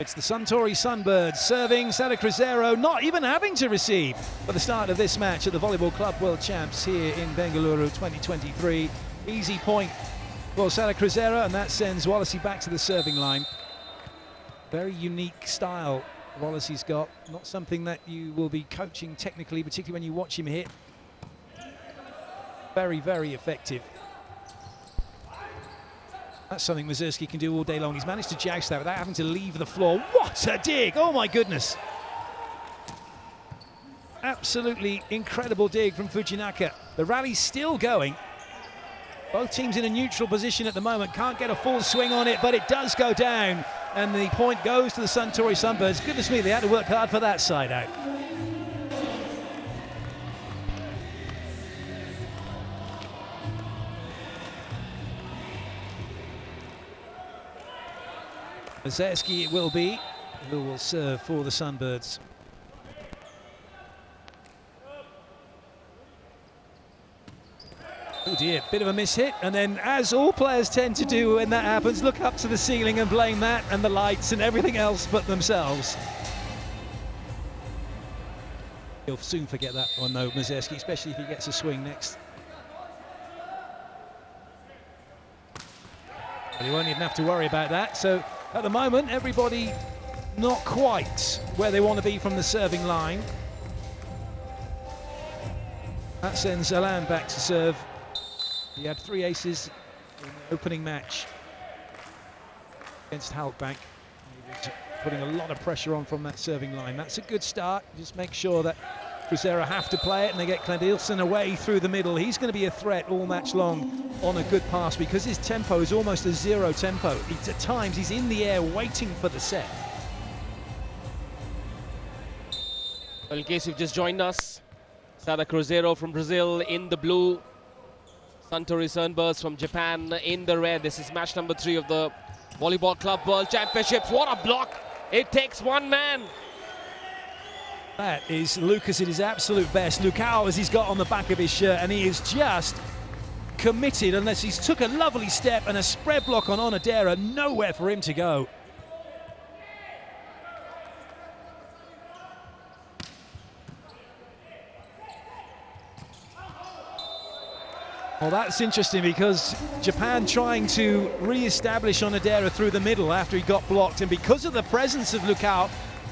It's the Suntory Sunbirds serving. Sada Cruzeiro not even having to receive for the start of this match at the Volleyball Club World Champs here in Bengaluru 2023. Easy point for Sada Cruzeiro, and that sends Wallasey back to the serving line. Very unique style Wallasey's got. Not something that you will be coaching technically, particularly when you watch him hit. Very, very effective. That's something Mazurski can do all day long. He's managed to joust that without having to leave the floor. What a dig! Oh my goodness. Absolutely incredible dig from Fujinaka. The rally's still going. Both teams in a neutral position at the moment. Can't get a full swing on it, but it does go down. And the point goes to the Suntory Sunbirds. Goodness me, they had to work hard for that side out. Mazurski it will be, who will serve for the Sunbirds. Oh dear, bit of a miss-hit, and then as all players tend to do when that happens, look up to the ceiling and blame that and the lights and everything else but themselves. He'll soon forget that one though, Mazurski, especially if he gets a swing next. But he won't even have to worry about that, so at the moment, everybody not quite where they want to be from the serving line. That sends Alan back to serve. He had 3 aces in the opening match against Halkbank. He was putting a lot of pressure on from that serving line. That's a good start. Just make sure that Cruzeiro have to play it, and they get Clandilson away through the middle. He's going to be a threat all match long on a good pass because his tempo is almost a zero tempo. At times he's in the air waiting for the set. Well, in case you've just joined us, Sada Cruzeiro from Brazil in the blue, Suntory Sunbirds from Japan in the red. This is match number 3 of the Volleyball Club World Championships. What a block! It takes one man. That is Lucas at his absolute best. Lukao as he's got on the back of his shirt, and he is just committed. Unless he's took a lovely step and a spread block on Onodera, nowhere for him to go. Well, that's interesting because Japan trying to re-establish Onodera through the middle after he got blocked, and because of the presence of Lukao,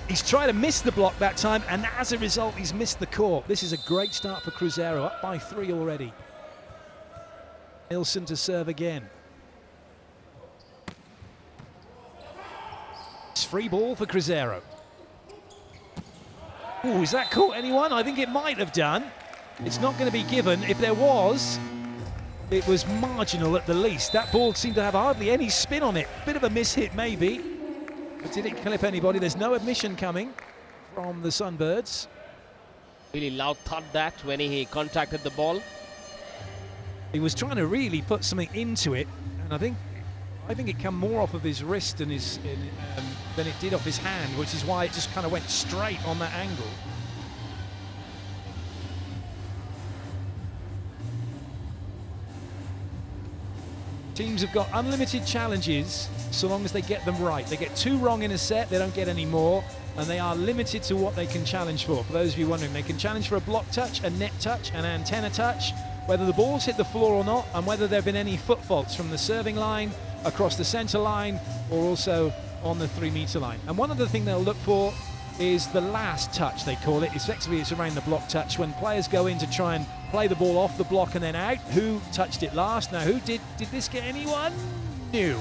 he's tried to miss the block that time, and as a result, he's missed the court. This is a great start for Cruzeiro, up by 3 already. Nilsson to serve again. It's free ball for Cruzeiro. Oh, is that caught anyone? I think it might have done. It's not going to be given. If there was, it was marginal at the least. That ball seemed to have hardly any spin on it. Bit of a miss-hit maybe. But did it clip anybody? There's no admission coming from the Sunbirds. Really loud thud that when he contacted the ball. He was trying to really put something into it, and I think it came more off of his wrist and than it did off his hand, which is why it just kind of went straight on that angle. Teams have got unlimited challenges so long as they get them right. They get 2 wrong in a set, they don't get any more, and they are limited to what they can challenge for. For those of you wondering, they can challenge for a block touch, a net touch, an antenna touch, whether the ball's hit the floor or not, and whether there have been any foot faults from the serving line, across the center line, or also on the 3-meter line. And one other thing they'll look for is the last touch, they call it. Effectively, it's around the block touch. When players go in to try and play the ball off the block and then out, who touched it last? Now, who did this get anyone? No.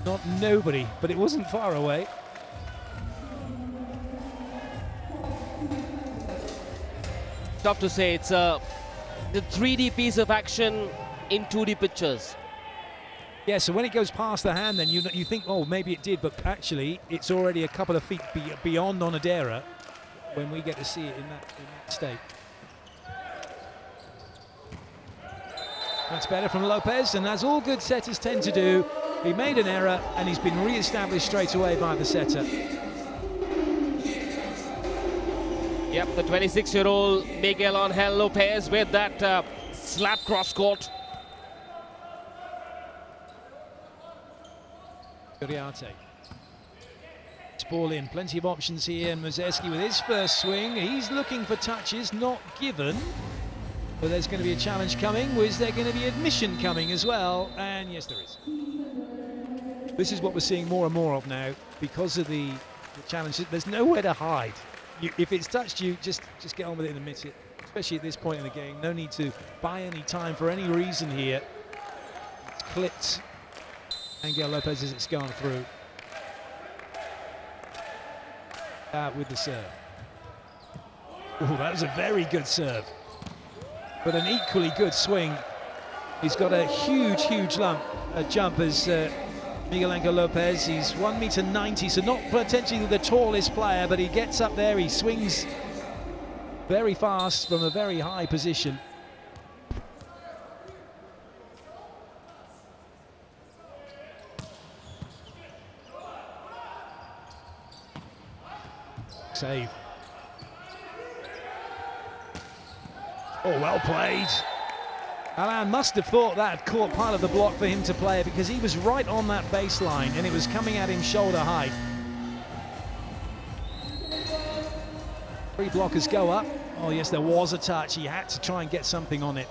Not nobody, but it wasn't far away. Tough to say. It's the 3D piece of action in 2D pictures. Yeah, so when it goes past the hand, then you think, oh, maybe it did, but actually it's already a couple of feet beyond Onodera when we get to see it in that state. That's better from Lopez, and as all good setters tend to do, he made an error and he's been re-established straight away by the setter. Yep, the 26-year-old Miguel Angel Lopez with that slap cross-court. Uriarte. ball in. Plenty of options here, and Mazerski with his first swing. He's looking for touches, not given. But there's going to be a challenge coming. Is there going to be admission coming as well? And yes, there is. This is what we're seeing more and more of now because of the challenge. There's nowhere to hide. If it's touched you, just get on with it and admit it. Especially at this point in the game. No need to buy any time for any reason here. It's clipped Angel Lopez as it's gone through. With the serve. Oh, that was a very good serve. But an equally good swing. He's got a huge jump as Miguel Angel Lopez. He's 1.90 m, so not potentially the tallest player, but he gets up there, he swings very fast from a very high position. Save. Oh, well played. Alain must have thought that had caught part of the block for him to play it, because he was right on that baseline and it was coming at him shoulder height. 3 blockers go up. Oh yes, there was a touch. He had to try and get something on it.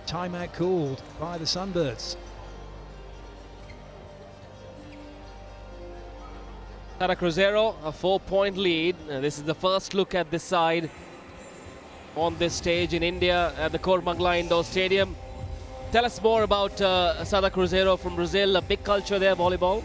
Timeout called by the Sunbirds. Sada Cruzeiro, a 4-point lead. This is the first look at this side on this stage in India at the Cormangla Indoor Stadium. Tell us more about Sada Cruzeiro from Brazil. A big culture there, volleyball.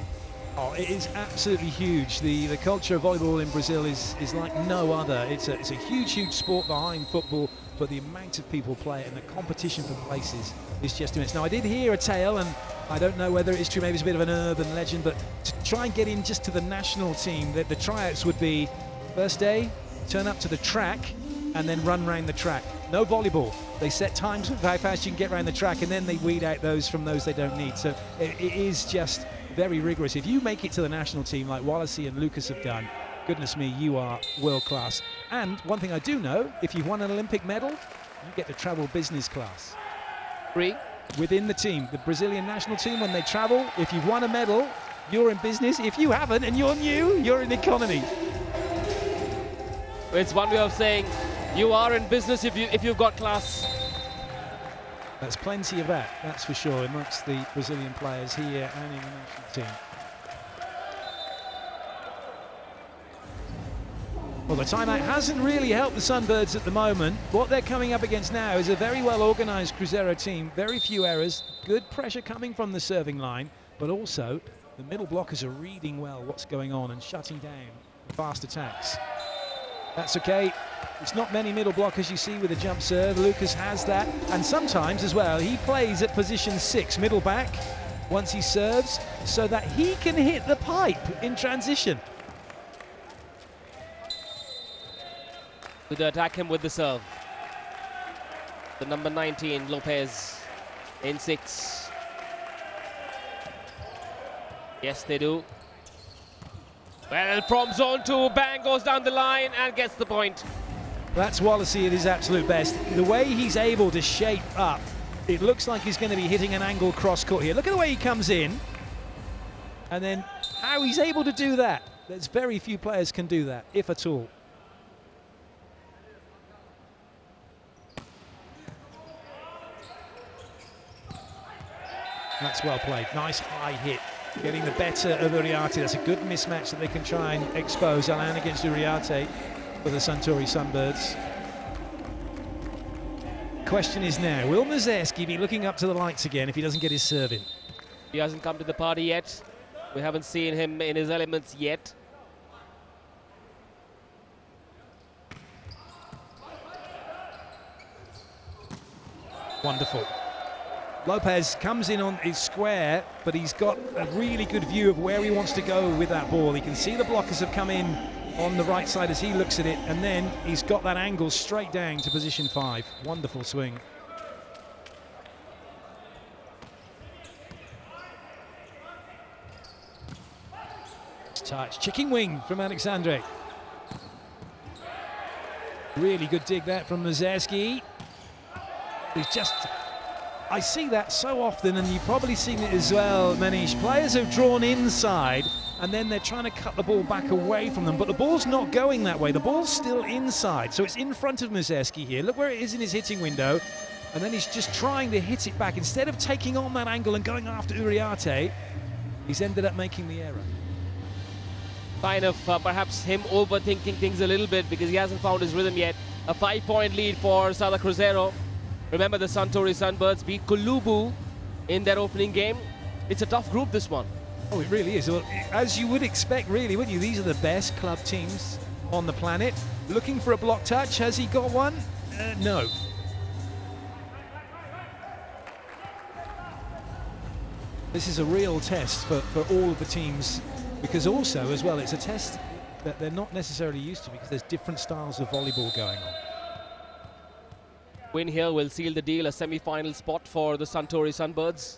Oh, it is absolutely huge. The culture of volleyball in Brazil is like no other. It's a huge sport behind football, but the amount of people play it and the competition for places is just immense. Now, I did hear a tale, and I don't know whether it's true, maybe it's a bit of an urban legend, but to try and get in just to the national team, the tryouts would be first day, turn up to the track, and then run around the track. No volleyball. They set times of how fast you can get around the track, and then they weed out those from those they don't need. So it is just very rigorous. If you make it to the national team like Wallacey and Lucas have done, goodness me, you are world class. And one thing I do know, if you've won an Olympic medal, you get to travel business class. Free? Within the team, the Brazilian national team, when they travel, if you've won a medal, you're in business. If you haven't and you're new, you're in economy. It's one way of saying you are in business if you've got class. There's plenty of that, that's for sure, amongst the Brazilian players here and in the national team. Well, the timeout hasn't really helped the Sunbirds at the moment. What they're coming up against now is a very well-organised Cruzeiro team, very few errors, good pressure coming from the serving line, but also the middle blockers are reading well what's going on and shutting down fast attacks. That's okay. It's not many middle blockers you see with a jump serve. Lucas has that, and sometimes as well he plays at position 6, middle back, once he serves, so that he can hit the pipe in transition. To attack him with the serve. The number 19, Lopez, in 6. Yes, they do. Well, from zone 2, bang, goes down the line and gets the point. That's Wallacey at his absolute best. The way he's able to shape up, it looks like he's going to be hitting an angle cross court here. Look at the way he comes in, and then how he's able to do that. There's very few players can do that, if at all. That's well played. Nice high hit. Getting the better of Uriarte. That's a good mismatch that they can try and expose. Alain against Uriarte for the Suntory Sunbirds. Question is now, will Mazerski be looking up to the lights again if he doesn't get his serve in? He hasn't come to the party yet. We haven't seen him in his elements yet. Wonderful. Lopez comes in on his square, but he's got a really good view of where he wants to go with that ball. He can see the blockers have come in on the right side as he looks at it, and then he's got that angle straight down to position 5. Wonderful swing. Touch, chicken wing from Alexandre. Really good dig that from Mazerski. He's just... I see that so often, and you've probably seen it as well, Manish. Players have drawn inside, and then they're trying to cut the ball back away from them, but the ball's not going that way. The ball's still inside, so it's in front of Muzeski here. Look where it is in his hitting window, and then he's just trying to hit it back. Instead of taking on that angle and going after Uriarte, he's ended up making the error. Kind of perhaps him overthinking things a little bit because he hasn't found his rhythm yet. A 5-point lead for Sada Cruzeiro. Remember, the Suntory Sunbirds beat Kulubu in their opening game. It's a tough group, this one. Oh, it really is. Well, as you would expect, really, wouldn't you? These are the best club teams on the planet. Looking for a block touch. Has he got one? No. This is a real test for all of the teams, because also, as well, it's a test that they're not necessarily used to because there's different styles of volleyball going on. Win here will seal the deal, a semi-final spot for the Suntory Sunbirds.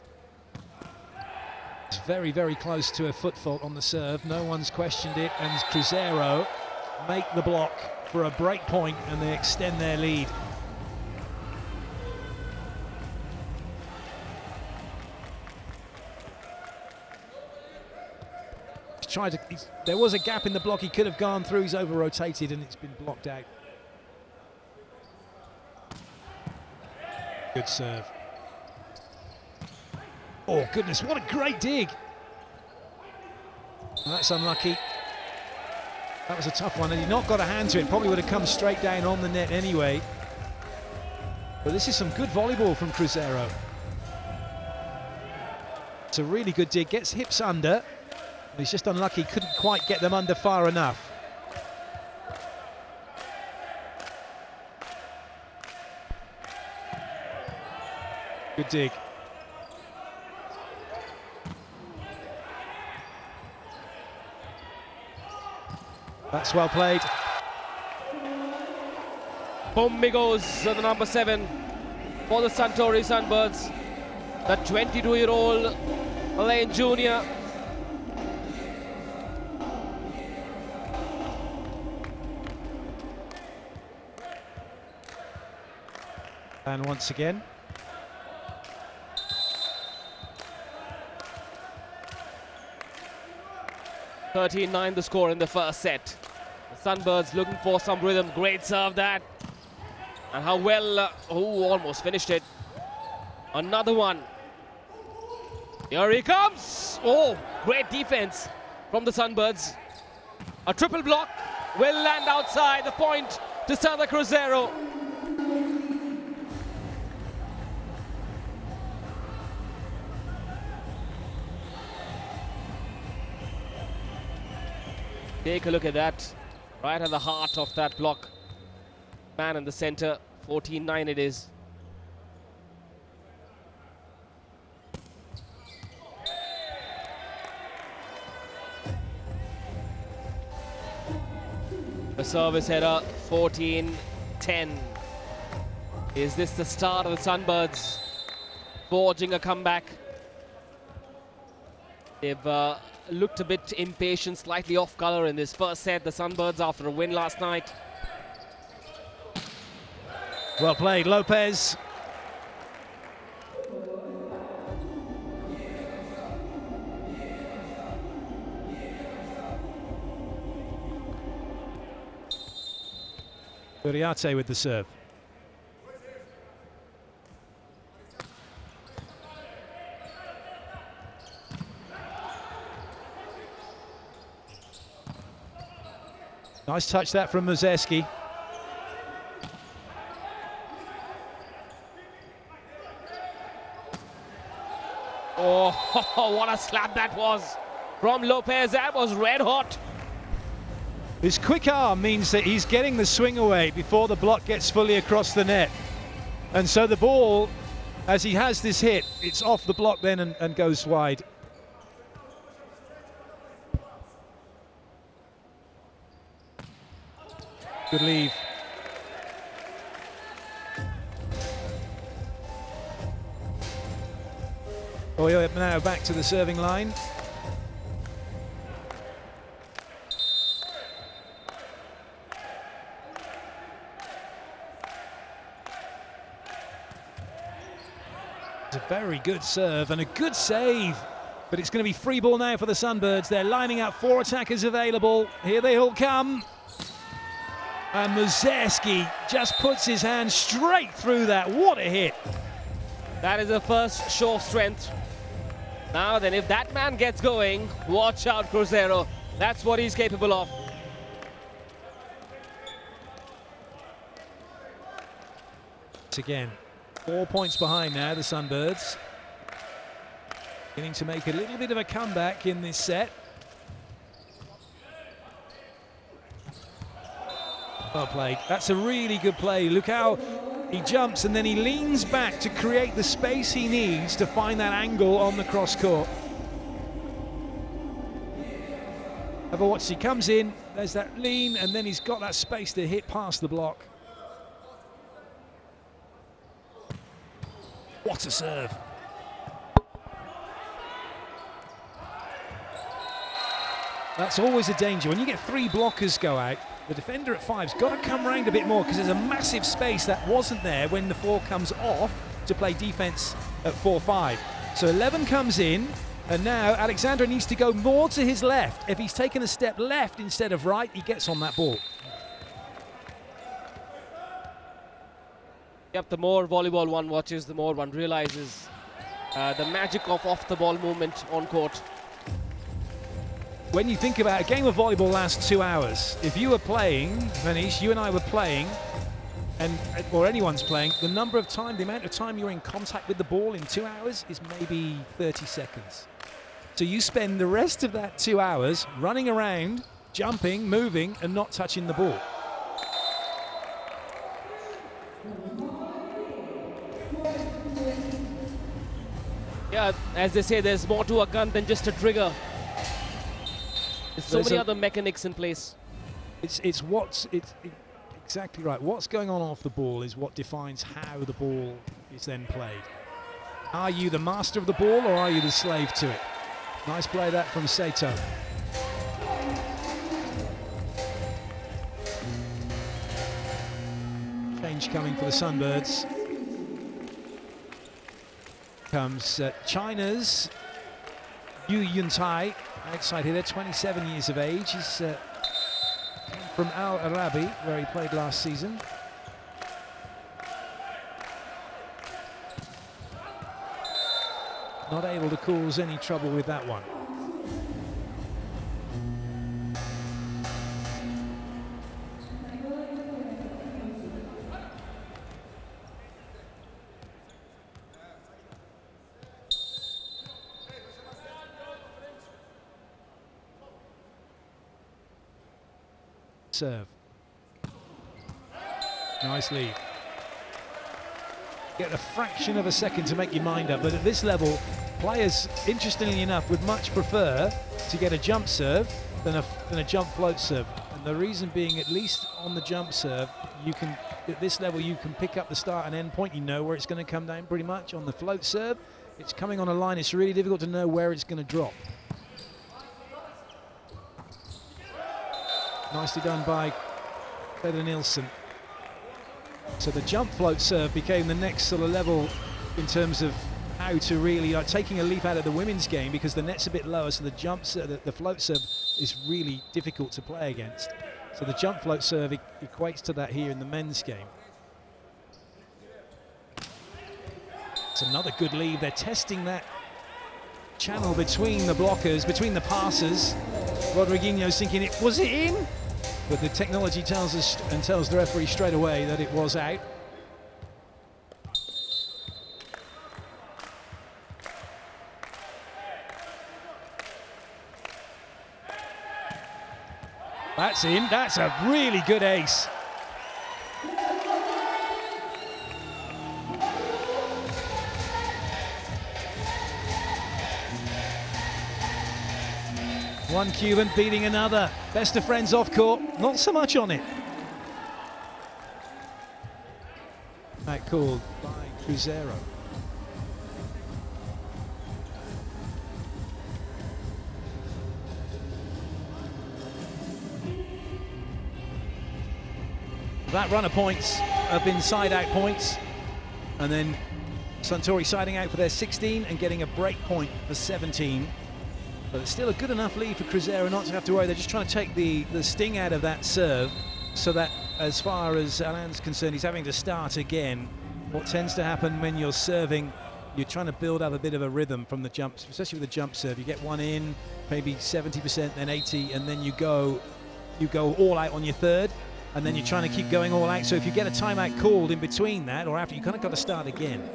It's very, very close to a foot fault on the serve. No one's questioned it, and Cruzeiro make the block for a break point, and they extend their lead. There was a gap in the block. He could have gone through. He's over-rotated, and it's been blocked out. Good serve. Oh, goodness, what a great dig. That's unlucky. That was a tough one, and he'd not got a hand to it. Probably would have come straight down on the net anyway. But this is some good volleyball from Cruzeiro. It's a really good dig. Gets hips under. He's just unlucky. Couldn't quite get them under far enough. Good dig. That's well played. Boom goes the number 7 for the Suntory Sunbirds. The 22-year-old Lane Jr. And once again. (13-9) the score in the first set. The Sunbirds looking for some rhythm. Great serve that. And how well, almost finished it. Another one. Here he comes. Oh, great defense from the Sunbirds. A triple block will land outside. The point to Sada Cruzeiro. Take a look at that, right at the heart of that block. Man in the center, 14-9 it is. A service header, 14-10. Is this the start of the Sunbirds forging a comeback? They've looked a bit impatient, slightly off color in this first set. The Sunbirds after a win last night. Well played, Lopez. Uriarte with the serve. Nice touch that from Muzeski. Oh, what a slap that was from Lopez. That was red hot. His quick arm means that he's getting the swing away before the block gets fully across the net. And so the ball, as he has this hit, it's off the block then and goes wide. Good leave. Oh, yeah, now back to the serving line. It's a very good serve and a good save But it's going to be free ball now for the Sunbirds. They're lining up 4 attackers available. Here they all come. And Muzeski just puts his hand straight through that. What a hit. That is the first show of strength. Now then, if that man gets going, watch out, Cruzeiro. That's what he's capable of. Again, 4 points behind now, the Sunbirds. Beginning to make a little bit of a comeback in this set. Well played. That's a really good play. Look how he jumps and then he leans back to create the space he needs to find that angle on the cross court. Have a watch. He comes in, there's that lean, and then he's got that space to hit past the block. What a serve. That's always a danger. When you get 3 blockers go out, the defender at 5's got to come round a bit more because there's a massive space that wasn't there when the 4 comes off to play defense at 4-5. So 11 comes in, and now Alexandra needs to go more to his left. If he's taken a step left instead of right, he gets on that ball. Yep, the more volleyball one watches, the more one realizes the magic of off-the-ball movement on court. When you think about a game of volleyball lasts 2 hours. If you were playing, Manish, you and I were playing, or anyone's playing, the amount of time you're in contact with the ball in 2 hours is maybe 30 seconds. So you spend the rest of that 2 hours running around, jumping, moving, and not touching the ball. Yeah, as they say, there's more to a gun than just a trigger. There's so many other mechanics in place. It's exactly right. What's going on off the ball is what defines how the ball is then played. Are you the master of the ball or are you the slave to it? Nice play that from Sato. Change coming for the Sunbirds. Comes China's Yu Yuntai outside here. They're 27 years of age. He's from Al Arabi, where he played last season. Not able to cause any trouble with that one. Serve. Nice lead. Get a fraction of a second to make your mind up, but at this level, players, interestingly enough, would much prefer to get a jump serve than a jump float serve. And the reason being, at least on the jump serve, you can, at this level, you can pick up the start and end point. You know where it's going to come down pretty much. On the float serve, it's coming on a line. It's really difficult to know where it's going to drop. Nicely done by Peter Nielsen. So the jump float serve became the next sort of level in terms of how to really taking a leap out of the women's game, because the net's a bit lower, so the jump serve, the float serve is really difficult to play against. So the jump float serve equates to that here in the men's game. It's another good lead. They're testing that channel between the blockers, between the passers. Rodriguinho's thinking, was it in? But the technology tells us and tells the referee straight away that it was out. That's in. That's a really good ace. One Cuban beating another. Best of friends off court, not so much on it. That called by Cruzeiro. That run of points have been side-out points, and then Suntory siding out for their 16 and getting a break point for 17. But it's still a good enough lead for Cruzeiro not to have to worry. They're just trying to take the sting out of that serve, so that as far as Alain's concerned, he's having to start again. What tends to happen when you're serving, you're trying to build up a bit of a rhythm from the jumps, especially with the jump serve. You get one in, maybe 70%, then 80, and then you go all out on your third, and then you're trying to keep going all out. So if you get a timeout called in between that or after, you kind of got to start again.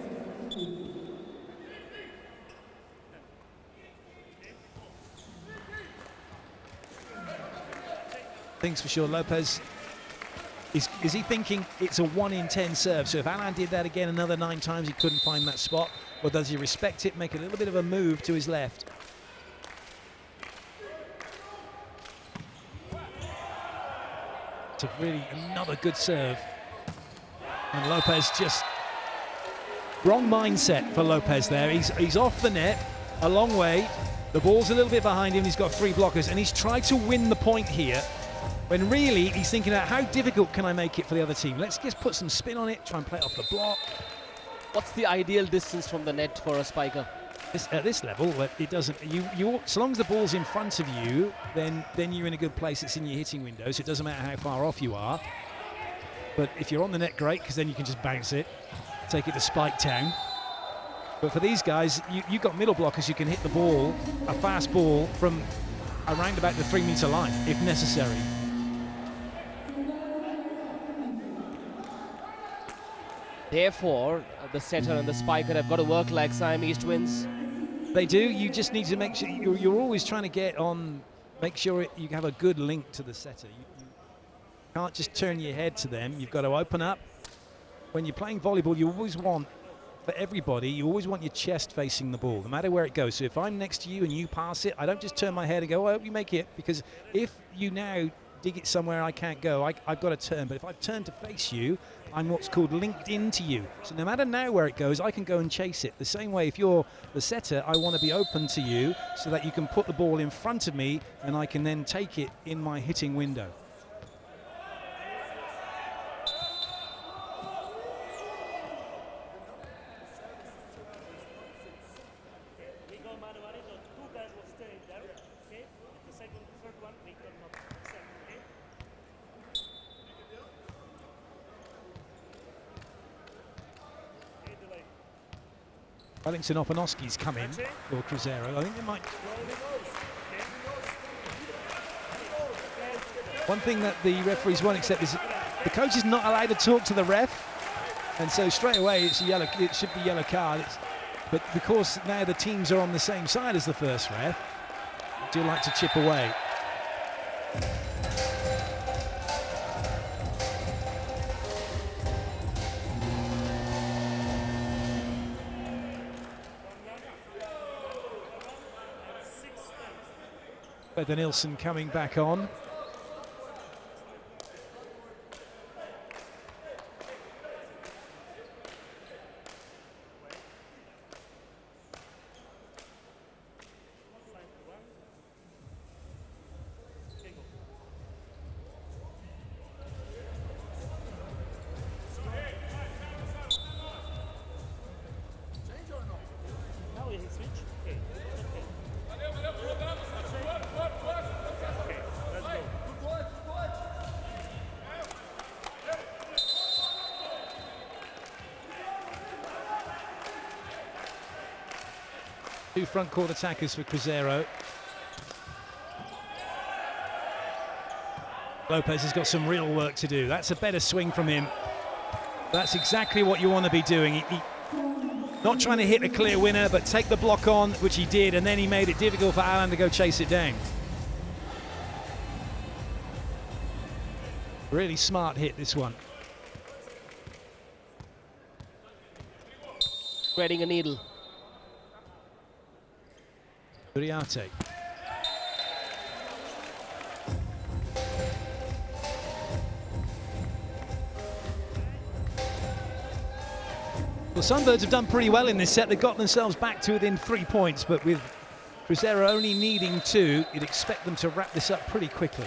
Things for sure. Lopez, is he thinking it's a 1 in 10 serve? So if Alain did that again another 9 times, he couldn't find that spot, or does he respect it, make a little bit of a move to his left? It's a really another good serve, and Lopez just wrong mindset for Lopez there. He's off the net a long way. The ball's a little bit behind him. He's got 3 blockers, and he's tried to win the point here, when really he's thinking about how difficult can I make it for the other team. Let's just put some spin on it, try and play it off the block. What's the ideal distance from the net for a spiker? At this level, it doesn't. So long as the ball's in front of you, then you're in a good place. It's in your hitting window, so it doesn't matter how far off you are. But if you're on the net, great, because then you can just bounce it, take it to Spike Town. But for these guys, you've got middle blockers. You can hit the ball, a fast ball, from around about the 3-meter line, if necessary. Therefore, the setter and the spiker have got to work like Siamese twins. They do. You just need to make sure you're always trying to get on, make sure you have a good link to the setter. You can't just turn your head to them. You've got to open up. When you're playing volleyball, you always want, for everybody, you always want your chest facing the ball, no matter where it goes. So if I'm next to you and you pass it, I don't just turn my head and go, I hope you make it, because if you now dig it somewhere I can't go, I've got to turn. But if I turn to face you, I'm what's called linked into you. So no matter now where it goes, I can go and chase it. The same way, if you're the setter, I want to be open to you so that you can put the ball in front of me and I can then take it in my hitting window. Wellington Opanoski's come in for Cruzeiro. I think they might. One thing that the referees won't accept is the coach is not allowed to talk to the ref, and so straight away it's a yellow. It should be yellow card. But because now the teams are on the same side as the first ref, I do like to chip away. Peter Nilsson coming back on. Two front court attackers for Cruzeiro. Lopez has got some real work to do. That's a better swing from him. That's exactly what you want to be doing. He not trying to hit a clear winner, but take the block on, which he did, and then he made it difficult for Alain to go chase it down. Really smart hit, this one. Threading a needle. Uriarte. Well, Sunbirds have done pretty well in this set. They've got themselves back to within 3 points, but with Cruzeiro only needing 2, you'd expect them to wrap this up pretty quickly.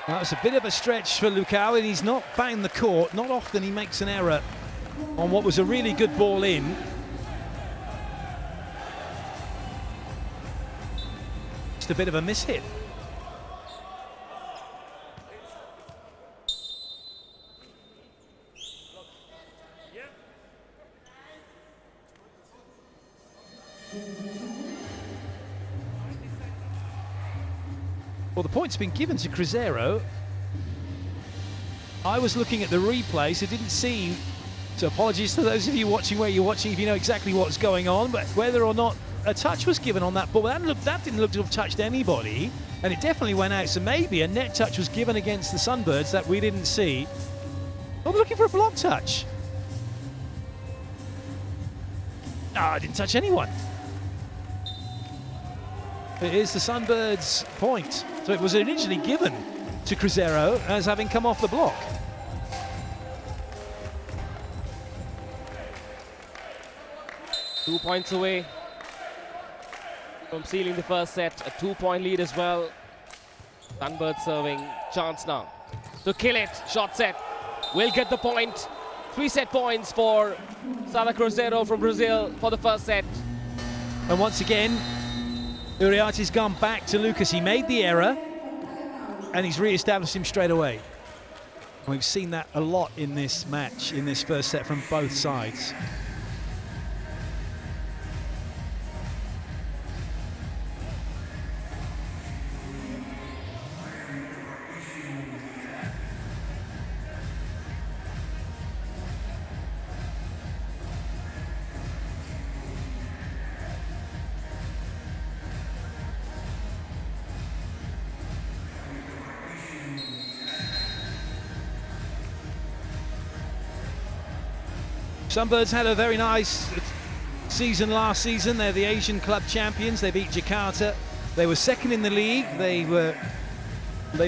That was a bit of a stretch for Lukau, and he's not found the court. Not often he makes an error on what was a really good ball in. Just a bit of a miss-hit. Well, the point's been given to Cruzeiro. I was looking at the replay, so didn't see. So apologies to those of you watching where you're watching if you know exactly what's going on, but whether or not a touch was given on that ball, that didn't look to have touched anybody, and it definitely went out. So maybe a net touch was given against the Sunbirds that we didn't see. I'm looking for a block touch. No, I didn't touch anyone. It is the Sunbirds' point. So it was originally given to Cruzeiro as having come off the block. Two points away from sealing the first set. A 2-point lead as well. Sunbirds serving. Chance now to kill it. Shot set. Will get the point. 3 set points for Sada Cruzeiro from Brazil for the first set. And once again, Uriarte's gone back to Lucas. He made the error, and he's re-established him straight away. We've seen that a lot in this match, in this first set from both sides. Sunbirds had a very nice season last season. They're the Asian Club champions. They beat Jakarta. They were second in the league. They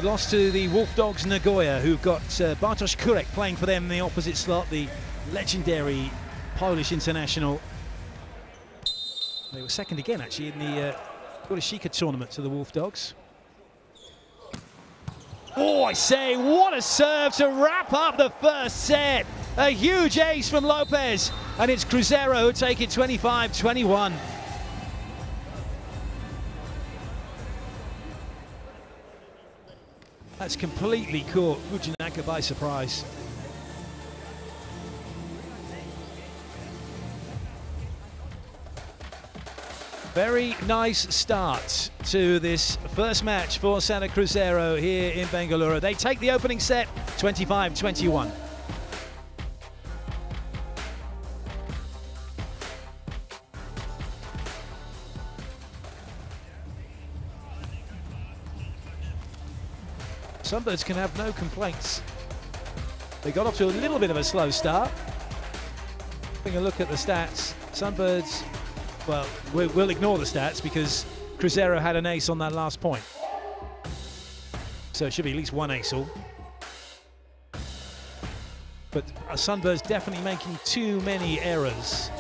lost to the Wolf Dogs Nagoya, who've got Bartosz Kurek playing for them in the opposite slot, the legendary Polish international. They were second again, actually, in the Kurashika tournament to the Wolf Dogs. Oh, I say, what a serve to wrap up the first set. A huge ace from Lopez, and it's Cruzeiro who take it 25-21. That's completely caught Fujinaka by surprise. Very nice start to this first match for Sada Cruzeiro here in Bengaluru. They take the opening set 25-21. Sunbirds can have no complaints. They got off to a little bit of a slow start. Having a look at the stats, Sunbirds, well, we'll ignore the stats because Cruzeiro had an ace on that last point. So it should be at least one ace all. But Sunbirds definitely making too many errors.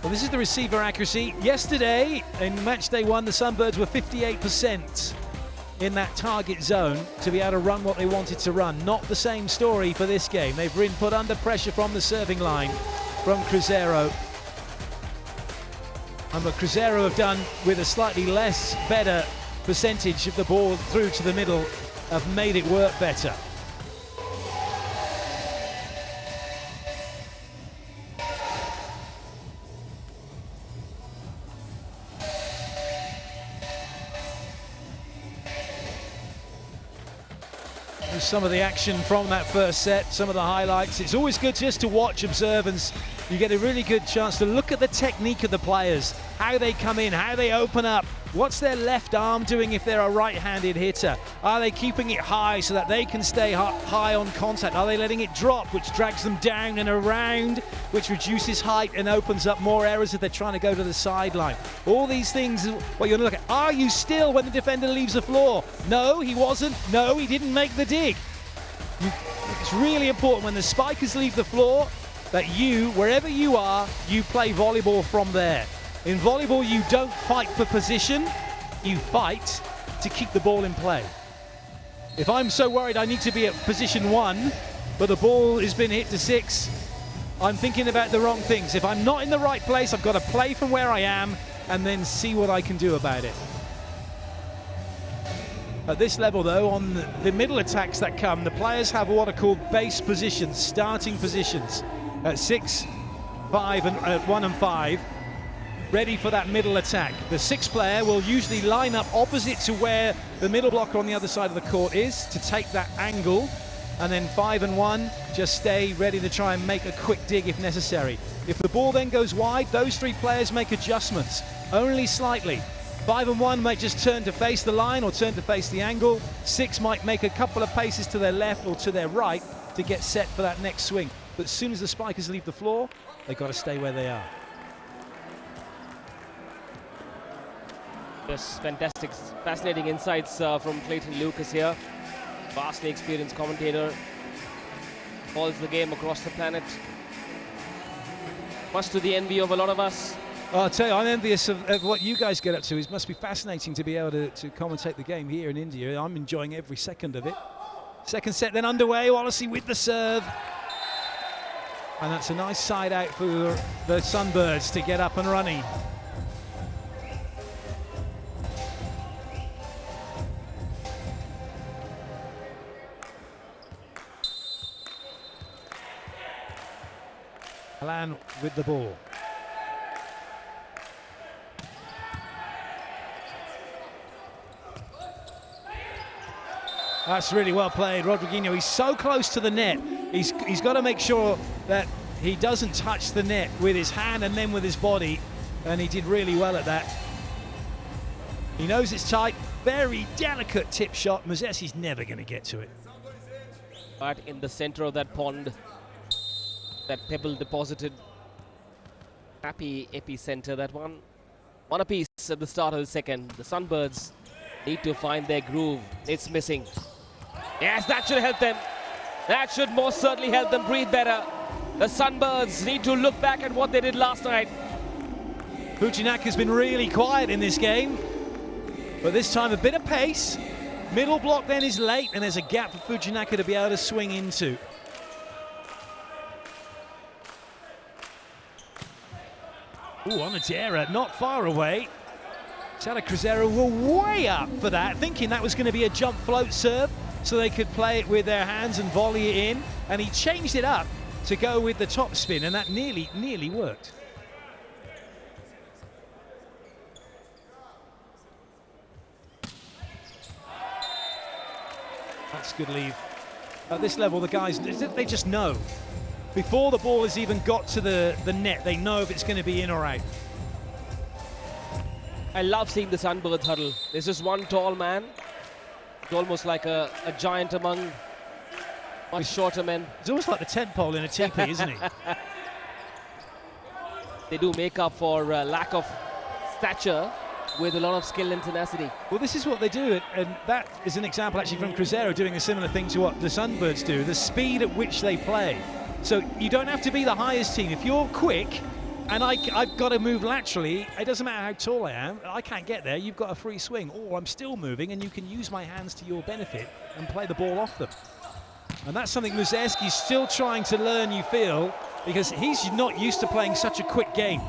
Well, this is the receiver accuracy. Yesterday, in match day 1, the Sunbirds were 58% in that target zone to be able to run what they wanted to run. Not the same story for this game. They've been put under pressure from the serving line from Cruzeiro. And what Cruzeiro have done with a slightly less better percentage of the ball through to the middle have made it work better. Some of the action from that first set, some of the highlights. It's always good just to watch, observe, and you get a really good chance to look at the technique of the players, how they come in, how they open up. What's their left arm doing if they're a right-handed hitter? Are they keeping it high so that they can stay high on contact? Are they letting it drop, which drags them down and around, which reduces height and opens up more errors if they're trying to go to the sideline? All these things, what you're going to look at. Are you still when the defender leaves the floor? No, he wasn't. No, he didn't make the dig. It's really important when the spikers leave the floor, that you, wherever you are, you play volleyball from there. In volleyball, you don't fight for position, you fight to keep the ball in play. If I'm so worried I need to be at position 1, but the ball has been hit to 6, I'm thinking about the wrong things. If I'm not in the right place, I've got to play from where I am and then see what I can do about it. At this level, though, on the middle attacks that come, the players have what are called base positions, starting positions, at 6, 5, and 1 and 5, ready for that middle attack. The 6th player will usually line up opposite to where the middle blocker on the other side of the court is to take that angle, and then 5 and 1 just stay ready to try and make a quick dig if necessary. If the ball then goes wide, those 3 players make adjustments, only slightly. 5 and 1 might just turn to face the line or turn to face the angle. 6 might make a couple of paces to their left or to their right to get set for that next swing. But as soon as the spikers leave the floor, they've got to stay where they are. Yes, fantastic, fascinating insights from Clayton Lucas here. Vastly experienced commentator. Follows the game across the planet. Much to the envy of a lot of us. I'll tell you, I'm envious of what you guys get up to. It must be fascinating to be able to commentate the game here in India. I'm enjoying every second of it. Second set then underway, Wallacey with the serve. And that's a nice side out for the Sunbirds to get up and running. Alan with the ball. That's really well played, Rodriguinho. He's so close to the net. He's got to make sure that he doesn't touch the net with his hand and then with his body, and he did really well at that. He knows it's tight. Very delicate tip shot. Muzeski's never going to get to it. But in the center of that pond, that pebble deposited, happy epicenter, that one. One apiece at the start of the second. The Sunbirds need to find their groove. It's missing. Yes, that should help them. That should most certainly help them breathe better. The Sunbirds need to look back at what they did last night. Fujinaka's been really quiet in this game, but this time a bit of pace. Middle block then is late, and there's a gap for Fujinaka to be able to swing into. Ooh, on a error, not far away. Sada Cruzeiro were way up for that, thinking that was going to be a jump float serve, so they could play it with their hands and volley it in, and he changed it up to go with the top spin, and that nearly worked. That's good leave. At this level, the guys, they just know. Before the ball has even got to the net, they know if it's going to be in or out. I love seeing the Sunbirds huddle. There's just one tall man. It's almost like a giant among much shorter men. It's almost like the tent pole in a teepee, isn't he? They do make up for lack of stature with a lot of skill and tenacity. Well, this is what they do, and that is an example actually from Cruzeiro doing a similar thing to what the Sunbirds do, the speed at which they play. So you don't have to be the highest team. If you're quick, and I've got to move laterally, it doesn't matter how tall I am, I can't get there, you've got a free swing, or I'm still moving, and you can use my hands to your benefit and play the ball off them. And that's something Muzeski's still trying to learn, you feel, because he's not used to playing such a quick game.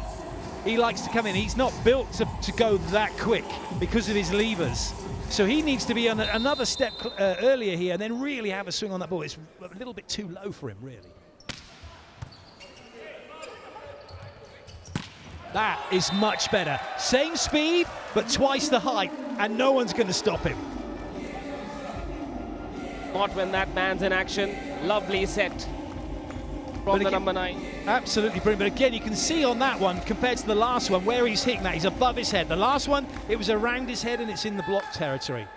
He likes to come in, he's not built to go that quick because of his levers. So he needs to be on another step earlier here and then really have a swing on that ball. It's a little bit too low for him, really. That is much better. Same speed, but twice the height, and no one's going to stop him. Not when that man's in action. Lovely set from the number 9. Absolutely brilliant. But again, you can see on that one, compared to the last one, where he's hitting that, he's above his head. The last one, it was around his head, and it's in the block territory.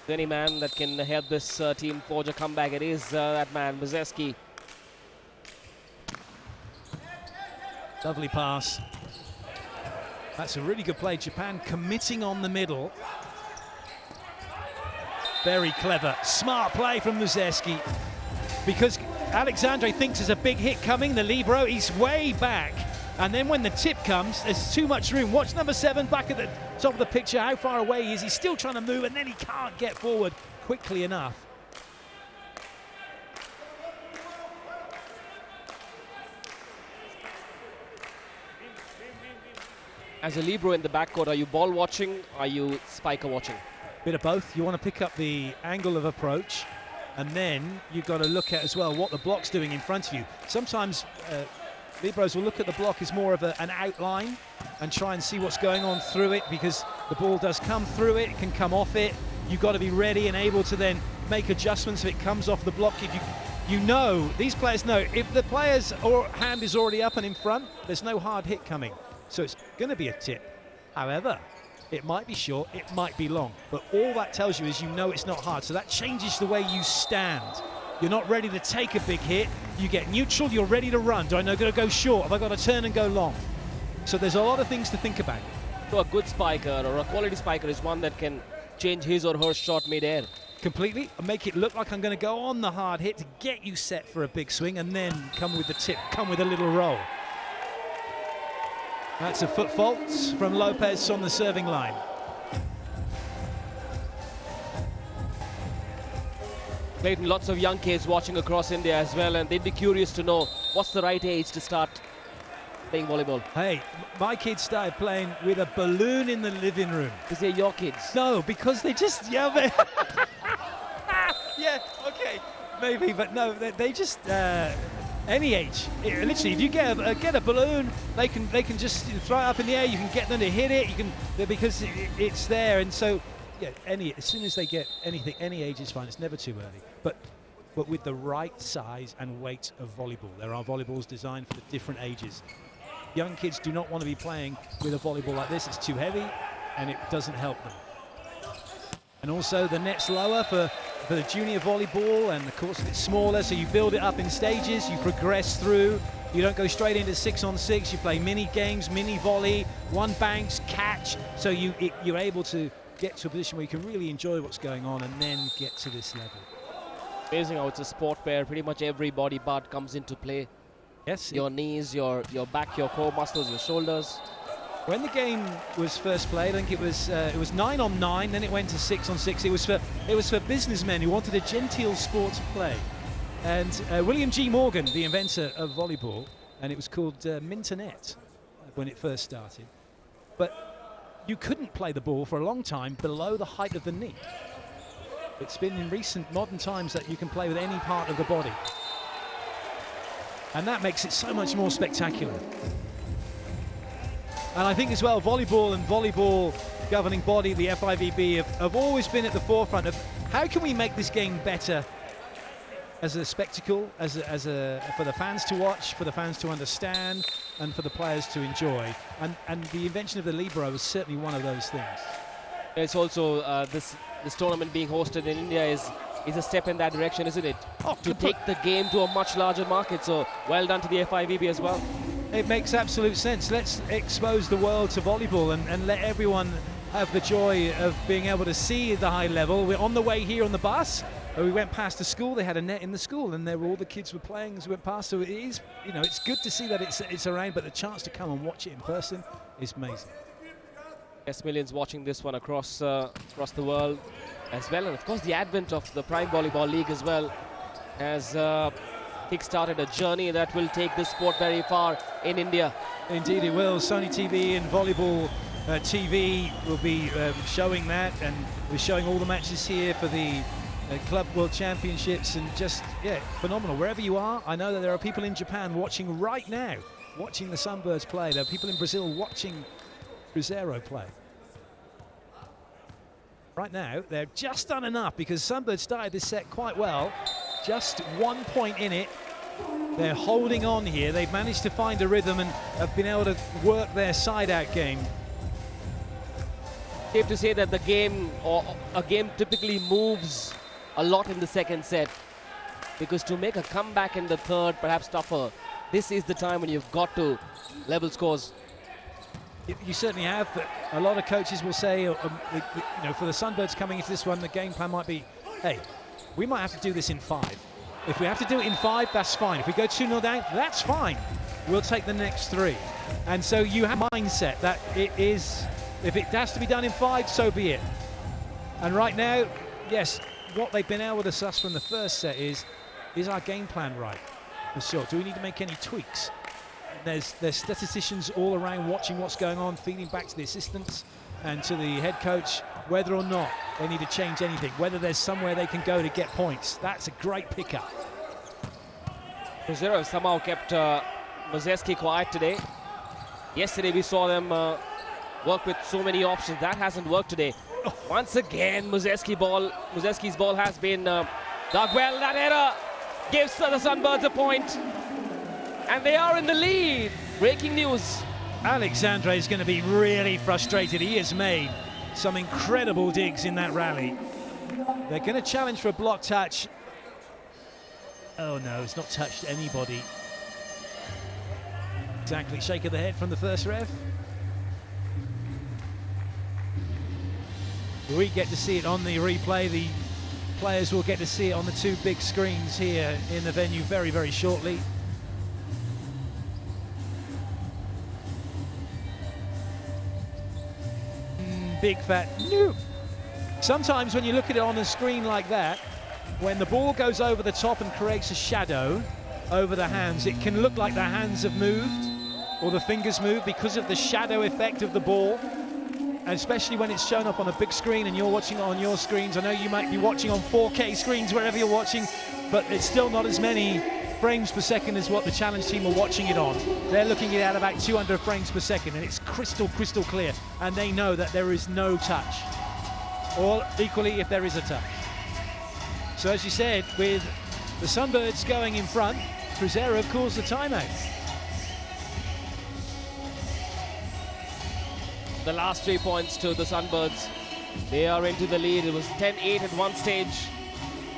Any man that can help this team forge a comeback, it is that man, Muzeski. Lovely pass. That's a really good play. Japan committing on the middle. Very clever. Smart play from Muzeski. Because Alexandre thinks there's a big hit coming, the libero, he's way back. And then when the tip comes, there's too much room. Watch number 7 back at the top of the picture, how far away he is. He's still trying to move, and then he can't get forward quickly enough. As a libero in the backcourt, are you ball watching? Are you spiker watching? Bit of both. You want to pick up the angle of approach, and then you've got to look at as well what the block's doing in front of you. Sometimes liberos will look at the block as more of an outline and try and see what's going on through it, because the ball does come through it, it can come off it. You've got to be ready and able to then make adjustments if it comes off the block. If you know, these players know, if the player's hand is already up and in front, there's no hard hit coming. So it's going to be a tip. However, it might be short, it might be long, but all that tells you is you know it's not hard. So that changes the way you stand. You're not ready to take a big hit. You get neutral, you're ready to run. Do I know going to go short? Have I got to turn and go long? So there's a lot of things to think about. So a good spiker or a quality spiker is one that can change his or her shot mid-air. Completely, and make it look like I'm going to go on the hard hit to get you set for a big swing, and then come with the tip, come with a little roll. That's a foot fault from Lopez on the serving line. Clayton, lots of young kids watching across India as well, and they'd be curious to know what's the right age to start playing volleyball. Hey, my kids started playing with a balloon in the living room. Because they're your kids? No, because they just, yeah, yeah, okay, maybe, but no, they just, any age. Literally, if you get a balloon, they can just throw it up in the air. You can get them to hit it. You can, because it's there, and so yeah. As soon as they get anything, any age is fine. It's never too early. But with the right size and weight of volleyball, there are volleyballs designed for the different ages. Young kids do not want to be playing with a volleyball like this. It's too heavy, and it doesn't help them. And also the net's lower for the junior volleyball, and of course it's smaller, so you build it up in stages, you progress through. You don't go straight into 6-on-6, you play mini games, mini volley, one bounce, catch, so you're able to get to a position where you can really enjoy what's going on and then get to this level. Amazing how it's a sport where pretty much every body part comes into play. Yes. Your knees, your back, your core muscles, your shoulders. When the game was first played, I think it was 9-on-9, then it went to 6-on-6. It was for businessmen who wanted a genteel sport to play. And William G. Morgan, the inventor of volleyball, and it was called Mintonet when it first started. But you couldn't play the ball for a long time below the height of the knee. It's been in recent modern times that you can play with any part of the body. And that makes it so much more spectacular. And I think as well, volleyball and volleyball governing body, the FIVB, have always been at the forefront of how can we make this game better as a spectacle, for the fans to watch, for the fans to understand, and for the players to enjoy. And the invention of the libero is certainly one of those things. It's also this tournament being hosted in India is a step in that direction, isn't it? Oh, to take the game to a much larger market. So well done to the FIVB as well. It makes absolute sense. Let's expose the world to volleyball and let everyone have the joy of being able to see the high level. We're on the way here on the bus. We went past the school. They had a net in the school, and there were all the kids were playing as we went past. So it is, it's good to see that it's around, but the chance to come and watch it in person is amazing. Yes, millions watching this one across the world as well, and of course the advent of the Prime Volleyball League as well has kick-started a journey that will take this sport very far in India. Indeed it will. Sony TV and Volleyball TV will be showing that, and we're showing all the matches here for the Club World Championships, and just, yeah, phenomenal. Wherever you are, I know that there are people in Japan watching right now, watching the Sunbirds play. There are people in Brazil watching Cruzeiro play. Right now, they've just done enough because Sunbirds started this set quite well. Just 1 point in it. They're holding on here. They've managed to find a rhythm and have been able to work their side-out game. Safe to say that the game, or a game, typically moves a lot in the second set, because to make a comeback in the third, perhaps tougher. This is the time when you've got to level scores. You certainly have, but a lot of coaches will say, for the Sunbirds coming into this one, the game plan might be, hey, we might have to do this in 5. If we have to do it in 5, that's fine. If we go 2-0 down, that's fine. We'll take the next 3. And so you have a mindset that it is, if it has to be done in 5, so be it. And right now, yes, what they've been able to suss from the first set is our game plan right? For sure. Do we need to make any tweaks? There's statisticians all around watching what's going on, feeding back to the assistants and to the head coach, whether or not they need to change anything, whether there's somewhere they can go to get points. That's a great pickup. Cruzeiro somehow kept Muzeski quiet today. Yesterday we saw them work with so many options. That hasn't worked today. Once again, Muzeski's ball has been dug well. That error gives the Sunbirds a point. And they are in the lead. Breaking news. Alexandre is going to be really frustrated. He has made some incredible digs in that rally. They're going to challenge for a block touch. Oh no, it's not touched anybody. Exactly, shake of the head from the first ref. We get to see it on the replay. The players will get to see it on the 2 big screens here in the venue very, very shortly. Big fat no. Sometimes when you look at it on a screen like that, when the ball goes over the top and creates a shadow over the hands, it can look like the hands have moved or the fingers moved because of the shadow effect of the ball. And especially when it's shown up on a big screen and you're watching it on your screens. I know you might be watching on 4K screens wherever you're watching, but it's still not as many frames per second as what the challenge team are watching it on. They're looking at about 200 frames per second, and it's crystal clear, and they know that there is no touch, or equally if there is a touch. So as you said, with the Sunbirds going in front, Cruzeiro calls the timeout. The last 3 points to the Sunbirds. They are into the lead. It was 10-8 at one stage.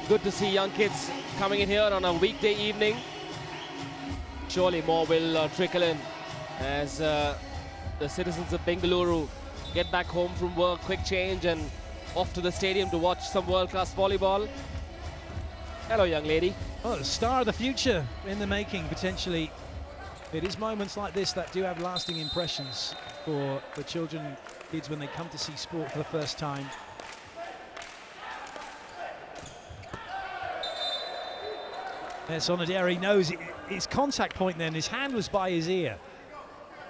Good to see young kids coming in here on a weekday evening. Surely more will trickle in as the citizens of Bengaluru get back home from work, quick change, and off to the stadium to watch some world-class volleyball. Hello, young lady. Oh, the star of the future in the making, potentially. It is moments like this that do have lasting impressions for the children, kids, when they come to see sport for the first time. Yes, Onodera knows his contact point then, his hand was by his ear.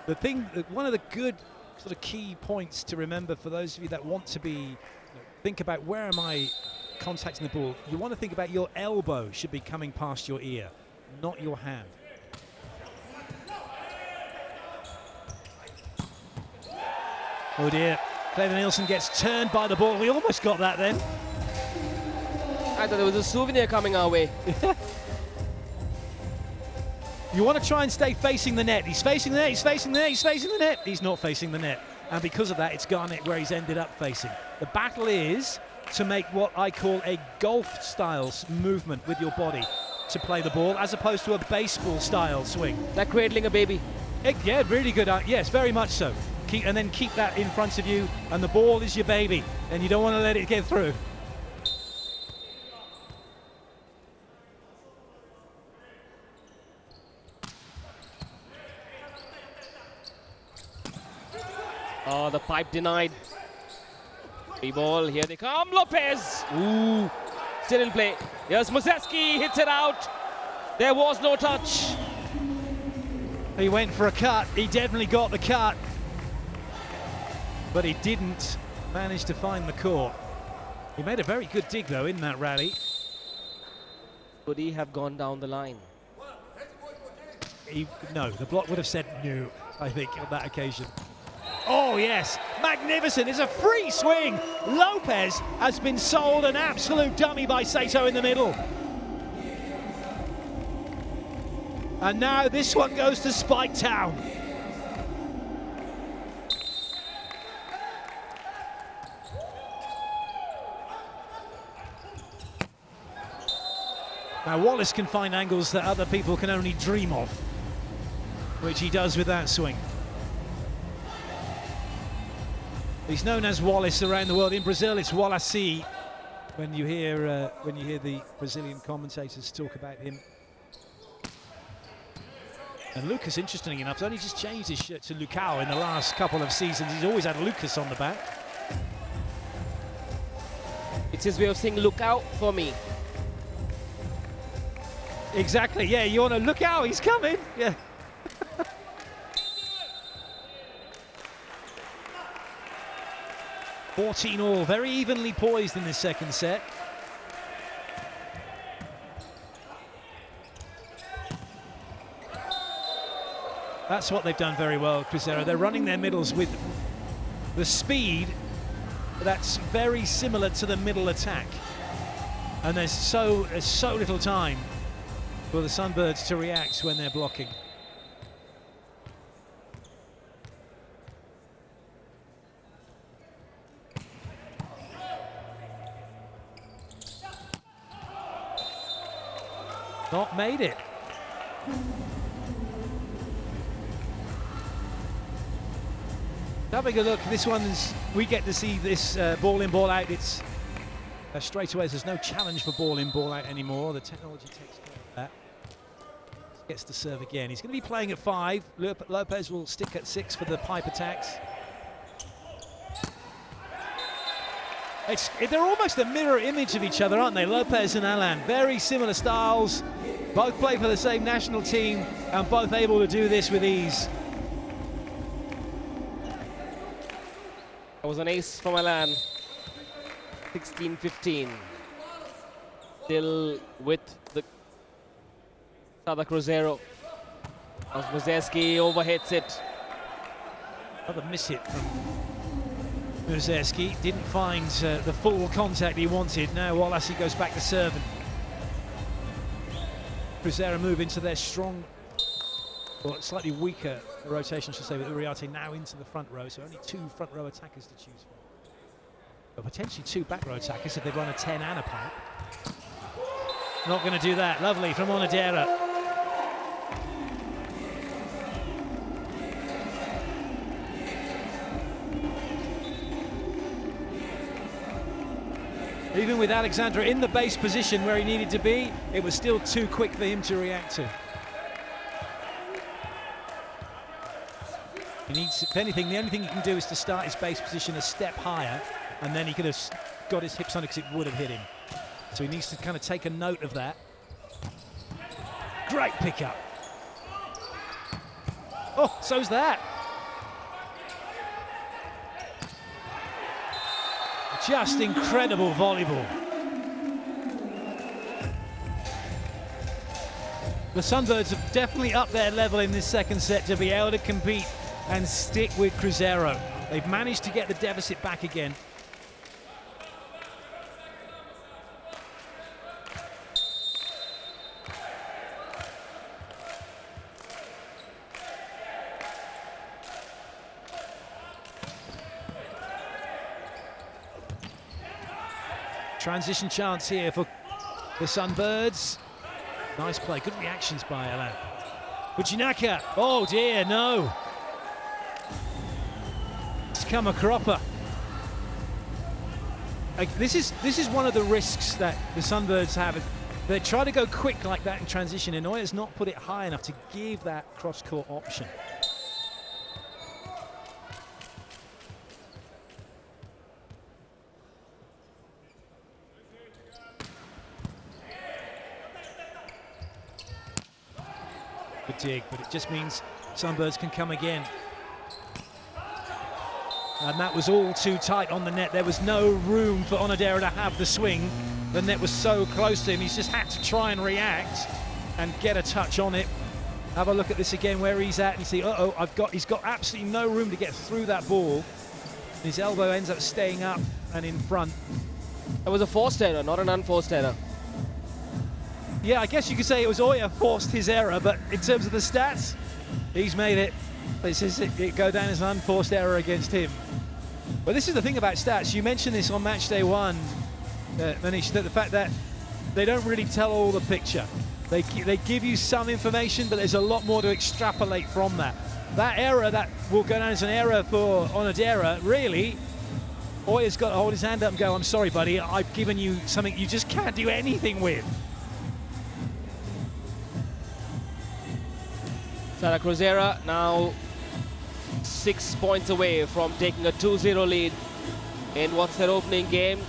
The thing, one of the good sort of key points to remember for those of you that want to think about where am I contacting the ball, you want to think about your elbow should be coming past your ear, not your hand. Oh dear, Clever Nielsen gets turned by the ball. We almost got that then. I thought there was a souvenir coming our way. You want to try and stay facing the net. He's facing the net, he's facing the net, he's facing the net. He's not facing the net. And because of that, it's Garnett where he's ended up facing. The battle is to make what I call a golf-style movement with your body to play the ball, as opposed to a baseball-style swing. Like cradling a baby. Yeah, really good. Yes, very much so. And then keep that in front of you, and the ball is your baby, and you don't want to let it get through. Oh, the pipe denied. Free ball, here they come, Lopez! Ooh, still in play. Here's Muzeski, hits it out. There was no touch. He went for a cut, he definitely got the cut, but he didn't manage to find the court. He made a very good dig though in that rally. Could he have gone down the line? No, the block would have said no, I think, on that occasion. Oh yes, magnificent, it's a free swing. Lopez has been sold an absolute dummy by Sato in the middle. And now this one goes to Spike Town. Now Wallace can find angles that other people can only dream of, which he does with that swing. He's known as Wallace around the world. In Brazil, it's Wallace. when you hear the Brazilian commentators talk about him. And Lucas, interestingly enough, has only just changed his shirt to Lucao in the last couple of seasons. He's always had Lucas on the back. It's his way of saying, look out for me. Exactly, yeah, you want to look out, he's coming. Yeah. (14-all), very evenly poised in the second set. That's what they've done very well, Cruzeiro. They're running their middles with the speed that's very similar to the middle attack. And there's so little time for the Sunbirds to react when they're blocking. Not made it. Having a look, this one's, we get to see this ball in, ball out. It's straight away, there's no challenge for ball in, ball out anymore. The technology takes care of that. Gets to serve again. He's going to be playing at 5. Lopez will stick at 6 for the pipe attacks. They're almost a mirror image of each other, aren't they? Lopez and Alan, very similar styles. Both play for the same national team and both able to do this with ease. That was an ace from Alan. 16-15. Still with the Sada Cruzeiro. As Muzeski overhits it. Another miss hit from Muzeski. Didn't find the full contact he wanted. Now Wallace goes back to serve. Cruzeiro move into their strong, or slightly weaker rotation, I should say, with Uriarte now into the front row. So only 2 front row attackers to choose from. But potentially 2 back row attackers if they run a 10 and a pipe. Not going to do that. Lovely from Onodera. Even with Alexandra in the base position where he needed to be, it was still too quick for him to react to. He needs, if anything, the only thing he can do is to start his base position a step higher, and then he could have got his hips on it because it would have hit him. So he needs to kind of take a note of that. Great pickup. Oh, so's that. Just incredible volleyball. The Sunbirds have definitely upped their level in this second set to be able to compete and stick with Cruzeiro. They've managed to get the deficit back again. Transition chance here for the Sunbirds. Nice play, good reactions by Alan. Fujinaka, oh dear, no. It's come a cropper. This is one of the risks that the Sunbirds have. They try to go quick like that in transition, and Inoue has not put it high enough to give that cross-court option. Good dig, but it just means Sunbirds can come again. And that was all too tight on the net. There was no room for Onodera to have the swing. The net was so close to him, he's just had to try and react and get a touch on it. Have a look at this again, where he's at, and you see, uh-oh, he's got absolutely no room to get through that ball. His elbow ends up staying up and in front. That was a forced error, not an unforced error. Yeah, I guess you could say it was Oya forced his error, but in terms of the stats, he's made it. It go down as an unforced error against him. But this is the thing about stats. You mentioned this on match day 1, Manish, that the fact that they don't really tell all the picture. They give you some information, but there's a lot more to extrapolate from that. That error that will go down as an error for Onodera, really, Oya's got to hold his hand up and go, I'm sorry, buddy, I've given you something you just can't do anything with. Sada Cruzeiro now 6 points away from taking a 2-0 lead in what's their opening game.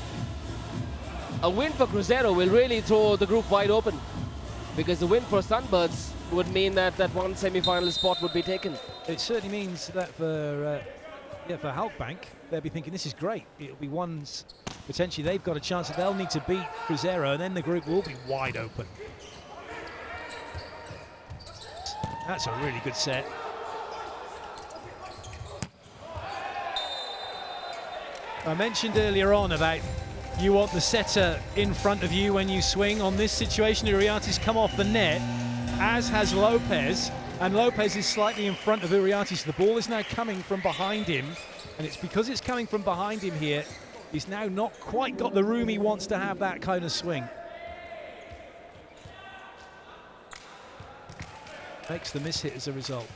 A win for Cruzeiro will really throw the group wide open, because the win for Sunbirds would mean that that one semi-final spot would be taken. It certainly means that for Halkbank, they'll be thinking this is great. It'll be ones potentially they've got a chance that they'll need to beat Cruzeiro, and then the group will be wide open. That's a really good set. I mentioned earlier on about you want the setter in front of you when you swing. On this situation, Uriarte's come off the net, as has Lopez, and Lopez is slightly in front of Uriarte, so the ball is now coming from behind him, and it's because it's coming from behind him here, he's now not quite got the room he wants to have that kind of swing. Makes the miss hit as a result.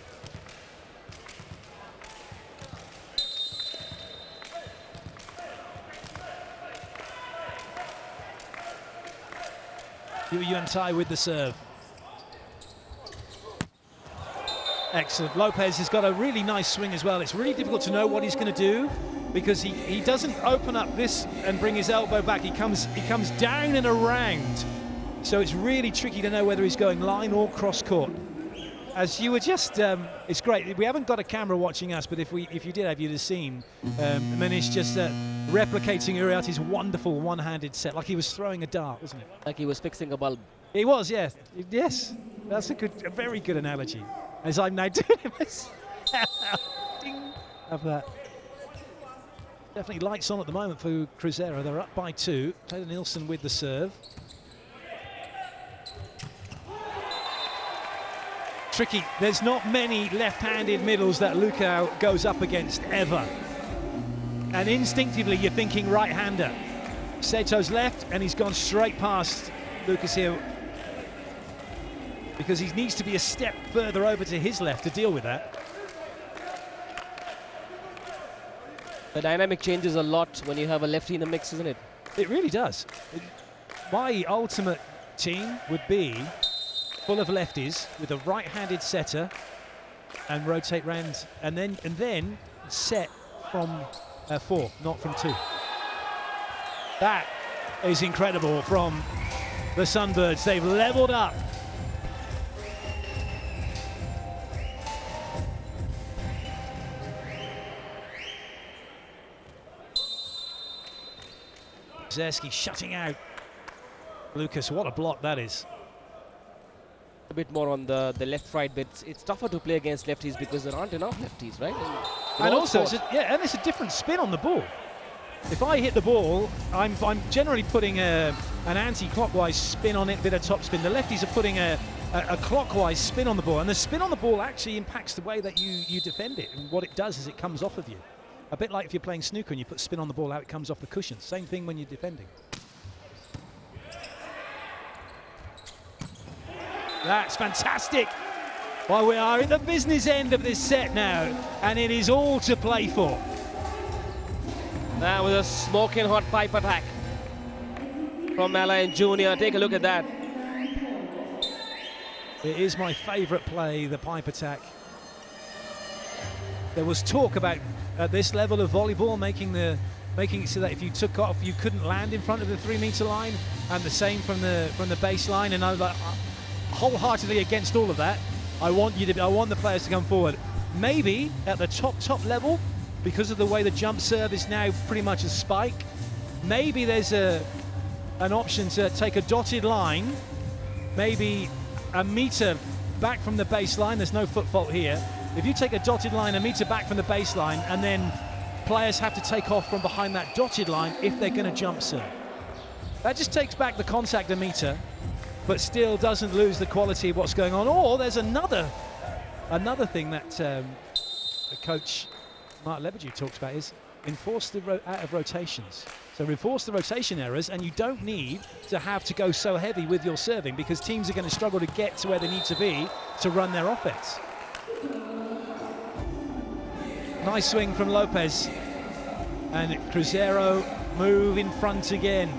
Yuantai with the serve. Excellent. Lopez has got a really nice swing as well. It's really difficult to know what he's going to do, because he doesn't open up this and bring his elbow back. He comes down and around. So it's really tricky to know whether he's going line or cross court. As you were just, it's great. We haven't got a camera watching us, but if you did have, you'd have seen Manish just replicating Uriarte's wonderful one-handed set, like he was throwing a dart, wasn't it? Like he was fixing a bulb. He was, yes. Yes, that's a very good analogy. As I'm now doing it myself. Ding. Of that. Definitely lights on at the moment for Cruzeiro. They're up by 2. Taylor Nielsen with the serve. Tricky. There's not many left-handed middles that Luca goes up against ever. And instinctively you're thinking right-hander. Seto's left, and he's gone straight past Lucas here, because he needs to be a step further over to his left to deal with that. The dynamic changes a lot when you have a lefty in the mix, isn't it? It really does. My ultimate team would be full of lefties with a right-handed setter, and rotate round, and then set from 4, not from 2. That is incredible from the Sunbirds. They've leveled up. Zerski shutting out Lucas. What a block that is. A bit more on the left-right bit. It's tougher to play against lefties because there aren't enough lefties, right? And also, it's a different spin on the ball. If I hit the ball, I'm generally putting an anti-clockwise spin on it, bit of top spin. The lefties are putting a clockwise spin on the ball, and the spin on the ball actually impacts the way that you defend it. And what it does is it comes off of you. A bit like if you're playing snooker and you put spin on the ball, out it comes off the cushion. Same thing when you're defending. That's fantastic. Well, we are in the business end of this set now, and it is all to play for. That was a smoking hot pipe attack from Malayan Jr. Take a look at that. It is my favourite play, the pipe attack. There was talk about, at this level of volleyball, making it so that if you took off, you couldn't land in front of the 3-meter line, and the same from the baseline. And I was like, wholeheartedly against all of that. I want the players to come forward. Maybe at the top level, because of the way the jump serve is now pretty much a spike, maybe there's an option to take a dotted line, maybe a meter back from the baseline. There's no foot fault here. If you take a dotted line a meter back from the baseline, and then players have to take off from behind that dotted line if they're going to jump serve. That just takes back the contact a meter, but still doesn't lose the quality of what's going on. Or there's another thing that coach Mark Lebedew talks about, is enforce the out of rotations. So enforce the rotation errors, and you don't need to have to go so heavy with your serving, because teams are going to struggle to get to where they need to be to run their offense. Nice swing from Lopez. And Cruzeiro move in front again.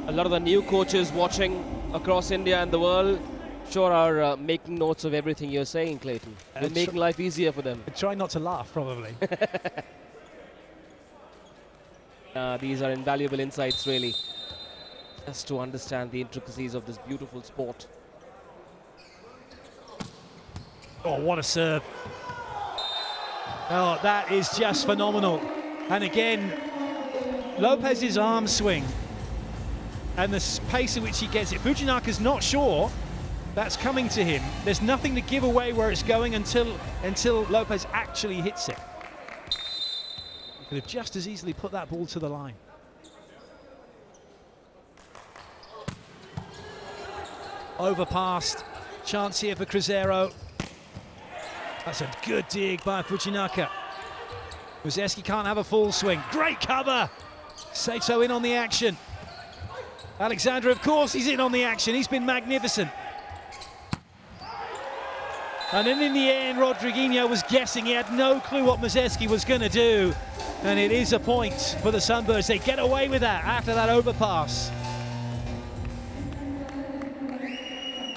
A lot of the new coaches watching across India and the world sure are making notes of everything you're saying, Clayton. You're making life easier for them. Try not to laugh, probably. These are invaluable insights, really, just to understand the intricacies of this beautiful sport. Oh, what a serve. Oh, that is just phenomenal. And again, Lopez's arm swing and the pace at which he gets it. Fujinaka's not sure that's coming to him. There's nothing to give away where it's going until Lopez actually hits it. He could have just as easily put that ball to the line. Overpassed. Chance here for Cruzeiro. That's a good dig by Fujinaka. Muzeski can't have a full swing. Great cover. Sato in on the action. Alexandra, of course, he's in on the action. He's been magnificent. And then in the end, Rodriguinho was guessing. He had no clue what Muzeski was going to do. And it is a point for the Sunbirds. They get away with that after that overpass.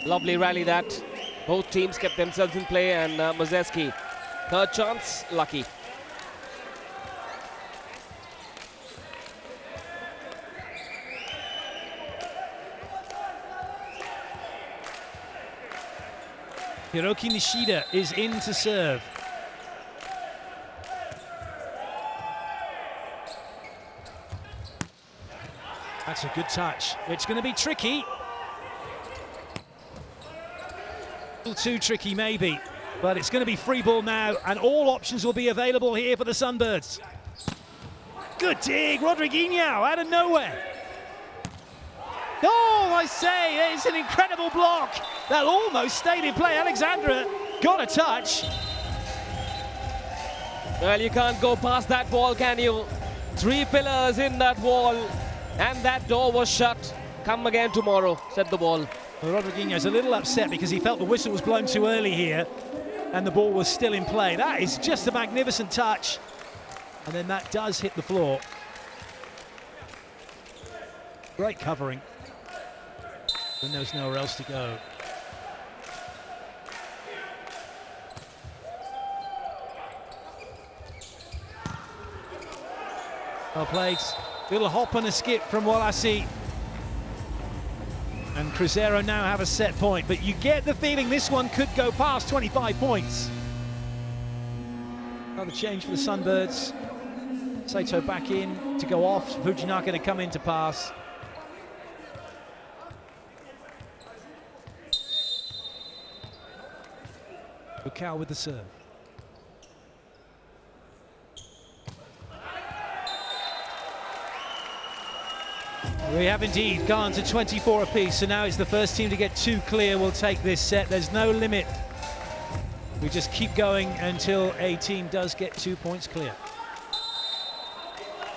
Lovely rally that. Both teams kept themselves in play, and Muzeski, third chance, lucky. Hiroki Nishida is in to serve. That's a good touch. It's going to be tricky. A little too tricky maybe, but it's going to be free ball now, and all options will be available here for the Sunbirds. Good dig, Rodriguinho out of nowhere. Oh, I say, it's an incredible block. That almost stayed in play. Alexandra got a touch. Well, you can't go past that wall, can you? 3 pillars in that wall, and that door was shut. Come again tomorrow, said the ball. Well, Rodriguinho's a little upset because he felt the whistle was blown too early here, and the ball was still in play. That is just a magnificent touch. And then that does hit the floor. Great covering. Then there's nowhere else to go. Well played. Little hop and a skip from Walasi. And Cruzeiro now have a set point, but you get the feeling this one could go past 25 points. Another change for the Sunbirds. Sato back in to go off. Fujinaka to come in to pass. Bukal with the serve. We have indeed gone to 24 apiece, so now it's the first team to get 2 clear will take this set. There's no limit. We just keep going until a team does get 2 points clear.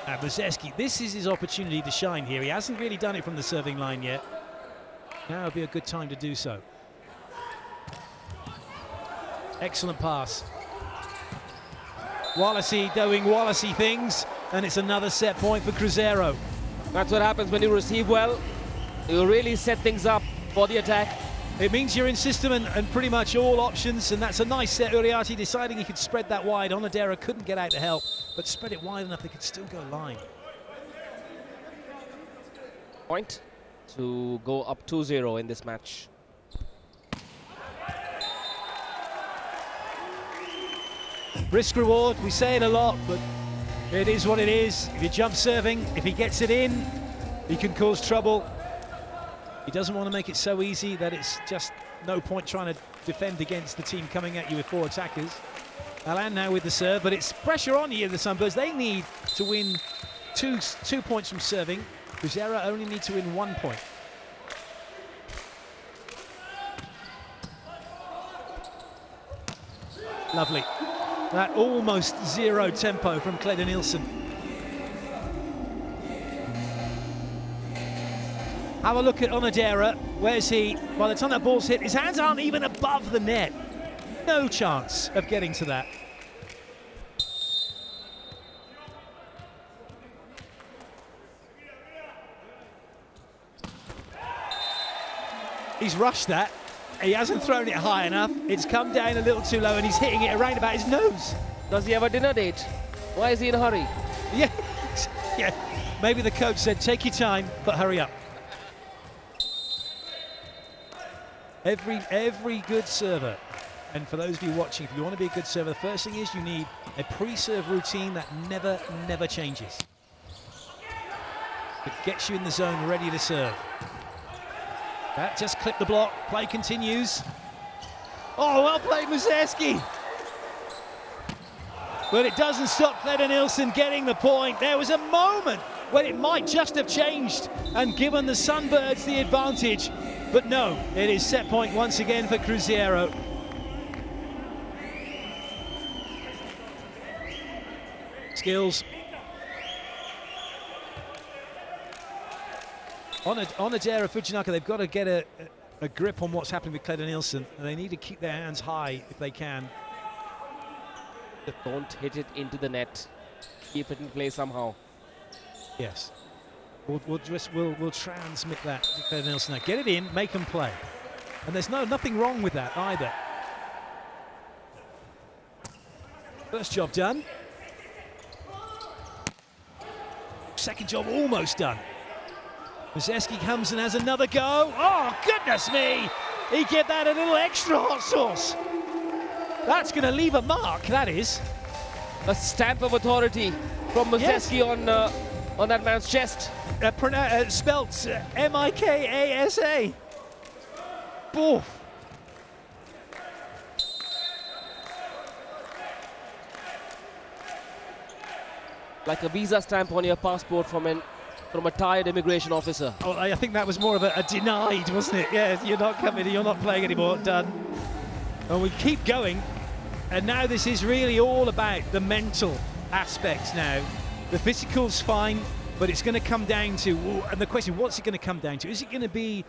Now Muzeski, this is his opportunity to shine here. He hasn't really done it from the serving line yet. Now would be a good time to do so. Excellent pass. Walasi doing Walasi things, and it's another set point for Cruzeiro. That's what happens when you receive well. You really set things up for the attack. It means you're in system and pretty much all options, and that's a nice set. Uriarte deciding he could spread that wide. Onodera couldn't get out to help, but spread it wide enough they could still go line. Point to go up 2-0 in this match. Risk reward, we say it a lot, but it is what it is. If you jump serving, if he gets it in, he can cause trouble. He doesn't want to make it so easy that it's just no point trying to defend against the team coming at you with 4 attackers. Alan now with the serve, but it's pressure on here, the Sunbirds. They need to win two points from serving. Cruzeiro only need to win 1 point. Lovely. That almost 0 tempo from Clayton Nielsen. Have a look at Onodera. Where's he? By the time that ball's hit, his hands aren't even above the net. No chance of getting to that. He's rushed that. He hasn't thrown it high enough. It's come down a little too low and he's hitting it around about his nose. Does he have a dinner date? Why is he in a hurry? Yeah, yeah. Maybe the coach said, take your time, but hurry up. Every good server, and for those of you watching, if you want to be a good server, the first thing is you need a pre-serve routine that never changes. It gets you in the zone, ready to serve. That just clipped the block. Play continues. Oh, well played, Muzeski. But it doesn't stop Cleda Nielsen getting the point. There was a moment when it might just have changed and given the Sunbirds the advantage. But no, it is set point once again for Cruzeiro. Skills. On Adaira Fujinaka, they've got to get a grip on what's happening with Cleda Nielsen, and they need to keep their hands high if they can. Don't hit it into the net. Keep it in play somehow. Yes. We'll transmit that to Cleda Nielsen. Now get it in, make them play. And there's nothing wrong with that either. First job done. Second job almost done. Muzeski comes and has another go. Oh, goodness me! He gave that a little extra hot sauce. That's going to leave a mark, that is. A stamp of authority from Muzeski on that man's chest. Spelt M-I-K-A-S-A. Boof. Like a visa stamp on your passport from a tired immigration officer. Oh, I think that was more of a denied, wasn't it? Yeah, you're not coming, you're not playing anymore, done. And we keep going, and now this is really all about the mental aspects now. The physical's fine, but it's going to come down to, and the question, what's it going to come down to? Is it going to be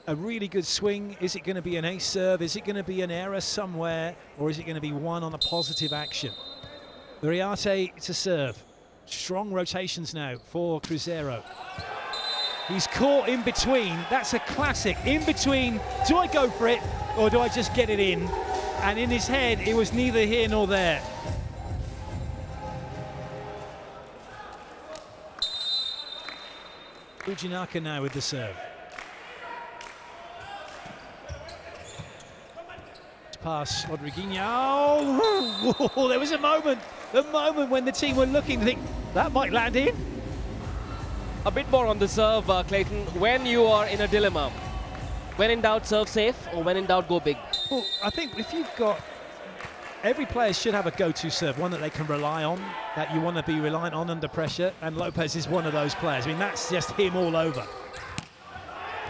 a really good swing? Is it going to be an ace serve? Is it going to be an error somewhere? Or is it going to be one on a positive action? Uriarte to serve. Strong rotations now for Cruzeiro. He's caught in between. That's a classic. In between, do I go for it or do I just get it in? And in his head, it was neither here nor there. Fujinaka now with the serve. Pass Rodriguinho. Oh, there was a moment when the team were looking to think that might land in. A bit more on the serve, Clayton. When you are in a dilemma, when in doubt, serve safe, or when in doubt, go big? Well, I think if you've got, every player should have a go-to serve, one that they can rely on, that you want to be reliant on under pressure, and Lopez is one of those players. I mean, that's just him all over.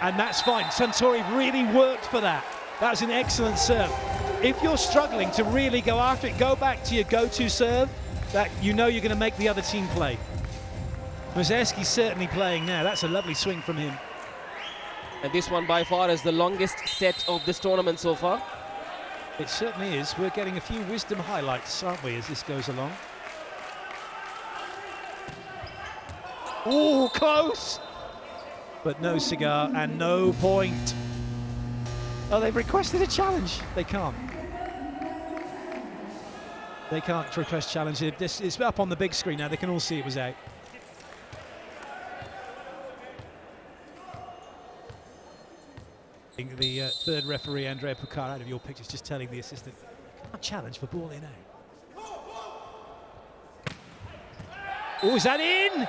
And that's fine. Suntory really worked for that. That was an excellent serve. If you're struggling to really go after it, go back to your go-to serve that you know you're going to make the other team play. Muzeski's certainly playing now. That's a lovely swing from him. And this one by far is the longest set of this tournament so far. It certainly is. We're getting a few wisdom highlights, aren't we, as this goes along? Oh, close! But no cigar and no point. Oh, they've requested a challenge. They can't. They can't request challenge. It's up on the big screen now. They can all see it was out. The third referee, Andrea Pucar, out of your pictures, just telling the assistant, can't challenge for ball in out. Oh, is that in?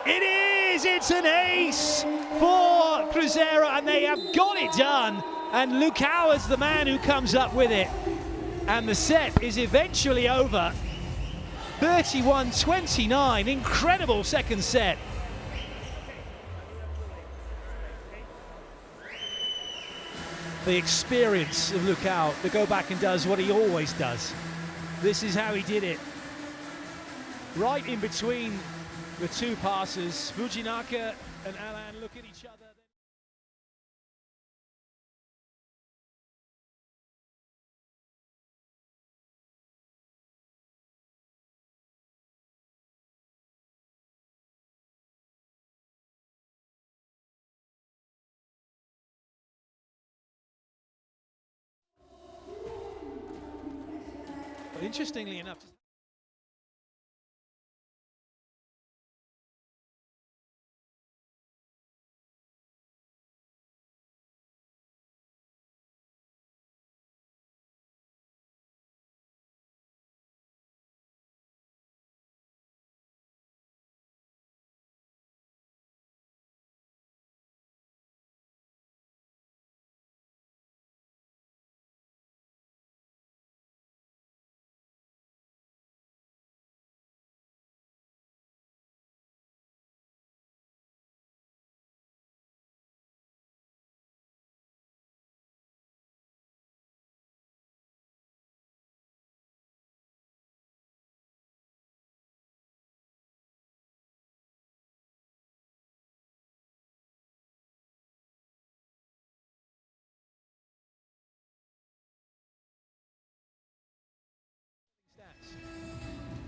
It is! It's an ace for Cruzeiro, and they have got it done. And Lucao is the man who comes up with it. And the set is eventually over. 31-29, incredible second set. The experience of Lucao to go back and does what he always does. This is how he did it. Right in between the two passes, Fujinaka and Alan look at each other. Interestingly enough,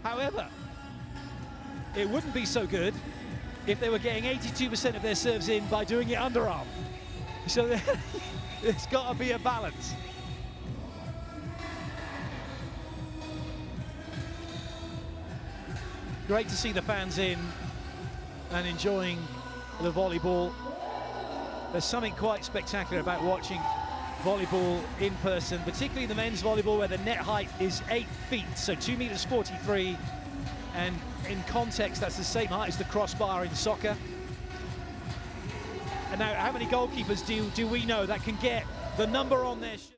however, it wouldn't be so good if they were getting 82% of their serves in by doing it underarm. So there's got to be a balance. Great to see the fans in and enjoying the volleyball. There's something quite spectacular about watching volleyball in person, particularly the men's volleyball where the net height is 8 feet, so 2 meters 43, and in context that's the same height as the crossbar in soccer. And now how many goalkeepers do we know that can get the number on their shirt?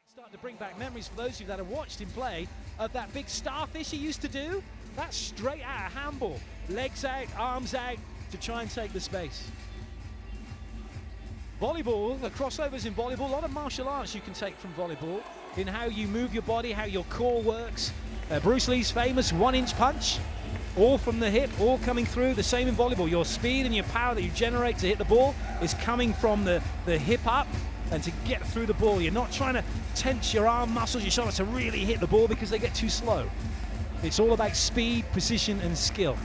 Starting to bring back memories for those of you that have watched him play of that big starfish he used to do. That's straight out of handball. Legs out, arms out to try and take the space. Volleyball, the crossovers in volleyball, a lot of martial arts you can take from volleyball in how you move your body, how your core works. Bruce Lee's famous 1-inch punch, all from the hip, all coming through. The same in volleyball. Your speed and your power that you generate to hit the ball is coming from the hip up and to get through the ball. You're not trying to tense your arm muscles, your shoulders to really hit the ball because they get too slow. It's all about speed, precision and skill.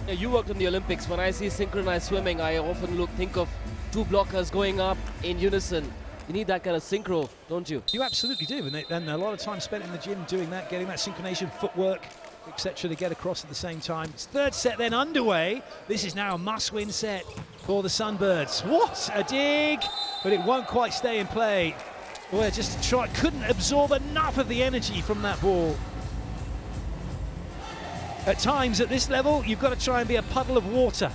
Yeah, you worked in the Olympics. When I see synchronized swimming, I often think of two blockers going up in unison. You need that kind of synchro, don't you? You absolutely do, and a lot of time spent in the gym doing that, getting that synchronization, footwork, etc. to get across at the same time. It's third set then underway. This is now a must-win set for the Sunbirds. What a dig! But it won't quite stay in play. Well, couldn't absorb enough of the energy from that ball. At times, at this level, you've got to try and be a puddle of water,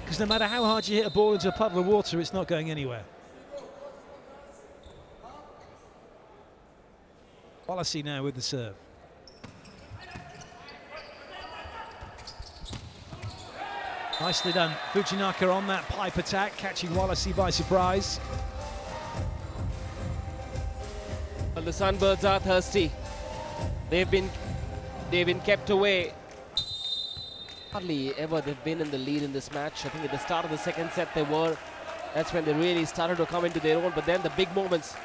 because no matter how hard you hit a ball into a puddle of water, it's not going anywhere. Policy now with the serve. Nicely done, Fujinaka on that pipe attack, catching Wallasey by surprise. Well, the Sunbirds are thirsty. They've been kept away. Hardly ever they've been in the lead in this match. I think at the start of the second set they were. That's when they really started to come into their own. But then the big moments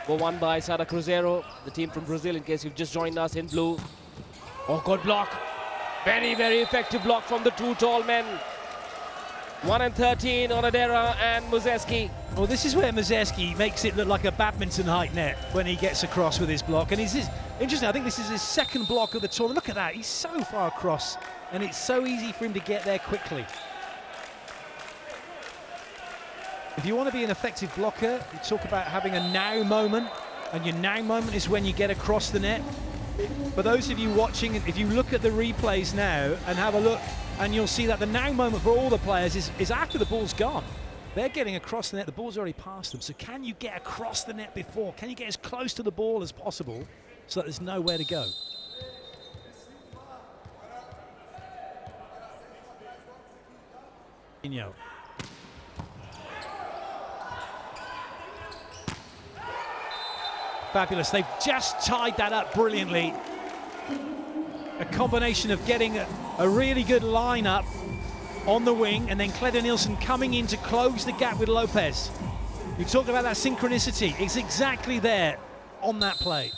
were won by Sada Cruzeiro, the team from Brazil, in case you've just joined us in blue. Oh, good block. Very, very effective block from the two tall men. 1 and 13, Onodera and Muzeski. Well, this is where Muzeski makes it look like a badminton height net when he gets across with his block. And it's interesting, I think this is his second block of the tournament. Look at that, he's so far across, and it's so easy for him to get there quickly. If you want to be an effective blocker, you talk about having a now moment, and your now moment is when you get across the net. For those of you watching, if you look at the replays now and have a look, and you'll see that the now moment for all the players is after the ball's gone. They're getting across the net, the ball's already past them. So can you get across the net before? Can you get as close to the ball as possible so that there's nowhere to go? Fabulous. They've just tied that up brilliantly. A combination of getting a really good lineup on the wing and then Cleda Nielsen coming in to close the gap with Lopez. You talked about that synchronicity. It's exactly there on that play.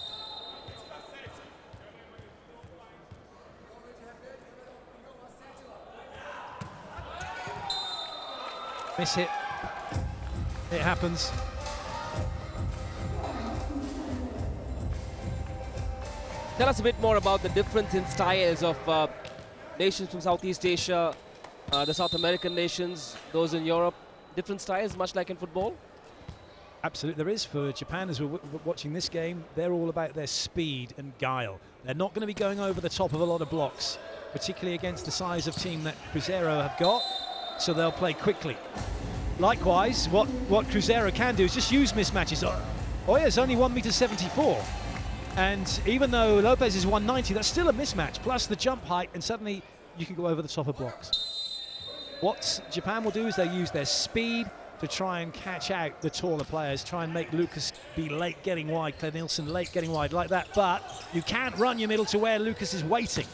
Miss hit. It happens. Tell us a bit more about the difference in styles of nations from Southeast Asia, the South American nations, those in Europe. Different styles, much like in football? Absolutely, there is. For Japan, as we're watching this game, they're all about their speed and guile. They're not going to be going over the top of a lot of blocks, particularly against the size of team that Cruzeiro have got, so they'll play quickly. Likewise, what Cruzeiro can do is just use mismatches. Oya's only 1.74 m. And even though Lopez is 190, that's still a mismatch, plus the jump height, and suddenly you can go over the top of blocks. What Japan will do is they use their speed to try and catch out the taller players, try and make Lucas be late getting wide, Claire Nielsen late getting wide like that, but you can't run your middle to where Lucas is waiting.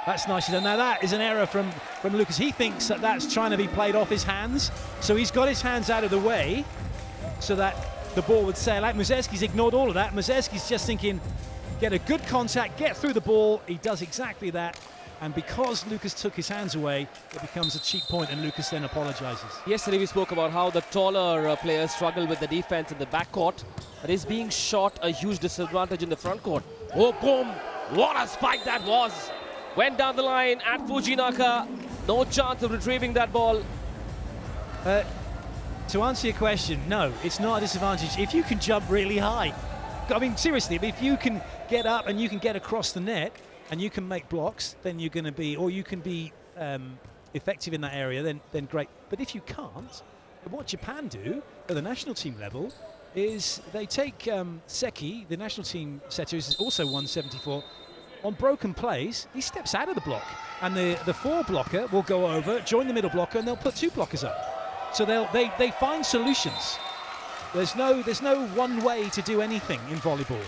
That's nicely done. Now that is an error from Lucas. He thinks that that's trying to be played off his hands, so he's got his hands out of the way so that the ball would sail out. Muzeski's ignored all of that. Muzeski's just thinking, get a good contact, get through the ball. He does exactly that. And because Lucas took his hands away, it becomes a cheap point, and Lucas then apologizes. Yesterday we spoke about how the taller players struggle with the defense in the backcourt. That is being shot a huge disadvantage in the front court. Oh, boom! What a spike that was! Went down the line at Fujinaka. No chance of retrieving that ball. To answer your question, no, it's not a disadvantage if you can jump really high. I mean, seriously, if you can get up and you can get across the net and you can make blocks, then you're going to be, or you can be effective in that area, then great. But if you can't, what Japan do at the national team level is they take Seki, the national team setter, who's also 174, on broken plays, he steps out of the block, and the four blocker will go over, join the middle blocker, and they'll put two blockers up. So they find solutions. There's no one way to do anything in volleyball.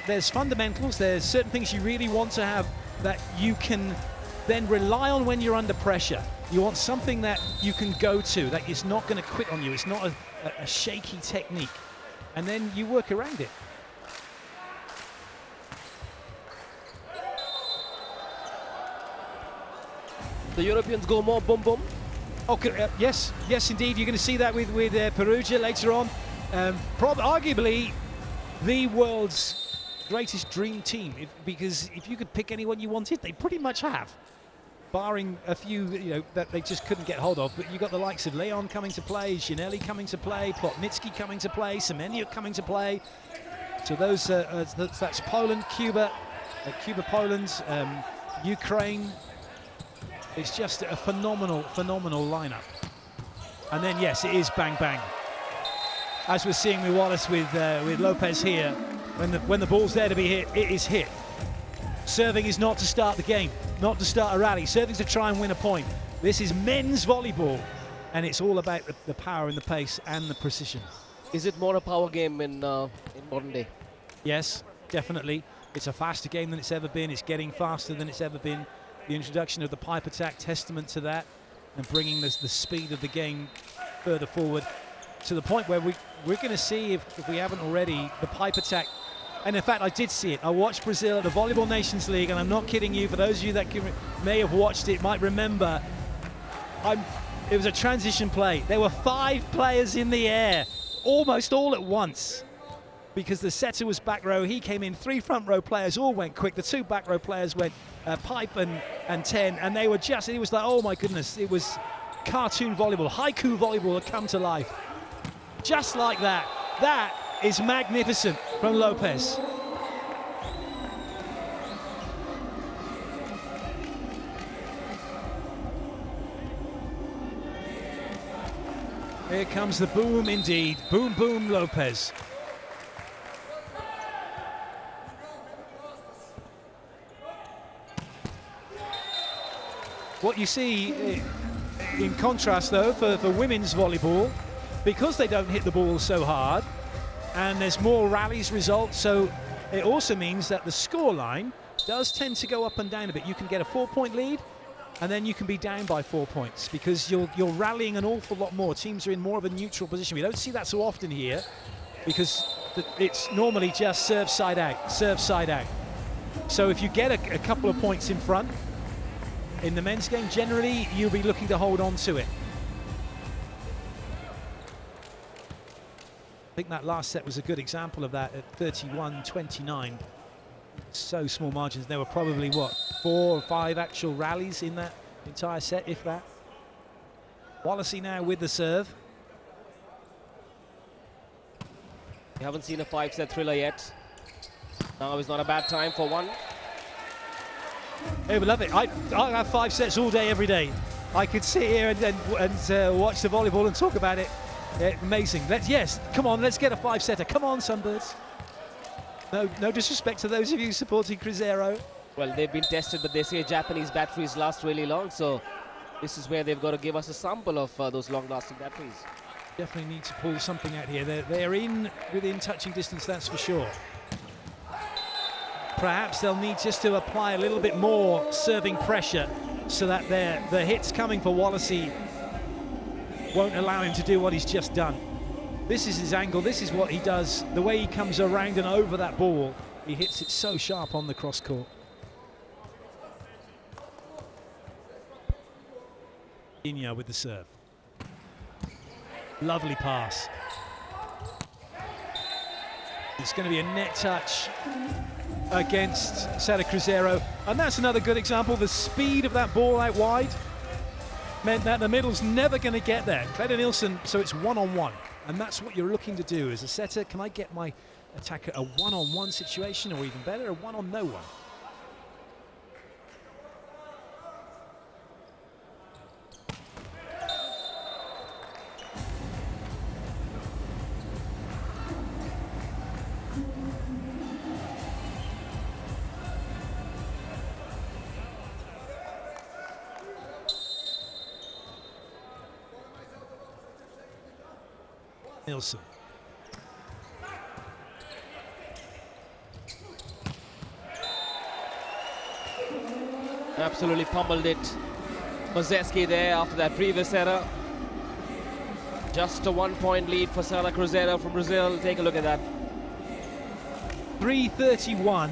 There's fundamentals, there's certain things you really want to have that you can then rely on when you're under pressure. You want something that you can go to, that is not going to quit on you. It's not a shaky technique. And then you work around it. The Europeans go more boom boom. Okay, yes, indeed. You're going to see that with Perugia later on. Arguably the world's greatest dream team, because if you could pick anyone you wanted, they pretty much have, barring a few that they just couldn't get hold of. But you got the likes of Leon coming to play, Ginelli coming to play, Plotnitsky coming to play, Semeniuk coming to play. So those that's Poland, Cuba, Poland, Ukraine. It's just a phenomenal lineup. And then, yes, it is bang bang. As we're seeing with Wallace, with Lopez here, when the ball's there to be hit, it is hit. Serving is not to start the game, not to start a rally. Serving is to try and win a point. This is men's volleyball, and it's all about the power and the pace and the precision. Is it more a power game in modern day? Yes, definitely. It's a faster game than it's ever been. It's getting faster than it's ever been. The introduction of the pipe attack, testament to that, and bringing the speed of the game further forward to the point where we're going to see, if we haven't already, the pipe attack. And in fact, I did see it. I watched Brazil at the Volleyball Nations League, and I'm not kidding you. For those of you that may have watched it, might remember, it was a transition play. There were 5 players in the air, almost all at once, because the setter was back row. He came in, 3 front row players all went quick. The 2 back row players went pipe and 10, and they were just, it was like, oh my goodness, it was cartoon volleyball, haiku volleyball had come to life. Just like that. That is magnificent from Lopez. Here comes the boom indeed. Boom, boom, Lopez. What you see in contrast, though, for women's volleyball, because they don't hit the ball so hard, and there's more rallies result, so it also means that the scoreline does tend to go up and down a bit. You can get a 4-point lead, and then you can be down by 4 points because you're rallying an awful lot more. Teams are in more of a neutral position. We don't see that so often here because it's normally just serve side out, serve side out. So if you get a couple of points in front in the men's game, generally you'll be looking to hold on to it. I think that last set was a good example of that at 31-29. So small margins. There were probably, what, 4 or 5 actual rallies in that entire set, if that. Wallacey now with the serve. We haven't seen a 5-set thriller yet. Now is not a bad time for one. Hey, we love it. I have 5 sets all day, every day. I could sit here and watch the volleyball and talk about it. Yeah, amazing. Yes, come on, let's get a 5-setter. Come on, Sunbirds. No disrespect to those of you supporting Cruzeiro. Well, they've been tested, but they say Japanese batteries last really long, so this is where they've got to give us a sample of those long-lasting batteries. Definitely need to pull something out here. They're within touching distance, that's for sure. Perhaps they'll need just to apply a little bit more serving pressure so that the hits coming for Wallacey won't allow him to do what he's just done. This is his angle, this is what he does. The way he comes around and over that ball, he hits it so sharp on the cross court. Inya with the serve. Lovely pass. It's going to be a net touch against Sada Cruzeiro, and that's another good example. The speed of that ball out wide meant that the middle's never going to get there. Cleda Nielsen, so it's one-on-one, and that's what you're looking to do as a setter. Can I get my attacker a one-on-one situation, or even better, a one-on-no-one? Nielsen. Absolutely pummeled it. Mazeski there after that previous error. Just a 1-point lead for Sada Cruzeiro from Brazil. Take a look at that. 331.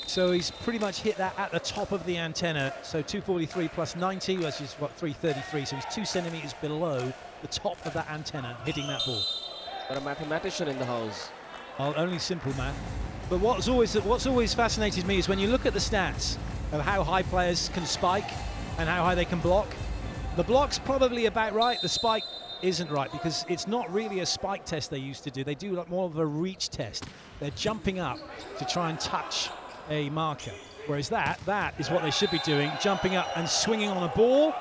So he's pretty much hit that at the top of the antenna. So 243 plus 90, which is what, 333. So he's 2 centimeters below the top of that antenna, hitting that ball. Got a mathematician in the house. Well, only simple math. But what's always fascinated me is when you look at the stats of how high players can spike and how high they can block. The block's probably about right. The spike isn't right because it's not really a spike test they used to do. They do like more of a reach test. They're jumping up to try and touch a marker. Whereas that is what they should be doing, jumping up and swinging on a ball,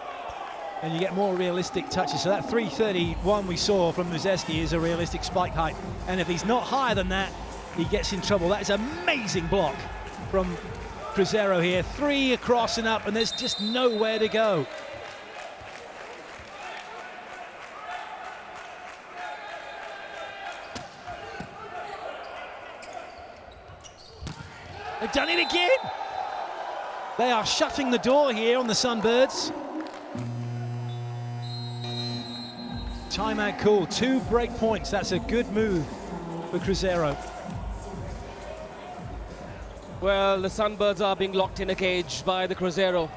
and you get more realistic touches. So that 331 we saw from Muzeski is a realistic spike height. And if he's not higher than that, he gets in trouble. That is an amazing block from Cruzeiro here. 3 across and up, and there's just nowhere to go. They've done it again. They are shutting the door here on the Sunbirds. Timeout call, 2 break points. That's a good move for Cruzeiro. Well, the Sunbirds are being locked in a cage by the Cruzeiro.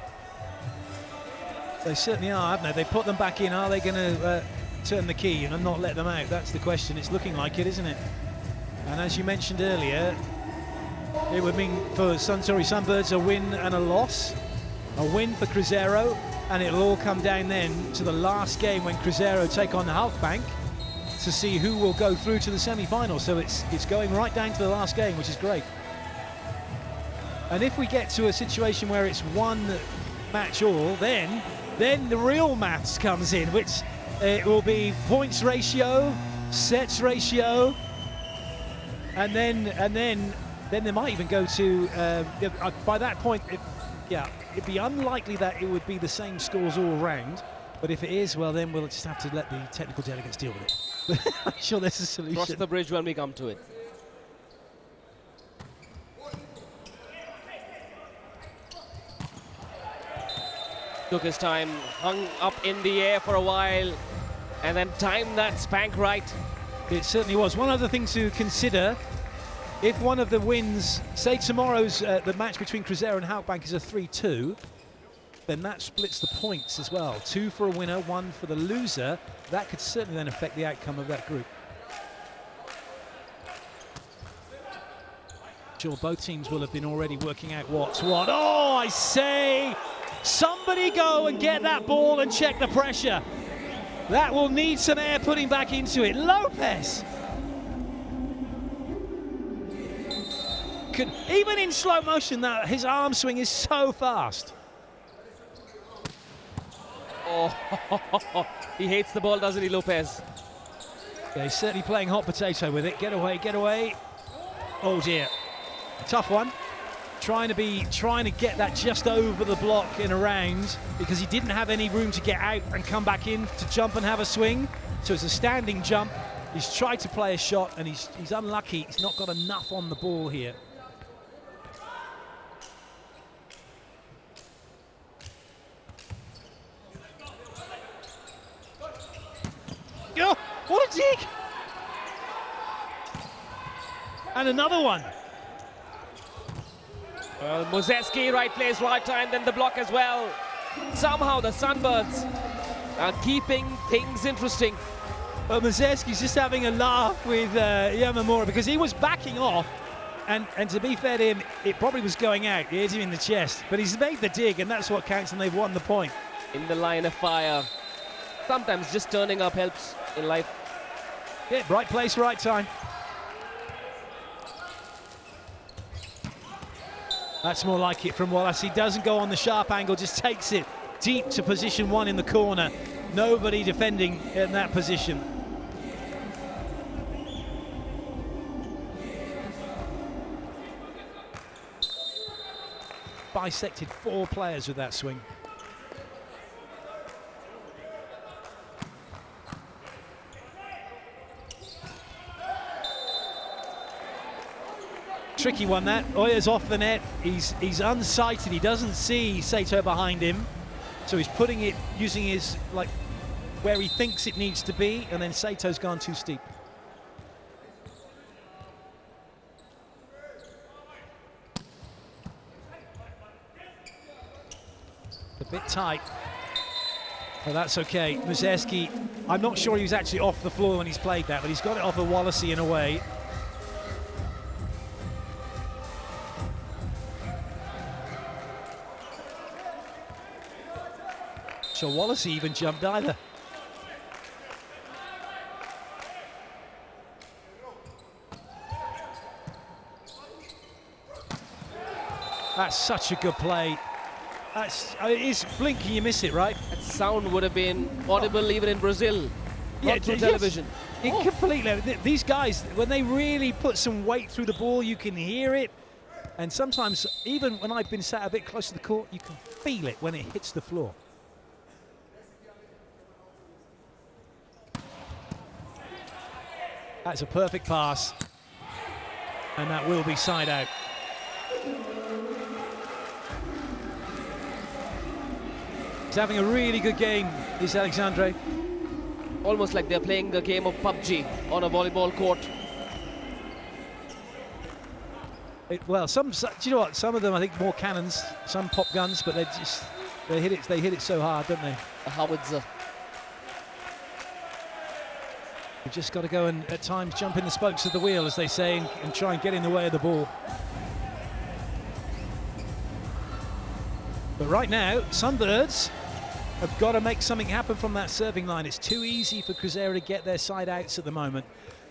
They certainly are, haven't they? They put them back in. Are they going to turn the key and not let them out? That's the question. It's looking like it, isn't it? And as you mentioned earlier, it would mean for Suntory Sunbirds a win and a loss. A win for Cruzeiro, and it'll all come down then to the last game when Cruzeiro take on the Halkbank to see who will go through to the semi-final. So it's going right down to the last game, which is great. And if we get to a situation where it's one match all, then the real maths comes in, which it will be points ratio, sets ratio, and then they might even go to by that point. It'd be unlikely that it would be the same scores all round, but if it is, well, then we'll just have to let the technical delegates deal with it. I'm sure there's a solution. Cross the bridge when we come to it. Took his time, hung up in the air for a while, and then timed that spank right. It certainly was. One other thing to consider, if one of the wins, say tomorrow's the match between Cruzeiro and Halkbank is a 3-2, then that splits the points as well. 2 for a winner, 1 for the loser. That could certainly then affect the outcome of that group. Sure, both teams will have been already working out what's what. Oh, I say, somebody go and get that ball and check the pressure. That will need some air putting back into it. Lopez. Even in slow motion, his arm swing is so fast. Oh, he hates the ball, doesn't he, Lopez? Yeah, he's certainly playing hot potato with it. Get away, get away. Oh dear, tough one. Trying to get that just over the block in a round because he didn't have any room to get out and come back in to jump and have a swing. So it's a standing jump. He's tried to play a shot and he's unlucky. He's not got enough on the ball here. Oh, what a dig! And another one. Well, Muzeski, right place, right time, then the block as well. Somehow the Sunbirds are keeping things interesting. Well, Muzeski's just having a laugh with Yamamura because he was backing off, and to be fair to him, it probably was going out. He hit him in the chest, but he's made the dig, and that's what counts, and they've won the point. In the line of fire. Sometimes just turning up helps in life. Yeah, right place, right time. That's more like it from Wallace. He doesn't go on the sharp angle, just takes it deep to position 1 in the corner. Nobody defending in that position. Bisected 4 players with that swing. Tricky one that. Oya's off the net. He's unsighted. He doesn't see Sato behind him, so he's putting it using his where he thinks it needs to be, and then Sato's gone too steep. A bit tight, but that's okay. Muzeski, I'm not sure he was actually off the floor when he's played that, but he's got it off of Wallacey in a way. So Wallacey even jumped either. That's such a good play. It is blinking, you miss it, right? That sound would have been audible even in Brazil. Not through television. It completely. These guys, when they really put some weight through the ball, you can hear it. And sometimes, even when I've been sat a bit close to the court, you can feel it when it hits the floor. That's a perfect pass, and that will be side out. He's having a really good game, is Alexandre. Almost like they're playing a game of PUBG on a volleyball court. Well, do you know what? Some of them, I think, more cannons, some pop guns, but they hit it so hard, don't they? A howitzer. You've just got to go and, at times, jump in the spokes of the wheel, as they say, and try and get in the way of the ball. But right now, Sunbirds have got to make something happen from that serving line. It's too easy for Cruzeiro to get their side outs at the moment.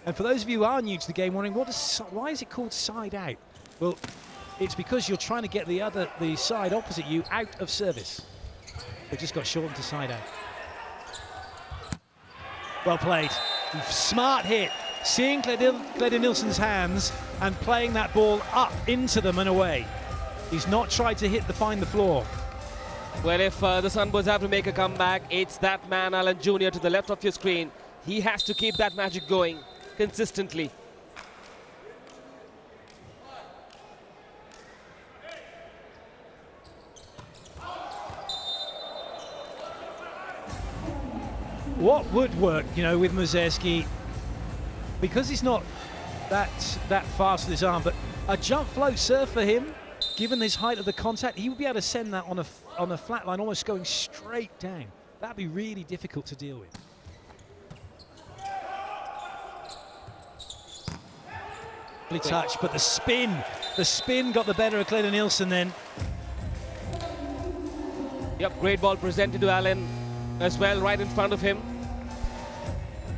And for those of you who are new to the game, wondering why is it called side out? Well, it's because you're trying to get the side opposite you out of service. They just got shortened to side out. Well played. Smart hit. Seeing Cleda Nilsson's hands and playing that ball up into them and away. He's not tried to find the floor. Well, if the Sunbirds have to make a comeback, it's that man, Alan Jr., to the left of your screen. He has to keep that magic going consistently. What would work, you know, with Mazerski, because he's not that fast with his arm, but a jump float serve for him, given his height of the contact, he would be able to send that on a flat line, almost going straight down. That'd be really difficult to deal with. Touch, but the spin got the better of Clayton Nielsen then. Yep, great ball presented to Allen as well, right in front of him.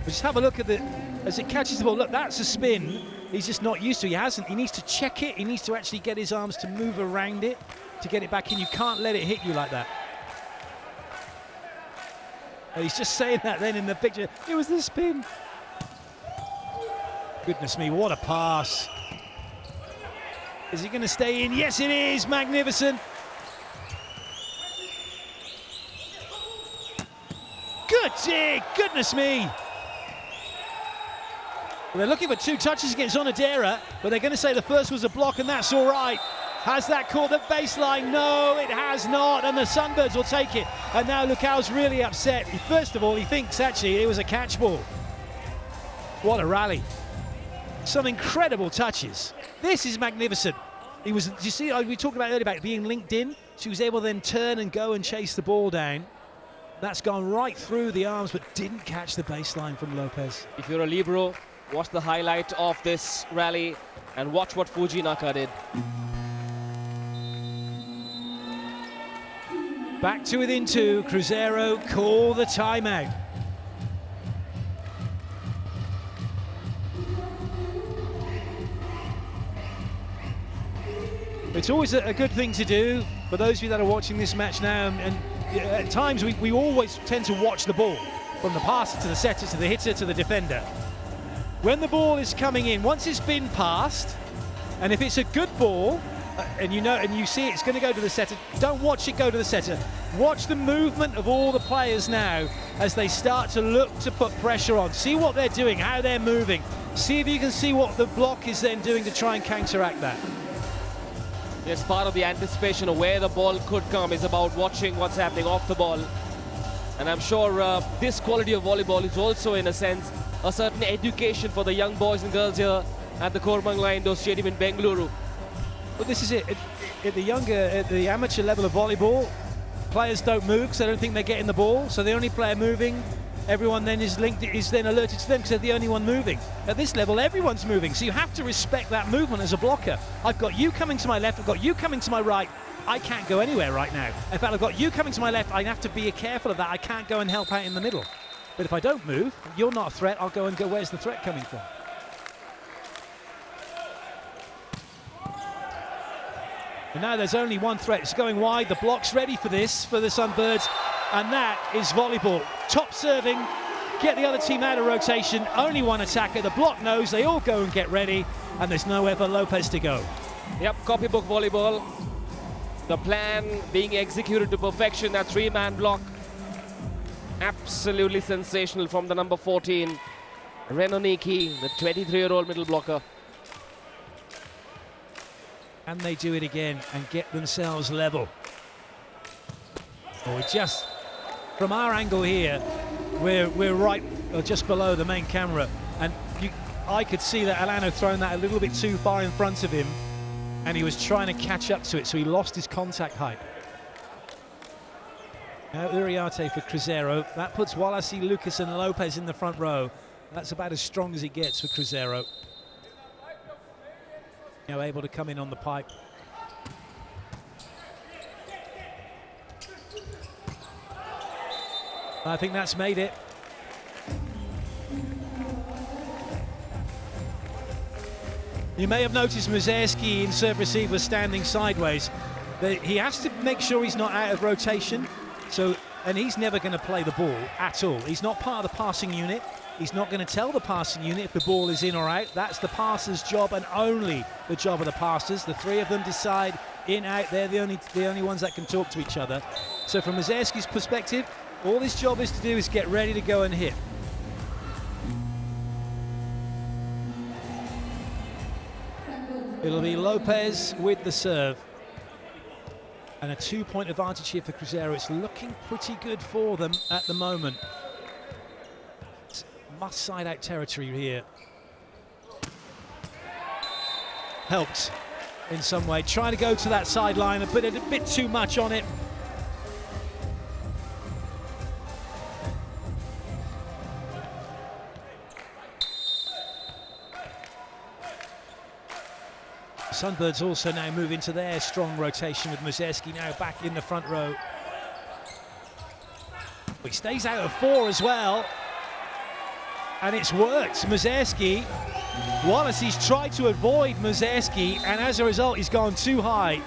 But just have a look at as it catches the ball. Look, that's a spin he's just not used to. He needs to check it. He needs to actually get his arms to move around it to get it back in. You can't let it hit you like that. And he's just saying that then in the picture. It was the spin. Goodness me, what a pass. Is he going to stay in? Yes, it is. Magnificent. Good dig. Goodness me. Well, they're looking for 2 touches against Onodera, but they're going to say the first was a block, and that's all right. Has that caught the baseline? No, it has not, and the Sunbirds will take it. And now Lukau's really upset. First of all, he thinks actually it was a catch ball. What a rally. Some incredible touches. This is magnificent. He was, you see, we talked about earlier about being linked in. She was able to then turn and go and chase the ball down. That's gone right through the arms, but didn't catch the baseline from Lopez. If you're a libero, watch the highlight of this rally and watch what Fujinaka did. Back to within 2. Cruzeiro call the timeout. It's always a good thing to do for those of you that are watching this match now, and at times we always tend to watch the ball from the passer to the setter to the hitter to the defender. When the ball is coming in, once it's been passed, and if it's a good ball, and you see it's going to go to the setter, don't watch it go to the setter. Watch the movement of all the players now as they start to look to put pressure on. See what they're doing, how they're moving. See if you can see what the block is then doing to try and counteract that. Yes, part of the anticipation of where the ball could come is about watching what's happening off the ball. And I'm sure this quality of volleyball is also, in a sense, a certain education for the young boys and girls here at the Koramangala Indoor Stadium in Bengaluru. But this is it. At the amateur level of volleyball, players don't move because they don't think they're getting the ball. So the only player moving, everyone then is then alerted to them because they're the only one moving. At this level, everyone's moving. So you have to respect that movement as a blocker. I've got you coming to my left, I've got you coming to my right. I can't go anywhere right now. In fact, I've got you coming to my left. I have to be careful of that. I can't go and help out in the middle. But if I don't move, you're not a threat. I'll go, where's the threat coming from? And now there's only one threat. It's going wide. The block's ready for this, for the Sunbirds. And that is volleyball. Top serving, get the other team out of rotation. Only one attacker. The block knows they all go and get ready. And there's nowhere for Lopez to go. Yep, copybook volleyball. The plan being executed to perfection. That 3-man block. Absolutely sensational from the number 14. Renoniki, the 23-year-old middle blocker. And they do it again and get themselves level. Well, just from our angle here, we're right just below the main camera, and I could see that Alano throwing that a little bit too far in front of him, and he was trying to catch up to it, so he lost his contact height. Now Uriarte for Cruzeiro. That puts Wallace, Lucas and Lopez in the front row. That's about as strong as it gets for Cruzeiro. Now able to come in on the pipe. I think that's made it. You may have noticed Mazerski in serve receive was standing sideways. He has to make sure he's not out of rotation. And he's never going to play the ball at all. He's not part of the passing unit. He's not going to tell the passing unit if the ball is in or out. That's the passer's job and only the job of the passers. The three of them decide in, out. They're the only ones that can talk to each other. So from Mazerski's perspective, all his job is to do is get ready to go and hit. It'll be Lopez with the serve. And a 2-point advantage here for Cruzeiro. It's looking pretty good for them at the moment. It's must side out territory here. Helped in some way. Trying to go to that sideline, but a bit too much on it. Sunbirds also now move into their strong rotation with Muzerski now back in the front row. He stays out of 4 as well. And it's worked. Muzerski, Wallace's tried to avoid Muzerski, and as a result he's gone too high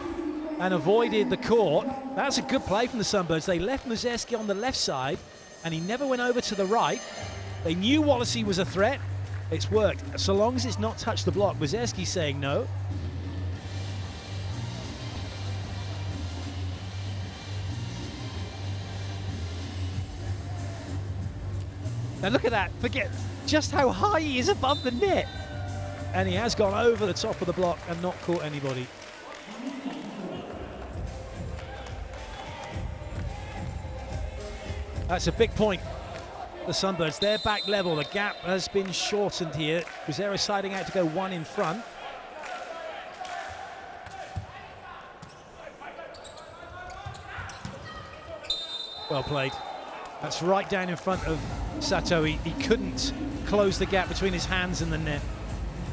and avoided the court. That's a good play from the Sunbirds. They left Muzerski on the left side and he never went over to the right. They knew Wallacey was a threat. It's worked. So long as it's not touched the block. Muzerski's saying no. Now look at that, forget just how high he is above the net. And he has gone over the top of the block and not caught anybody. That's a big point. The Sunbirds, they're back level. The gap has been shortened here. Cruzeiro siding out to go 1 in front. Well played. That's right down in front of Sato. He couldn't close the gap between his hands and the net.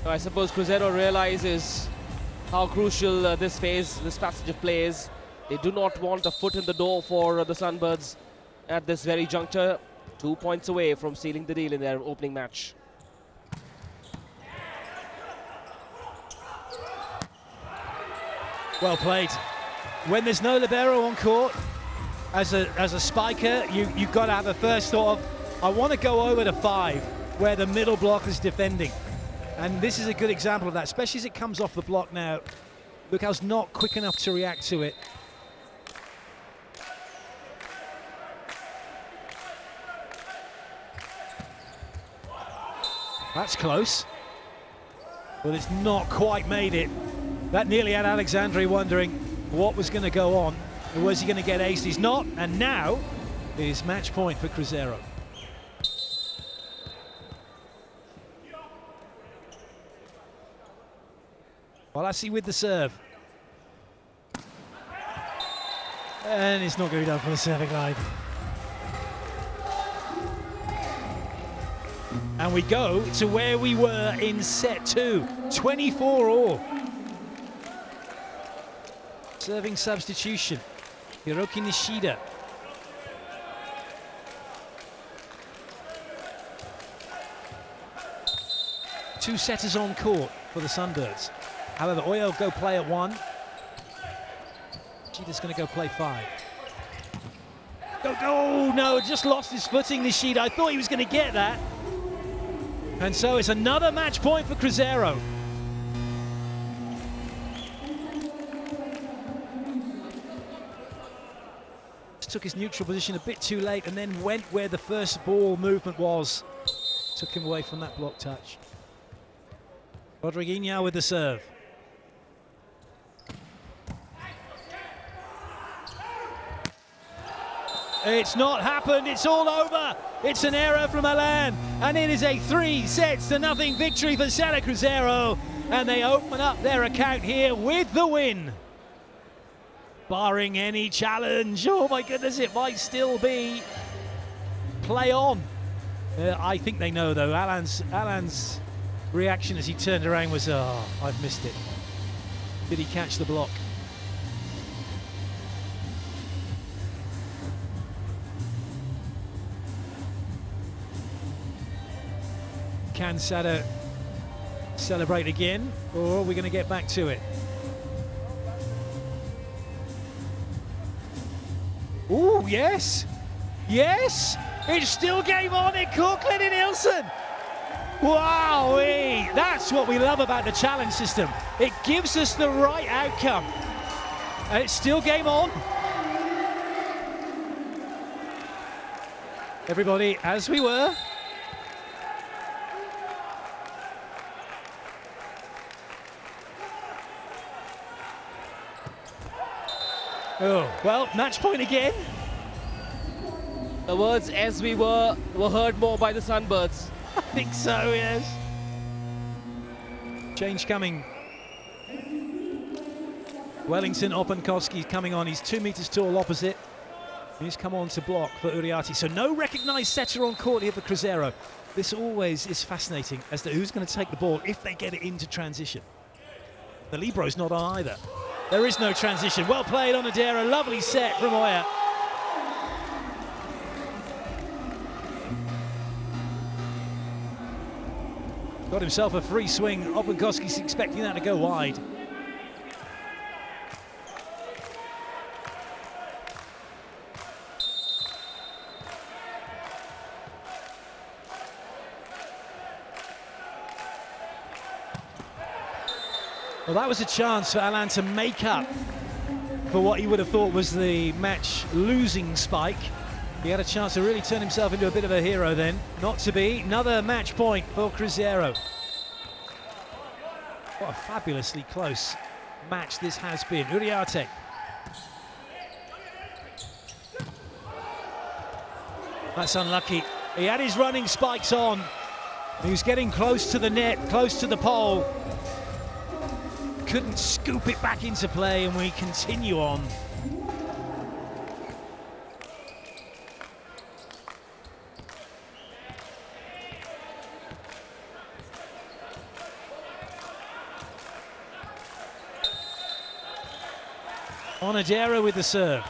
I suppose Cruzeiro realizes how crucial this phase, this passage of play is. They do not want a foot in the door for the Sunbirds at this very juncture. 2 points away from sealing the deal in their opening match. Well played. When there's no libero on court, as a spiker, you've got to have a first thought of, I want to go over to 5, where the middle block is defending. And this is a good example of that, especially as it comes off the block now. Lukau's not quick enough to react to it. That's close. Well, it's not quite made it. That nearly had Alexandre wondering what was going to go on. Or was he going to get aced? He's not, and now is match point for Cruzeiro. Wallace with the serve. And it's not going to be done for the serving line. And we go to where we were in set 2, 24 all. Serving substitution. Hiroki Nishida. Two setters on court for the Sunbirds. However, Oyo go play at 1. Nishida's going to go play 5. Oh no, just lost his footing, Nishida. I thought he was going to get that. And so it's another match point for Cruzeiro. Took his neutral position a bit too late and then went where the first ball movement was. Took him away from that block touch. Rodriguinho with the serve. It's not happened, it's all over. It's an error from Alain, and it is a 3-0 victory for Sada Cruzeiro, and they open up their account here with the win. Barring any challenge, oh my goodness, it might still be play on. I think they know though. Alain's reaction as he turned around was, oh, I've missed it. Did he catch the block? Can Sada celebrate again, or are we going to get back to it? Oh, yes. Yes. It's still game on in Corkland and Nielsen. Wow, that's what we love about the challenge system. It gives us the right outcome. And it's still game on. Everybody, as we were. Oh, well, match point again. The words "as we were" heard more by the Sunbirds. I think so, yes. Change coming. Wellington Openkowski coming on. He's 2 meters tall opposite. He's come on to block for Uriarte. So no recognised setter on court here for Cruzeiro. This always is fascinating as to who's going to take the ball if they get it into transition. The Libro's not on either. There is no transition. Well played on Adera. Lovely set from Oya. Got himself a free swing. Openkowski's expecting that to go wide. Well, that was a chance for Alan to make up for what he would have thought was the match losing spike. He had a chance to really turn himself into a bit of a hero then. Not to be. Another match point for Cruzeiro. What a fabulously close match this has been. Uriarte. That's unlucky. He had his running spikes on. He was getting close to the net, close to the pole. Couldn't scoop it back into play, and we continue on. Onadera with the serve.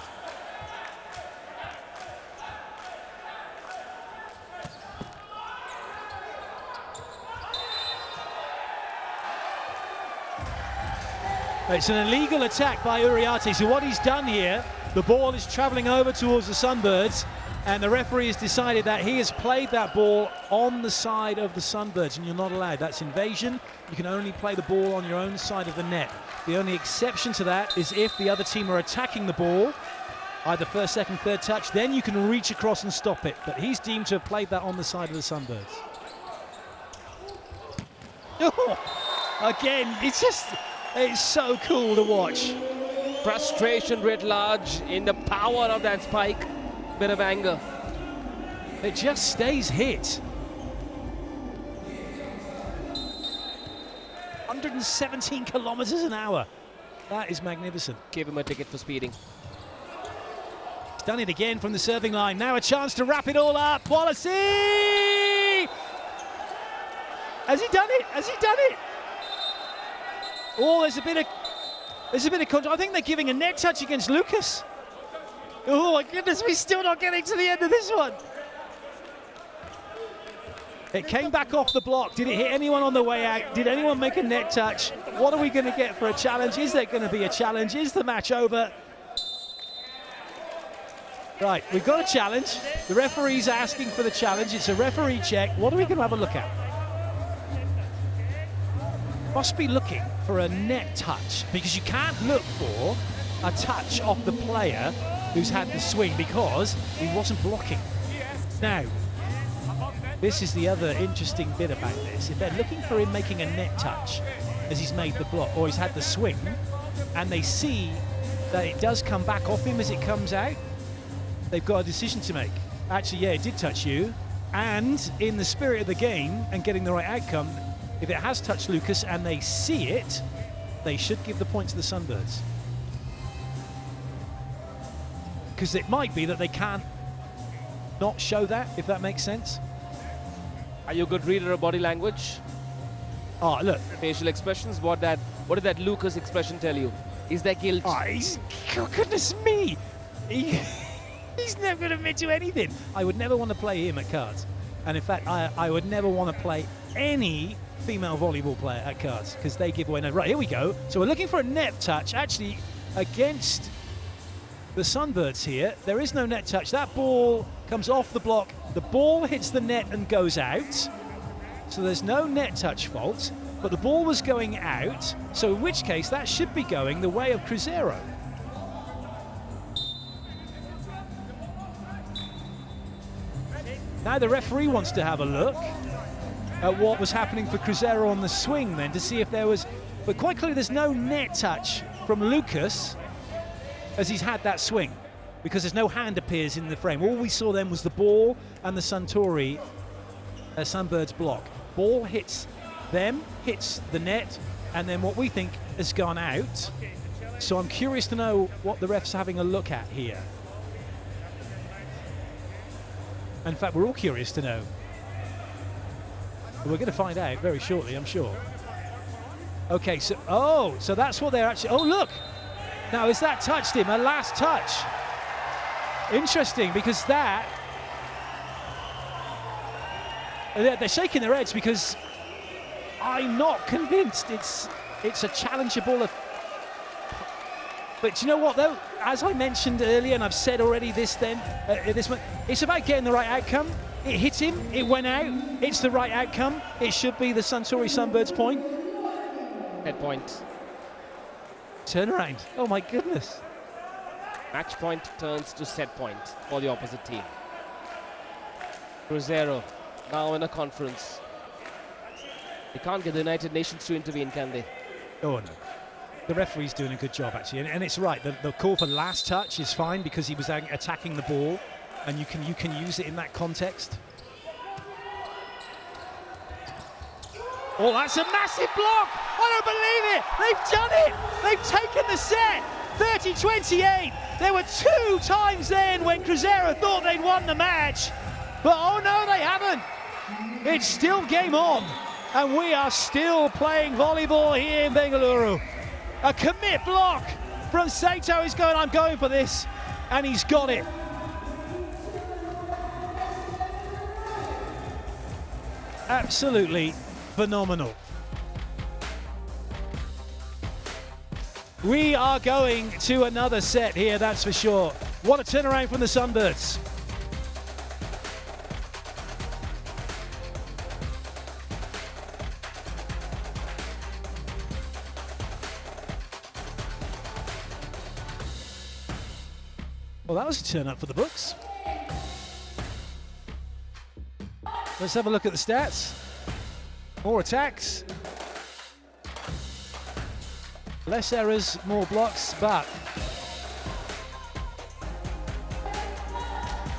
It's an illegal attack by Uriarte. So what he's done here, the ball is travelling over towards the Sunbirds, and the referee has decided that he has played that ball on the side of the Sunbirds, and you're not allowed. That's invasion. You can only play the ball on your own side of the net. The only exception to that is if the other team are attacking the ball, either first, second, third touch, then you can reach across and stop it. But he's deemed to have played that on the side of the Sunbirds. Oh, again, it's so cool to watch. Frustration writ large in the power of that spike. Bit of anger. It just stays hit. 117 kilometers an hour. That is magnificent. Gave him a ticket for speeding. He's done it again from the serving line. Now a chance to wrap it all up. Wallacey! Has he done it? Has he done it? Oh, there's a bit of control. I think they're giving a net touch against Lucas. Oh my goodness, we're still not getting to the end of this one. It came back off the block. Did it hit anyone on the way out? Did anyone make a net touch? What are we going to get for a challenge? Is there going to be a challenge? Is the match over? Right, we've got a challenge. The referee's asking for the challenge. It's a referee check. What are we going to have a look at? Must be looking for a net touch, because you can't look for a touch off the player who's had the swing because he wasn't blocking. Now, this is the other interesting bit about this. If they're looking for him making a net touch as he's made the block, or he's had the swing, and they see that it does come back off him as it comes out, they've got a decision to make. Actually, yeah, it did touch you, and in the spirit of the game and getting the right outcome, if it has touched Lucas and they see it, they should give the point to the Sunbirds. Because it might be that they can't not show that, if that makes sense. Are you a good reader of body language? Oh, look. Facial expressions, what did that Lucas expression tell you? Is there guilt? Oh, goodness me. He's never going to admit to anything. I would never want to play him at cards. And in fact, I would never want to play any female volleyball player at cards, because they give away no. Right, here we go. So we're looking for a net touch, actually, against the Sunbirds here. There is no net touch. That ball comes off the block. The ball hits the net and goes out. So there's no net touch fault, but the ball was going out. So in which case, that should be going the way of Cruzeiro. Now the referee wants to have a look at what was happening for Cruzeiro on the swing then, to see if there was, but quite clearly there's no net touch from Lucas. as he's had that swing, because there's no hand appears in the frame. All we saw then was the ball and the Suntory Sunbirds block. Ball hits them, hits the net, and then what we think has gone out. So I'm curious to know what the ref's having a look at here. In fact, we're all curious to know. We're going to find out very shortly, I'm sure. Okay, so that's what they're actually... Oh, look! Now, has that touched him? A last touch. Interesting, because that... They're shaking their heads because I'm not convinced it's a challengeable... But you know what, though? As I mentioned earlier, and I've said already this one, it's about getting the right outcome. It hit him, it went out, it's the right outcome. It should be the Suntory Sunbirds point. Head point. Turnaround, oh my goodness. Match point turns to set point for the opposite team. Cruzeiro now in a conference. They can't get the United Nations to intervene, can they? Oh no. The referee's doing a good job, actually, and it's right. The call for last touch is fine because he was attacking the ball, and you can use it in that context. Oh, that's a massive block! I don't believe it! They've done it! They've taken the set! 30-28. There were 2 times then when Cruzeiro thought they'd won the match, but oh no, they haven't. It's still game on, and we are still playing volleyball here in Bengaluru. A commit block from Sato. He's going, I'm going for this, and he's got it. Absolutely phenomenal. We are going to another set here, that's for sure. What a turnaround from the Sunbirds. Well, that was a turn up for the books. Let's have a look at the stats. More attacks. Less errors, more blocks, but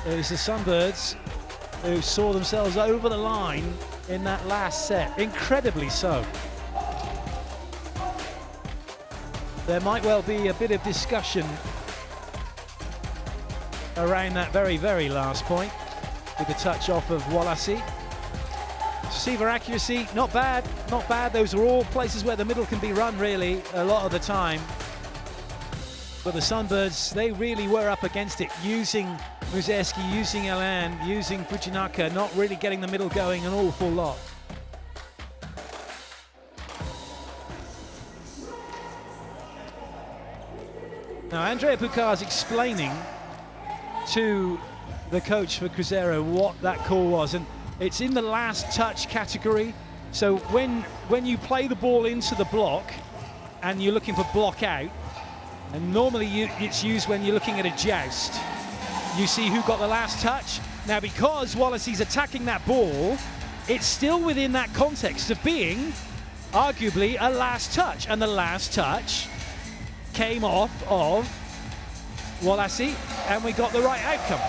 it was the Sunbirds who saw themselves over the line in that last set, incredibly so. There might well be a bit of discussion around that very, very last point with the touch off of Volei. Receiver accuracy, not bad, not bad. Those are all places where the middle can be run, really, a lot of the time. But the Sunbirds, they really were up against it, using Muzeski, using Elan, using Fujinaka, not really getting the middle going an awful lot. Now, Andrea Pucar's explaining to the coach for Cruzeiro what that call was, and it's in the last touch category. So when you play the ball into the block and you're looking for block out, and normally it's used when you're looking at a joust, you see who got the last touch. Now, because Vollei's attacking that ball, it's still within that context of being arguably a last touch, and the last touch came off of Volei, and we got the right outcome.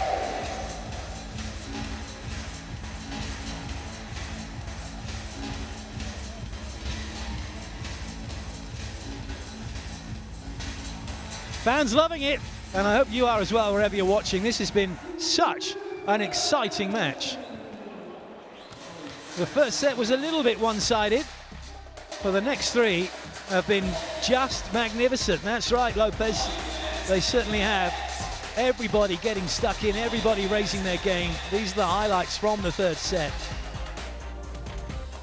Fans loving it, and I hope you are as well wherever you're watching. This has been such an exciting match. The first set was a little bit one-sided, but the next 3 have been just magnificent. That's right, Lopez. They certainly have. Everybody getting stuck in, everybody raising their game. These are the highlights from the 3rd set.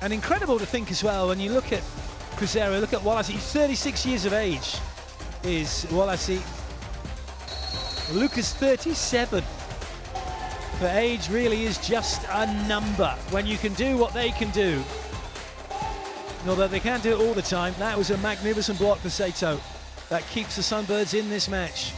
And incredible to think as well, when you look at Cruzeiro, look at Volei. He's 36 years of age, is Volei. Lucas 37. For age really is just a number when you can do what they can do. And although they can't do it all the time, that was a magnificent block for Sato. That keeps the Sunbirds in this match.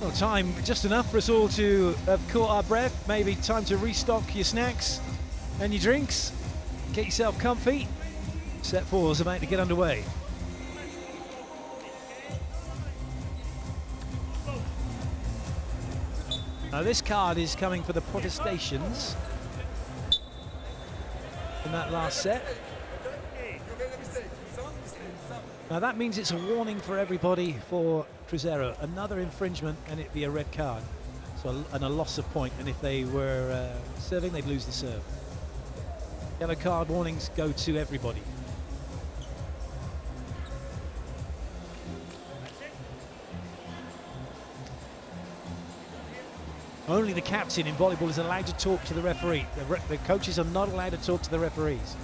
Well, time just enough for us all to have caught our breath. Maybe time to restock your snacks and your drinks. Get yourself comfy. Set 4 is about to get underway. Now this card is coming for the protestations in that last set. Now that means it's a warning for everybody for Cruzeiro. Another infringement and it'd be a red card. So and a loss of point. And if they were serving, they'd lose the serve. Yellow card warnings go to everybody. Only the captain in volleyball is allowed to talk to the referee. The coaches are not allowed to talk to the referees.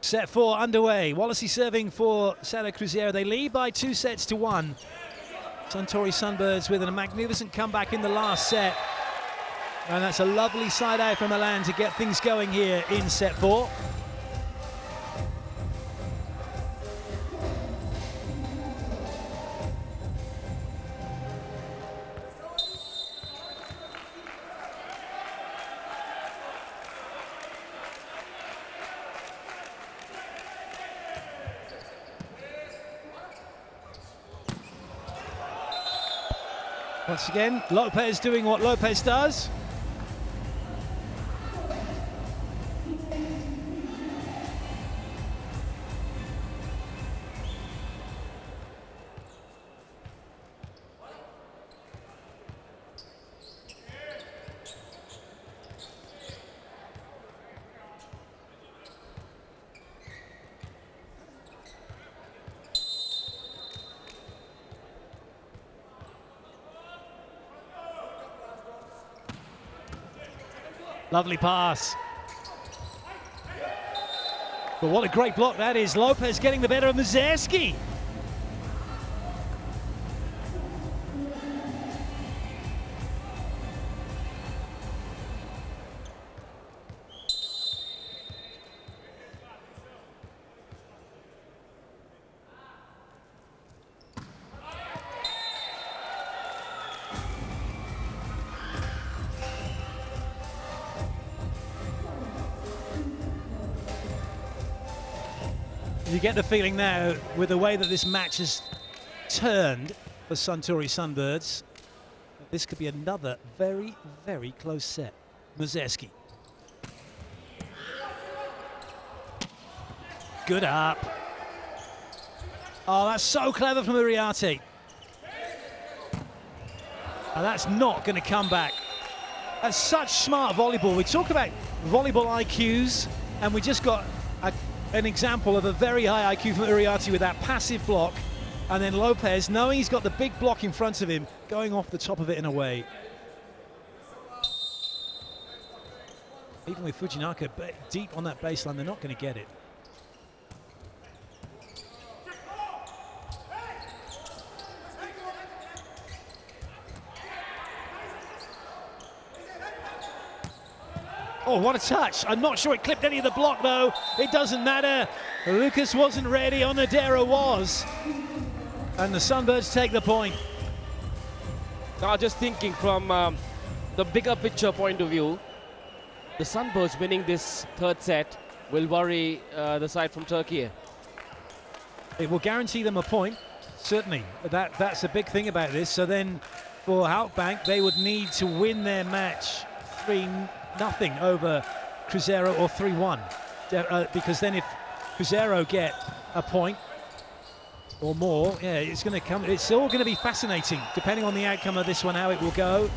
Set 4 underway. Wallacey serving for Sada Cruzeiro. They lead by 2-1. Suntory Sunbirds with a magnificent comeback in the last set. And that's a lovely side out from Milan to get things going here in set 4. Once again, Lopez doing what Lopez does. Lovely pass. But what a great block that is. Lopez getting the better of Mazerski. You get the feeling now, with the way that this match has turned for Suntory Sunbirds, that this could be another very, very close set. Mazerski. Good up. Oh, that's so clever from Uriarte. And that's not going to come back. That's such smart volleyball. We talk about volleyball IQs, and we just got an example of a very high IQ from Uriarte with that passive block, and then Lopez, knowing he's got the big block in front of him, going off the top of it in a way. Even with Fujinaka deep on that baseline, they're not going to get it. Oh, what a touch. I'm not sure it clipped any of the block, though. It doesn't matter. Lucas wasn't ready. Onodera was. And the Sunbirds take the point. Now, just thinking from the bigger picture point of view, the Sunbirds winning this third set will worry the side from Turkey. It will guarantee them a point, certainly. That's a big thing about this. So then for Halkbank, they would need to win their match 3-0 over Cruzeiro or 3-1, because then if Cruzeiro get a point or more, yeah, it's going to come. It's all going to be fascinating, depending on the outcome of this one, how it will go.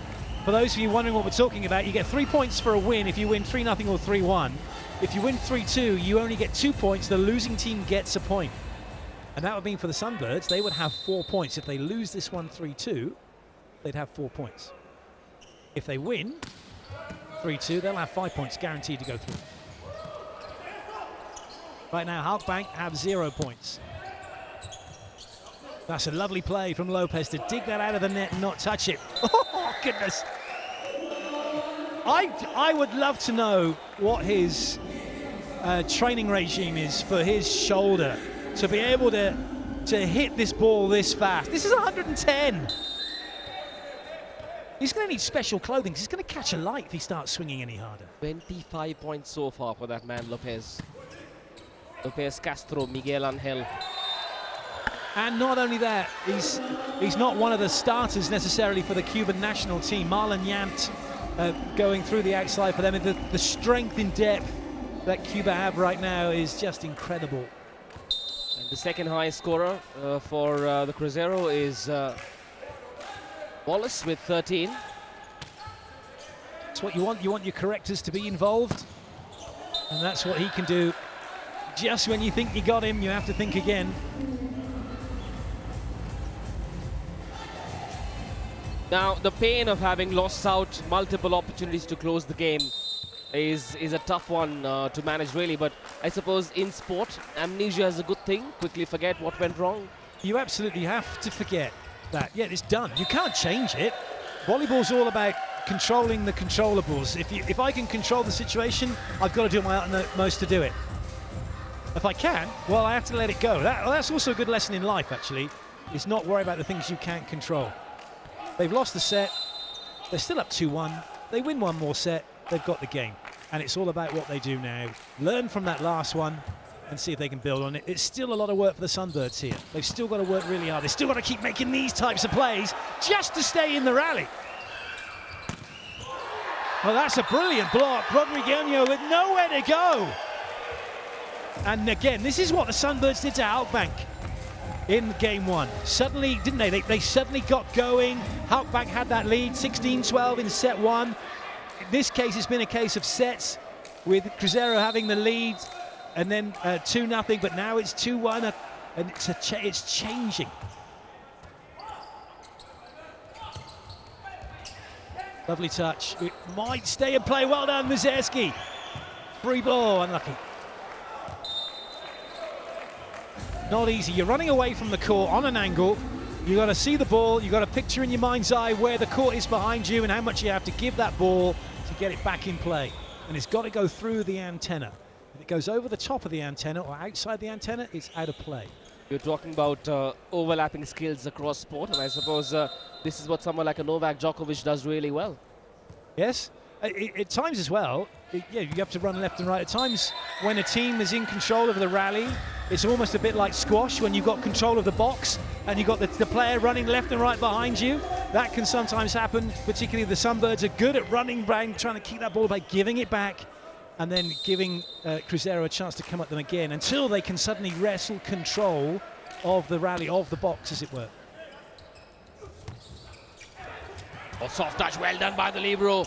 For those of you wondering what we're talking about, you get 3 points for a win if you win 3-0 or 3-1. If you win 3-2, you only get 2 points. The losing team gets a point. And that would mean for the Sunbirds, they would have 4 points. If they lose this one 3-2, they'd have 4 points. If they win 3-2, they'll have 5 points guaranteed to go through. Right now, Halkbank have 0 points. That's a lovely play from Lopez to dig that out of the net and not touch it. Oh, goodness. I would love to know what his training regime is for his shoulder. to be able to hit this ball this fast. This is 110. He's going to need special clothing. He's going to catch a light if he starts swinging any harder. 25 points so far for that man, Lopez. Lopez Castro, Miguel Angel. And not only that, he's not one of the starters necessarily for the Cuban national team. Marlon Yant going through the outside for them. The strength in depth that Cuba have right now is just incredible. And the second highest scorer for the Cruzeiro is Wallace with 13. That's what you want. You want your correctors to be involved. And that's what he can do. Just when you think you got him, you have to think again. Now, the pain of having lost out multiple opportunities to close the game is a tough one to manage, really. But I suppose in sport, amnesia is a good thing. Quickly forget what went wrong. You absolutely have to forget that. Yeah, it's done. You can't change it. Volleyball's all about controlling the controllables. If I can control the situation, I've got to do my utmost to do it. If I can, well, I have to let it go. That's also a good lesson in life, actually, is not worry about the things you can't control. They've lost the set. They're still up 2-1. They win one more set. They've got the game. And it's all about what they do now. Learn from that last one and see if they can build on it. It's still a lot of work for the Sunbirds here. They've still got to work really hard. They've still got to keep making these types of plays just to stay in the rally. Well, that's a brilliant block. Rodrigueño with nowhere to go. And again, this is what the Sunbirds did to Halkbank in game one. Suddenly, didn't they? They suddenly got going. Halkbank had that lead, 16-12 in set one. In this case, it's been a case of sets with Cruzeiro having the lead and then 2-0, but now it's 2-1 and it's changing. Lovely touch. It might stay and play. Well done, Mizerski. Free ball, unlucky. Not easy. You're running away from the court on an angle. You've got to see the ball. You've got to picture in your mind's eye where the court is behind you and how much you have to give that ball to get it back in play. And it's got to go through the antenna. If it goes over the top of the antenna or outside the antenna, it's out of play. You're talking about overlapping skills across sport, and I suppose this is what someone like a Novak Djokovic does really well. Yes. At times as well, yeah, you have to run left and right. At times when a team is in control of the rally, it's almost a bit like squash when you've got control of the box and you've got the player running left and right behind you. That can sometimes happen, particularly the Sunbirds are good at running around, trying to keep that ball by giving it back and then giving Cruzeiro a chance to come at them again until they can suddenly wrestle control of the rally, of the box, as it were. Oh, soft touch, well done by the libero.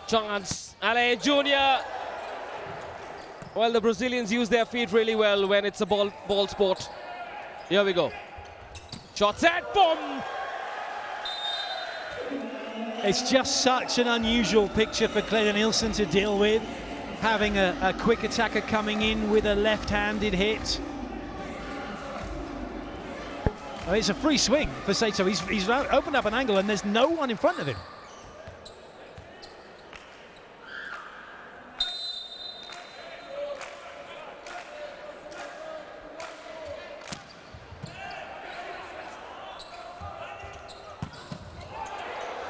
Chance, Ale Jr. Well, the Brazilians use their feet really well when it's a ball sport. Here we go. Shot set, boom! It's just such an unusual picture for Cleda Nielsen to deal with, having a quick attacker coming in with a left-handed hit. Oh, it's a free swing for Saito. He's opened up an angle and there's no one in front of him.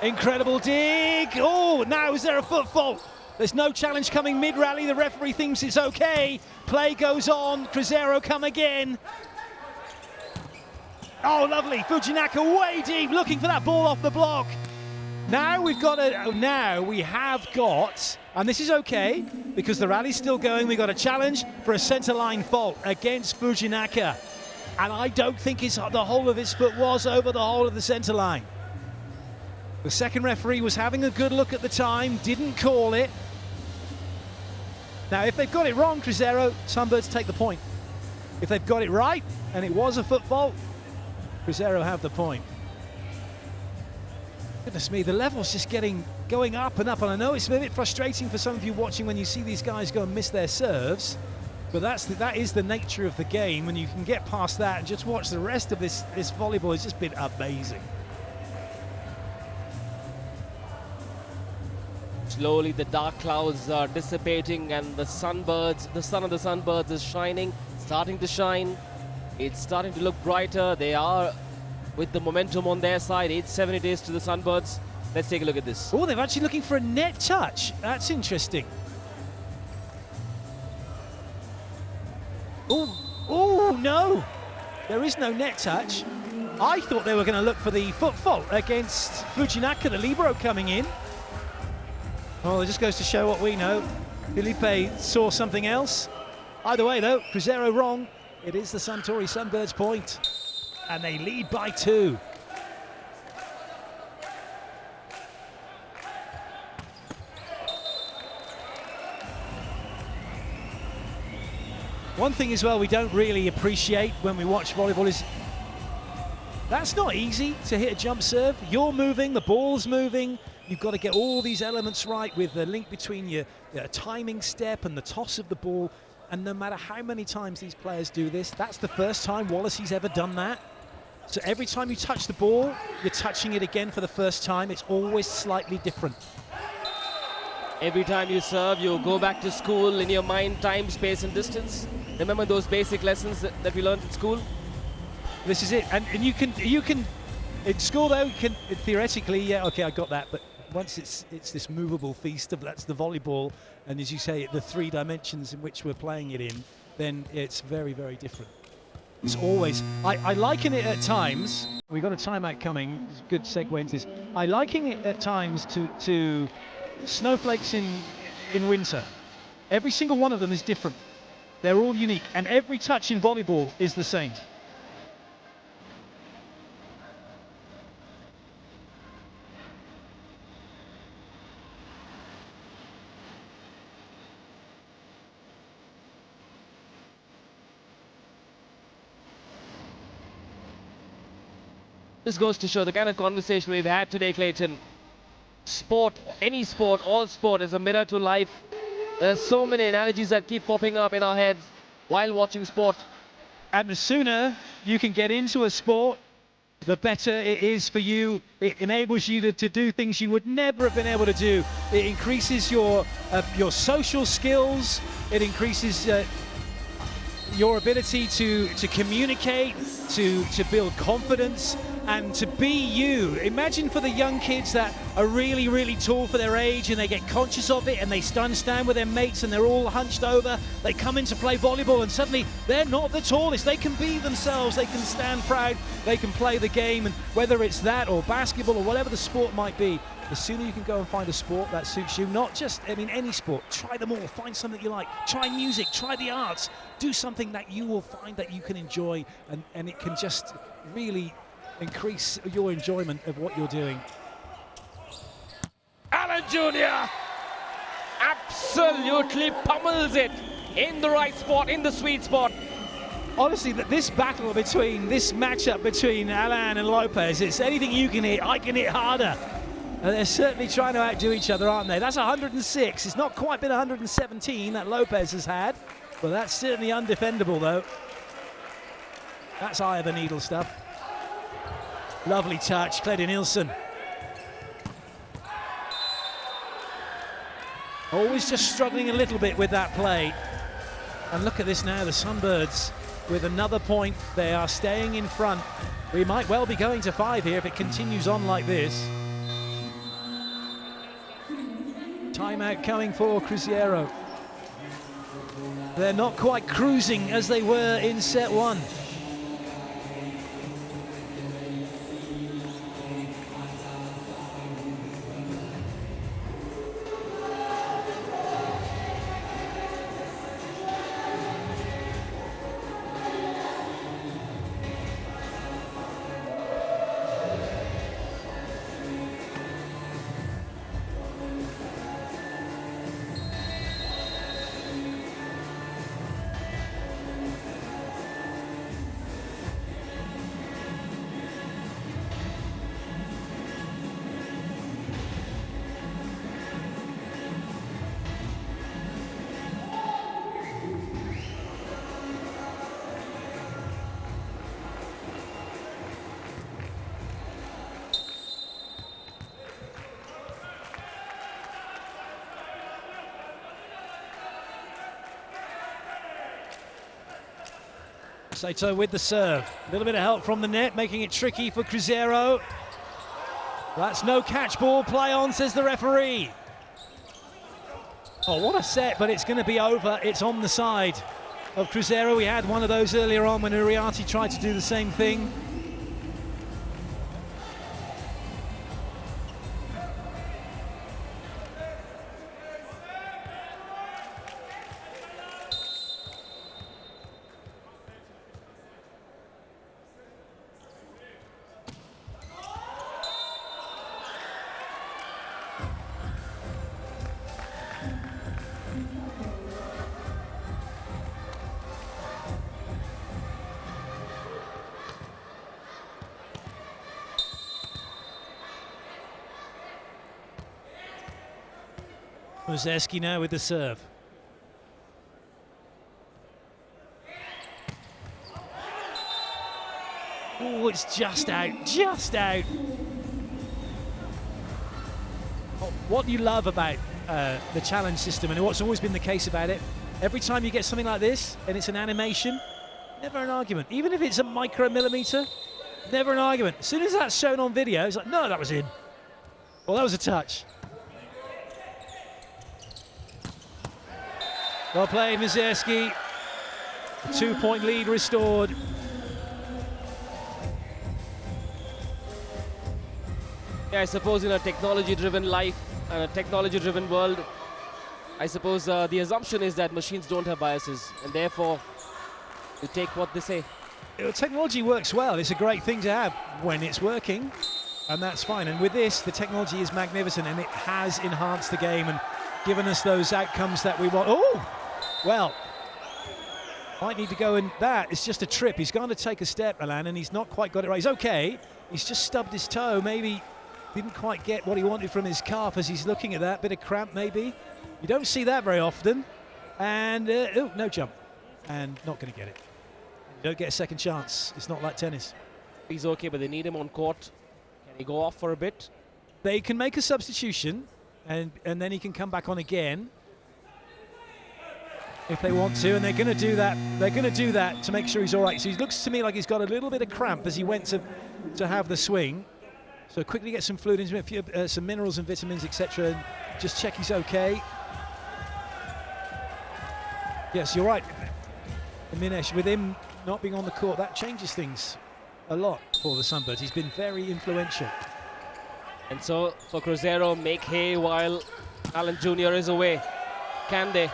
Incredible dig. Oh, now is there a foot fault? There's no challenge coming mid-rally. The referee thinks it's okay. Play goes on. Cruzeiro come again. Oh, lovely. Fujinaka way deep, looking for that ball off the block. Now we have got, and this is okay, because the rally's still going, we've got a challenge for a centre line fault against Fujinaka. And I don't think the whole of his foot was over the whole of the centre line. The second referee was having a good look at the time, didn't call it. Now, if they've got it wrong, Cruzeiro, Sunbirds take the point. If they've got it right, and it was a foot fault, Cruzeiro have the point. Goodness me, the level's just going up and up, and I know it's a bit frustrating for some of you watching when you see these guys go and miss their serves, but that is the nature of the game. When you can get past that and just watch the rest of this volleyball, it's just been amazing. Slowly the dark clouds are dissipating and the sun of the Sunbirds is shining, starting to shine. It's starting to look brighter. They are with the momentum on their side. 8-7 it is to the Sunbirds. Let's take a look at this. Oh, they're actually looking for a net touch. That's interesting. Oh, no. There is no net touch. I thought they were going to look for the foot fault against Fujinaka, the libero coming in. Well, it just goes to show what we know. Felipe saw something else. Either way, though, Cruzeiro wrong. It is the Suntory Sunbirds point. And they lead by 2. One thing as well we don't really appreciate when we watch volleyball is that's not easy to hit a jump serve. You're moving, the ball's moving. You've got to get all these elements right with the link between your timing step and the toss of the ball. And no matter how many times these players do this, that's the first time Wallacey's ever done that. So every time you touch the ball, you're touching it again for the first time. It's always slightly different. Every time you serve, you go back to school in your mind, time, space, and distance. Remember those basic lessons that we learned in school? This is it. And you can, in school though, you can theoretically, yeah, okay, I got that. But once it's this movable feast of that's the volleyball, and as you say, the 3 dimensions in which we're playing it in, then it's very, very different. It's always, I liken it at times, we've got a timeout coming, it's a good segue into this. I liken it at times to snowflakes in winter. Every single one of them is different. They're all unique, and every touch in volleyball is the same. This goes to show the kind of conversation we've had today, Clayton. Sport, any sport, all sport is a mirror to life. There's so many analogies that keep popping up in our heads while watching sport. And the sooner you can get into a sport, the better it is for you. It enables you to do things you would never have been able to do. It increases your social skills. It increases your ability to communicate, to build confidence, and to be you. Imagine for the young kids that are really, really tall for their age and they get conscious of it and they stand with their mates and they're all hunched over. They come in to play volleyball and suddenly they're not the tallest. They can be themselves. They can stand proud. They can play the game. And whether it's that or basketball or whatever the sport might be, the sooner you can go and find a sport that suits you, not just, I mean, any sport, try them all, find something you like, try music, try the arts, do something that you will find that you can enjoy, and it can just really increase your enjoyment of what you're doing. Alan Jr. absolutely pummels it in the right spot, in the sweet spot. Honestly, this battle between, this matchup between Alan and Lopez, it's anything you can hit, I can hit harder. And they're certainly trying to outdo each other, aren't they? That's 106. It's not quite been 117 that Lopez has had, but that's certainly undefendable, though. That's eye of the needle stuff. Lovely touch, Cleda Nielsen. Always just struggling a little bit with that play. And look at this now, the Sunbirds with another point. They are staying in front. We might well be going to 5 here if it continues on like this. Timeout coming for Cruzeiro. They're not quite cruising as they were in set 1. Sato with the serve. A little bit of help from the net, making it tricky for Cruzeiro. That's no catch ball. Play on, says the referee. Oh, what a set, but it's going to be over. It's on the side of Cruzeiro. We had one of those earlier on when Uriarte tried to do the same thing. Muzeski now with the serve. Oh, it's just out, just out. What you love about the challenge system, and what's always been the case about it, every time you get something like this, and it's an animation, never an argument. Even if it's a micromillimeter, never an argument. As soon as that's shown on video, it's like, no, that was in. Well, that was a touch. Well played, Muzeski. 2-point lead restored. Yeah, I suppose in a technology-driven life and a technology-driven world, I suppose the assumption is that machines don't have biases, and therefore you take what they say. Technology works well. It's a great thing to have when it's working, and that's fine. And with this, the technology is magnificent, and it has enhanced the game and given us those outcomes that we want. Oh! Well, might need to go in. That is just a trip. He's going to take a step, Alan, and he's not quite got it right. He's okay. He's just stubbed his toe. Maybe didn't quite get what he wanted from his calf as he's looking at that. Bit of cramp, maybe. You don't see that very often. And, oh, no jump. And not going to get it. You don't get a second chance. It's not like tennis. He's okay, but they need him on court. Can he go off for a bit? They can make a substitution, and then he can come back on again if they want to, and they're going to do that. They're going to do that to make sure he's all right. So he looks to me like he's got a little bit of cramp as he went to have the swing. So quickly get some fluid into him, some minerals and vitamins, etc. And just check he's okay. Yes, you're right, Minesh. With him not being on the court, that changes things a lot for the Sunbirds. He's been very influential. And so for Cruzeiro, make hay while Alan Jr. is away. Can they?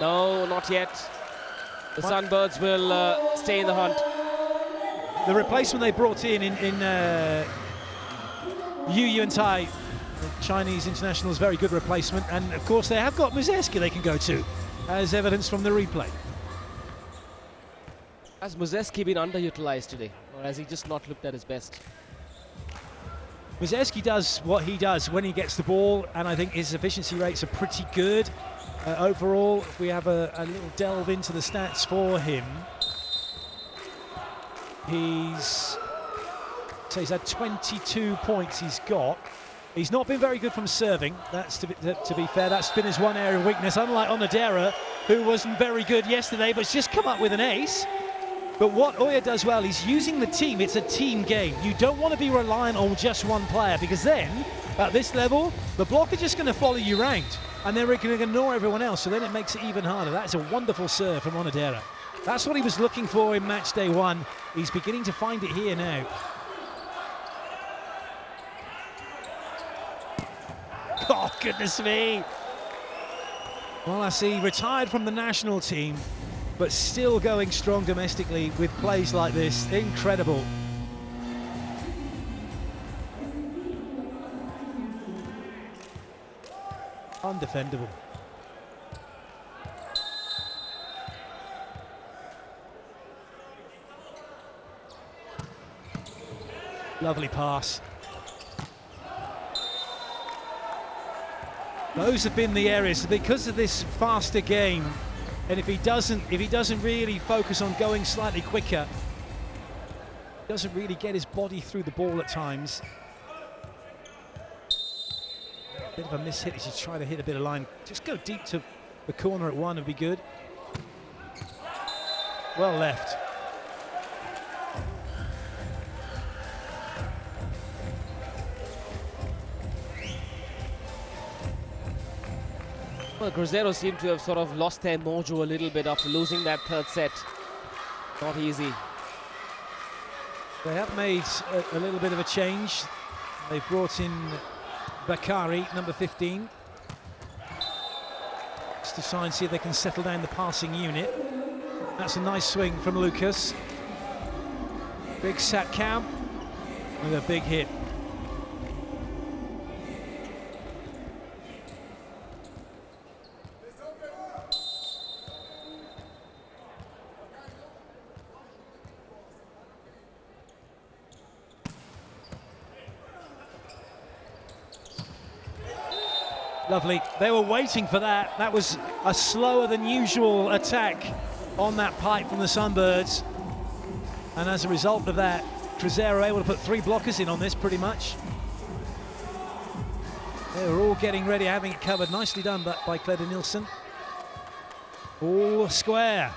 No, not yet. The Sunbirds will stay in the hunt. The replacement they brought in Yu Yuantai, the Chinese international, is a very good replacement. And of course they have got Muzeski they can go to, as evidence from the replay. Has Muzeski been underutilized today, or has he just not looked at his best? Muzeski does what he does when he gets the ball, and I think his efficiency rates are pretty good. Overall, if we have a little delve into the stats for him, he's had 22 points he's got. He's not been very good from serving, that's to be fair. That's been his one area of weakness, unlike Onodera, who wasn't very good yesterday, but's just come up with an ace. But what Oya does well, he's using the team. It's a team game. You don't want to be reliant on just one player, because then, at this level, the block are just going to follow you ranked, and they're going to ignore everyone else, so then it makes it even harder. That's a wonderful serve from Onodera. That's what he was looking for in match day one. He's beginning to find it here now. Oh, goodness me. Well, I see retired from the national team, but still going strong domestically with plays like this. Incredible. Undefendable. Lovely pass. Those have been the areas, because of this faster game, and if he doesn't really focus on going slightly quicker, doesn't really get his body through the ball at times. Bit of a miss hit as he's trying to hit a bit of line. Just go deep to the corner at one would be good. Well left. Well, Cruzeiro seem to have sort of lost their mojo a little bit after losing that third set. Not easy. They have made a little bit of a change. They've brought in Bakari, number 15, just to try and see if they can settle down the passing unit. That's a nice swing from Lucas. Big sat cam with a big hit. Lovely. They were waiting for that. That was a slower than usual attack on that pipe from the Sunbirds. And as a result of that, Cruzeiro able to put 3 blockers in on this pretty much. They were all getting ready, having it covered. Nicely done by Cleda Nielsen. All square.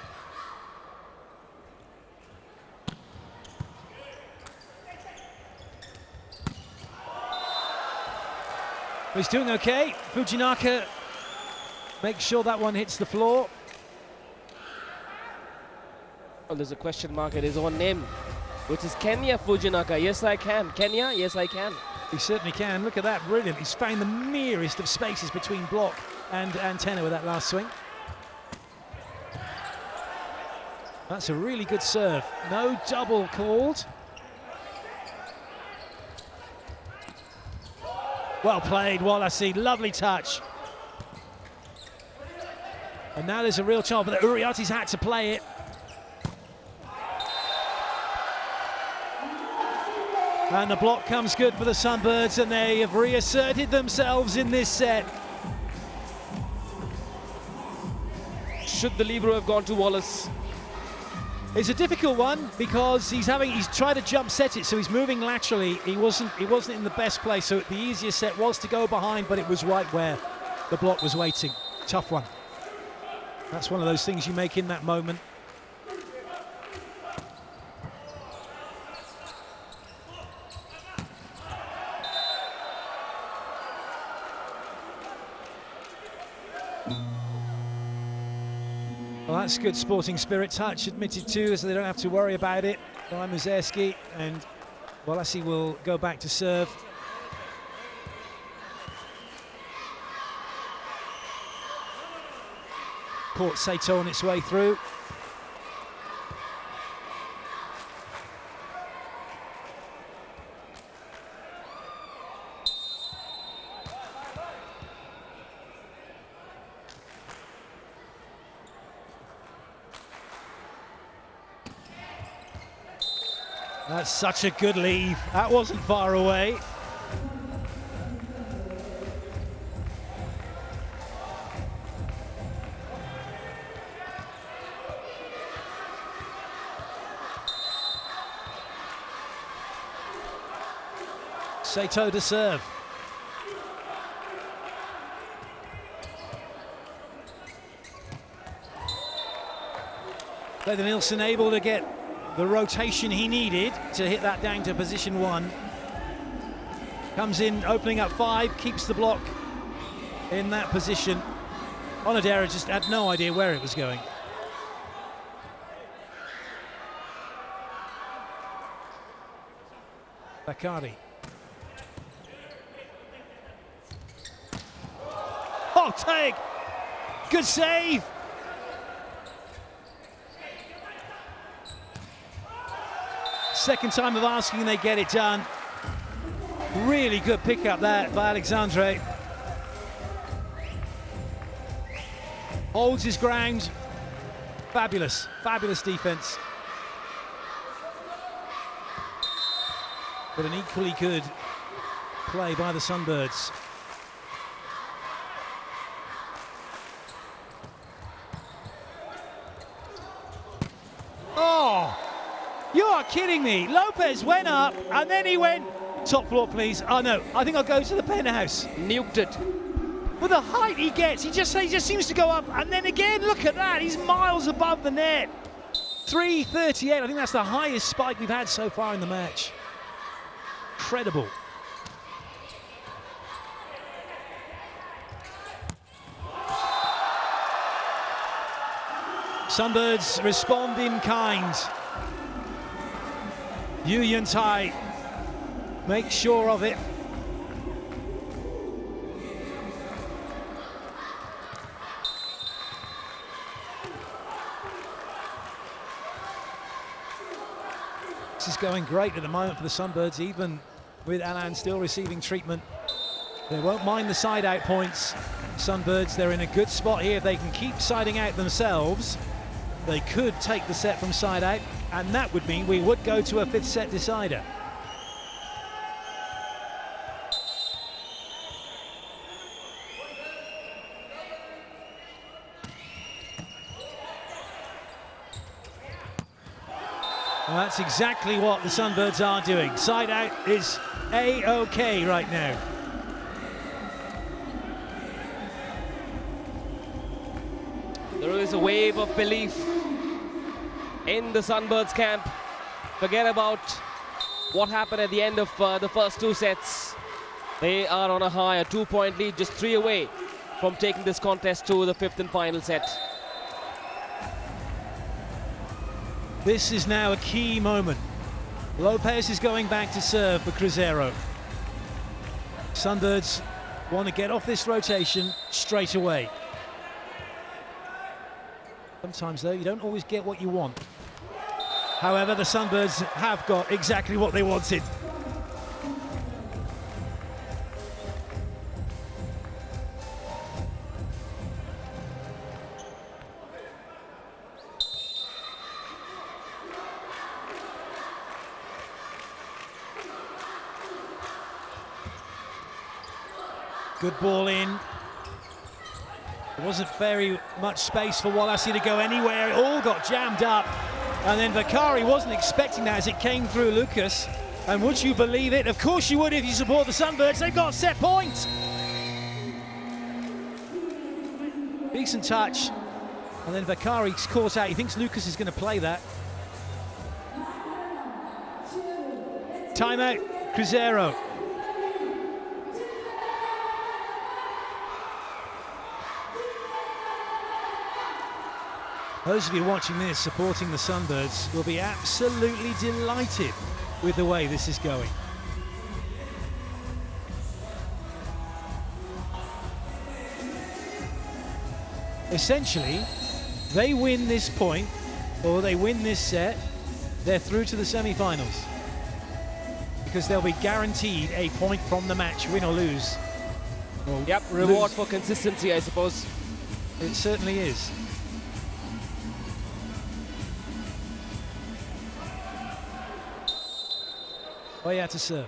He's doing okay. Fujinaka makes sure that one hits the floor. Well, there's a question mark at his own name, which is Kenya Fujinaka. Yes, I can. Kenya? Yes, I can. He certainly can. Look at that, brilliant. He's found the merest of spaces between block and antenna with that last swing. That's a really good serve. No double called. Well played, Wallace. Lovely touch. And now there's a real chance, but the Uriarte's had to play it. And the block comes good for the Sunbirds, and they have reasserted themselves in this set. Should the libero have gone to Wallace? It's a difficult one because he's tried to jump set it, so he's moving laterally. He wasn't in the best place, so the easiest set was to go behind, but it was right where the block was waiting. Tough one. That's one of those things you make in that moment. Well, that's good sporting spirit touch, admitted to, so they don't have to worry about it by Muzerski, and Wallace will go back to serve. Caught Saito on its way through. That's such a good leave. That wasn't far away. Saito to serve. Cleda Nielsen able to get the rotation he needed to hit that down to position 1. Comes in, opening up 5, keeps the block in that position. Onodera just had no idea where it was going. Bakari. Oh, take! Good save! Second time of asking, they get it done. Really good pickup that by Alexandre. Holds his ground. Fabulous, fabulous defense. But an equally good play by the Sunbirds. Oh! You are kidding me. Lopez went up and then he went, top floor please. Oh no, I think I'll go to the penthouse. Nuked it. With the height he gets, he just seems to go up, and then again, look at that, he's miles above the net. 338, I think that's the highest spike we've had so far in the match. Incredible. Sunbirds respond in kind. Yu Yuntai make sure of it. This is going great at the moment for the Sunbirds, even with Alan still receiving treatment. They won't mind the side out points. Sunbirds, they're in a good spot here. If they can keep siding out themselves, they could take the set from side out, and that would mean we would go to a fifth set decider. Well, that's exactly what the Sunbirds are doing. Side out is A-OK right now. There is a wave of belief in the Sunbirds camp. Forget about what happened at the end of the first two sets. They are on a high, a 2-point lead, just 3 away from taking this contest to the fifth and final set. This is now a key moment. Lopez is going back to serve for Cruzeiro. Sunbirds want to get off this rotation straight away. Sometimes, though, you don't always get what you want. However, the Sunbirds have got exactly what they wanted. Good ball in. There wasn't very much space for Wallace to go anywhere. It all got jammed up. And then Vakari wasn't expecting that as it came through Lucas. And would you believe it? Of course you would if you support the Sunbirds. They've got set points. Decent touch. And then Vakari's caught out. He thinks Lucas is going to play that. Timeout, Cruzeiro. Those of you watching this, supporting the Sunbirds, will be absolutely delighted with the way this is going. Essentially, they win this point, or they win this set, they're through to the semi-finals. Because they'll be guaranteed a point from the match, win or lose. Or yep, reward for consistency, I suppose. It certainly is. Way out to serve.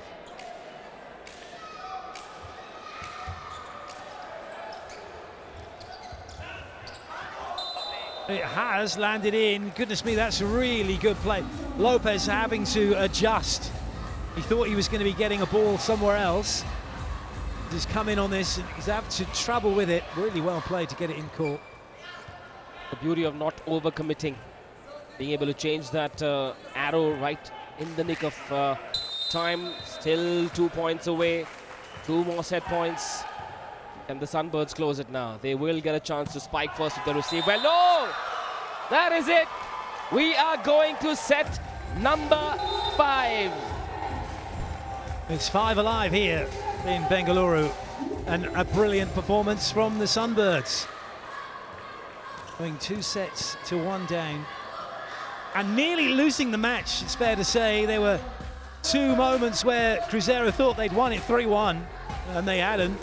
It has landed in. Goodness me, that's a really good play. Lopez having to adjust. He thought he was going to be getting a ball somewhere else. He's come in on this and he's had to travel with it. Really well played to get it in court. The beauty of not overcommitting. Being able to change that arrow right in the nick of time. Still 2 points away. 2 more set points. And the Sunbirds close it now. They will get a chance to spike first if they receive. Well, no! That is it. We are going to set number 5. It's 5 alive here in Bengaluru. And a brilliant performance from the Sunbirds. Going 2 sets to 1 down. And nearly losing the match, it's fair to say. There were 2 moments where Cruzeiro thought they'd won it 3-1, and they hadn't.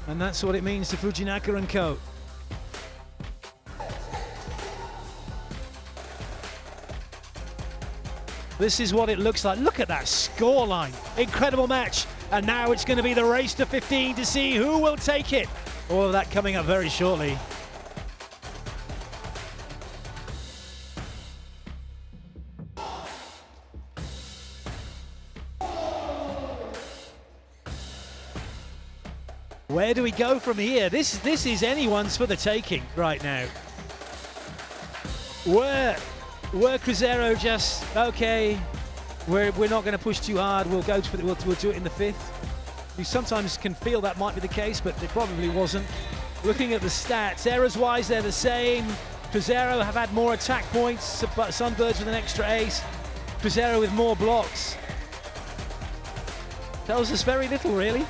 And that's what it means to Fujinaka and co. This is what it looks like. Look at that scoreline. Incredible match. And now it's going to be the race to 15 to see who will take it. All of that coming up very shortly. Where do we go from here? This is anyone's for the taking right now. Where were Cruzeiro just, okay, we're not going to push too hard, we'll go for it, we'll do it in the fifth? You sometimes can feel that might be the case, but it probably wasn't. Looking at the stats, errors-wise, they're the same. Cruzeiro have had more attack points, but Sunbirds with an extra ace. Cruzeiro with more blocks. Tells us very little, really.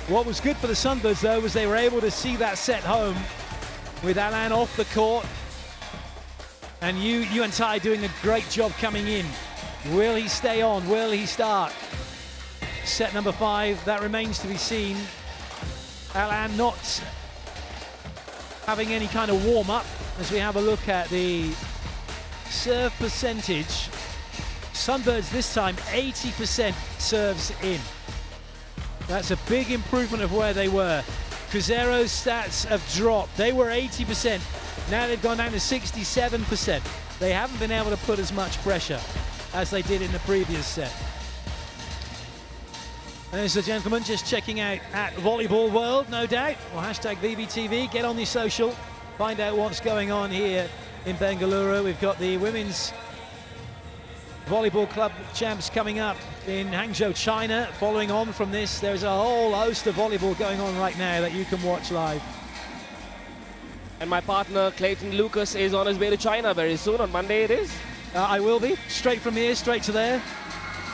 What was good for the Sunbirds, though, was they were able to see that set home with Alan off the court. And Yuan Tai doing a great job coming in. Will he stay on? Will he start? Set number 5, that remains to be seen. Alan not having any kind of warm-up as we have a look at the serve percentage. Sunbirds this time 80% serves in. That's a big improvement of where they were. Cruzeiro's stats have dropped. They were 80%. Now they've gone down to 67%. They haven't been able to put as much pressure as they did in the previous set. Ladies and gentlemen, just checking out at Volleyball World, no doubt, or hashtag VBTV. Get on the social, find out what's going on here in Bengaluru. We've got the Women's Volleyball Club champs coming up in Hangzhou, China. Following on from this, there's a whole host of volleyball going on right now that you can watch live. And my partner, Clayton Lucas, is on his way to China very soon. On Monday it is. I will be. Straight from here, straight to there.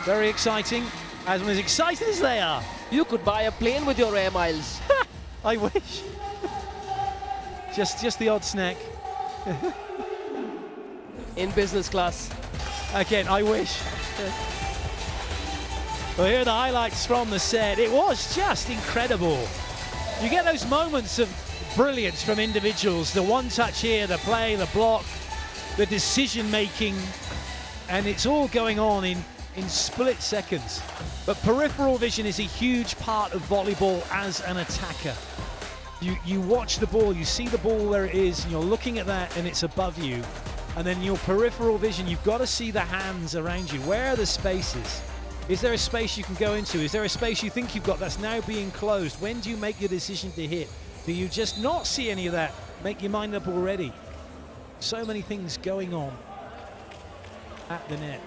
Very exciting. As excited as they are. You could buy a plane with your air miles. I wish. just the odd snack. In business class. Again, I wish. Well, here are the highlights from the set. It was just incredible. You get those moments of brilliance from individuals. The one touch here, the play, the block, the decision making, and it's all going on in split seconds. But peripheral vision is a huge part of volleyball as an attacker. You watch the ball, you see the ball where it is, and you're looking at that and it's above you. And then your peripheral vision, you've got to see the hands around you. Where are the spaces? Is there a space you can go into? Is there a space you think you've got that's now being closed? When do you make your decision to hit? Do you just not see any of that? Make your mind up already. So many things going on at the net.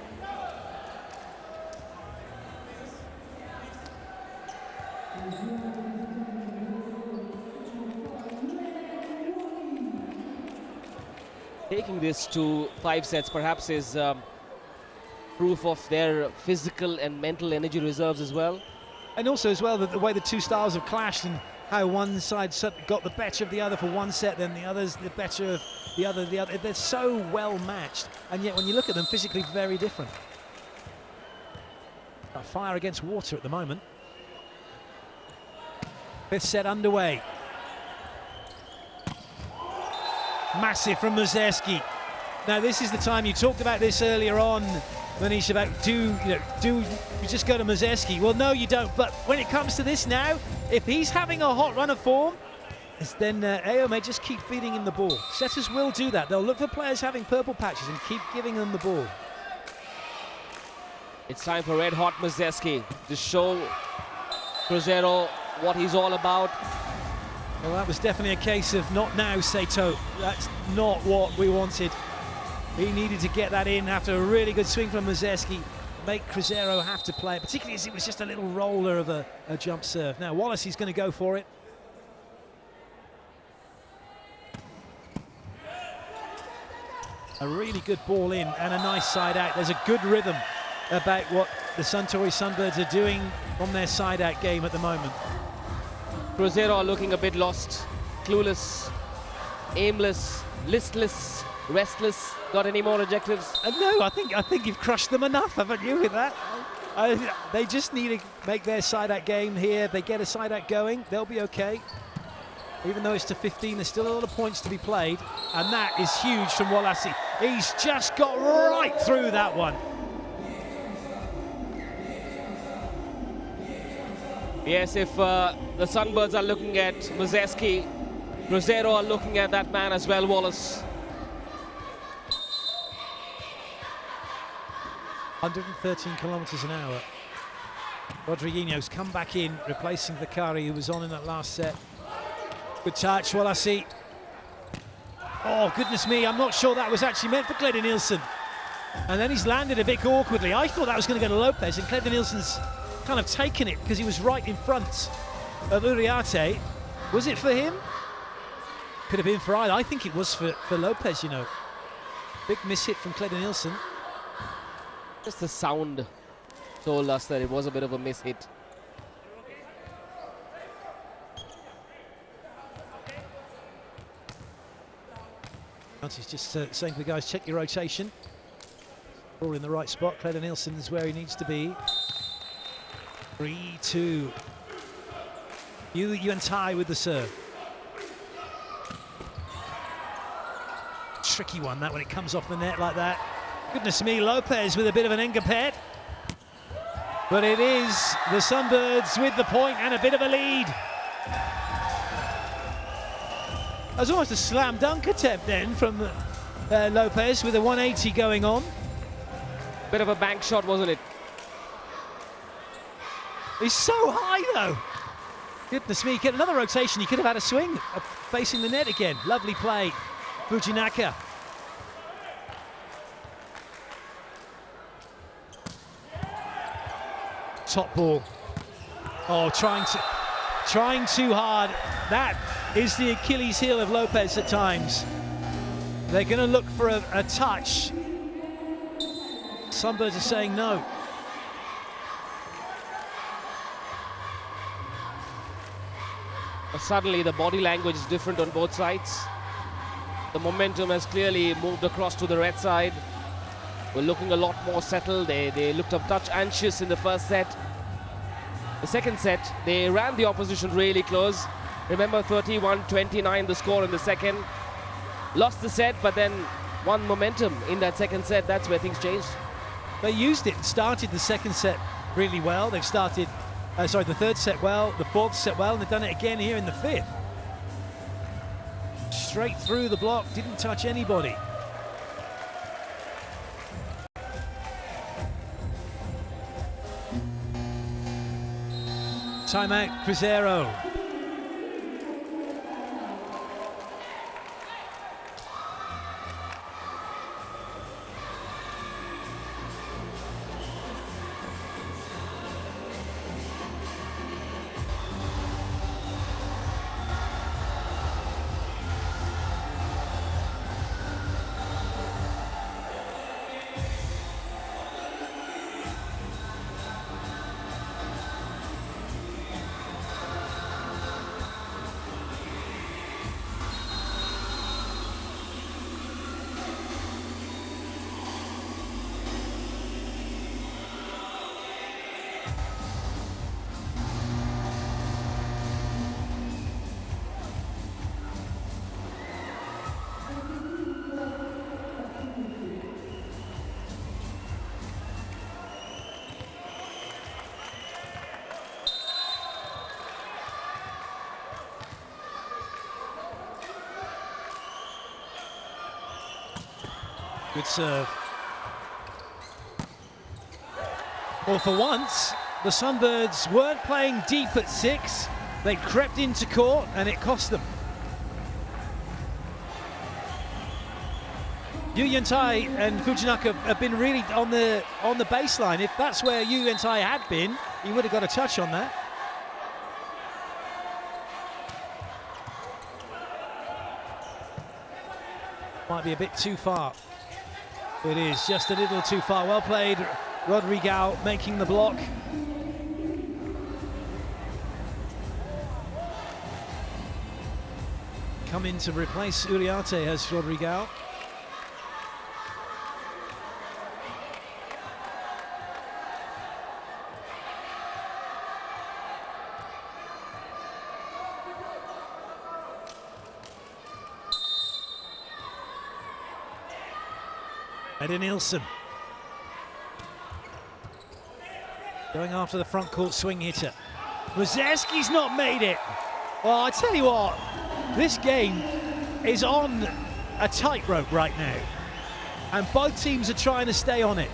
Taking this to 5 sets perhaps is proof of their physical and mental energy reserves as well. And also as well, the way the two styles have clashed and how one side got the better of the other for one set, then the other's the better of the other. They're so well matched, and yet when you look at them, physically very different. A fire against water at the moment. 5th set underway. Massive from Muzeski. Now this is the time, you talked about this earlier on, Manish, about do you just go to Muzeski? Well, no, you don't. But when it comes to this now, if he's having a hot run of form, then AO may just keep feeding him the ball. Setters will do that. They'll look for players having purple patches and keep giving them the ball. It's time for red hot Muzeski to show Cruzeiro what he's all about. Well, that was definitely a case of not now, Sato. That's not what we wanted. He needed to get that in after a really good swing from Muzeski. Make Cruzeiro have to play it, particularly as it was just a little roller of a jump serve. Now Wallace, he's going to go for it. A really good ball in and a nice side out. There's a good rhythm about what the Suntory Sunbirds are doing from their side out game at the moment. Cruzeiro are looking a bit lost, clueless, aimless, listless, restless. Got any more adjectives? No, I think you've crushed them enough, haven't you, with that? They just need to make their side out game here. If they get a side out going, they'll be okay. Even though it's to 15, there's still a lot of points to be played, and that is huge from Wallace. He's just got right through that one. Yes, if the Sunbirds are looking at Muzeski, Cruzeiro are looking at that man as well, Wallace. 113 kilometers an hour. Rodriguinho's come back in, replacing Vakari, who was on in that last set. Good touch, Wallace. Oh, goodness me, I'm not sure that was actually meant for Clayton Nielsen. And then he's landed a bit awkwardly. I thought that was going to go to Lopez, and Clayton Nielsen's kind of taken it because he was right in front of Uriarte. Was it for him? Could have been for either. I think it was for Lopez, you know. Big miss hit from Clayton Nielsen. Just the sound told us that it was a bit of a miss hit. He's just saying to the guys, check your rotation. All in the right spot. Clayton Nielsen is where he needs to be. 3-2. Yuan Tai with the serve. Tricky one, that, when it comes off the net like that. Goodness me, Lopez with a bit of an engapet. But it is the Sunbirds with the point and a bit of a lead. That was almost a slam dunk attempt then from Lopez with a 180 going on. Bit of a bank shot, wasn't it? He's so high though. Goodness me, get another rotation. He could have had a swing facing the net again. Lovely play, Fujinaka. Top ball. Oh, trying too hard. That is the Achilles heel of Lopez at times. They're going to look for a touch. Sunbirds are saying no. But suddenly the body language is different on both sides. The momentum has clearly moved across to the red side. We're looking a lot more settled. They looked a touch anxious in the first set. The second set, they ran the opposition really close. Remember, 31-29 the score in the second. Lost the set, but then won momentum in that second set. That's where things changed. They used it, started the second set really well. They've started, the third set well, the fourth set well, and they've done it again here in the fifth. Straight through the block, didn't touch anybody. Timeout, Cruzeiro. Good serve. Well, for once, the Sunbirds weren't playing deep at 6. They crept into court and it cost them. Yuan Tai and Fujinaka have been really on the baseline. If that's where Yuan Tai had been, he would have got a touch on that. Might be a bit too far. It is just a little too far. Well played, Rodriguez making the block. Come in to replace Uriarte as Rodriguez. Eddie Nielsen going after the front court swing hitter. Wazewski's not made it. Well, I tell you what, this game is on a tightrope right now, and both teams are trying to stay on it.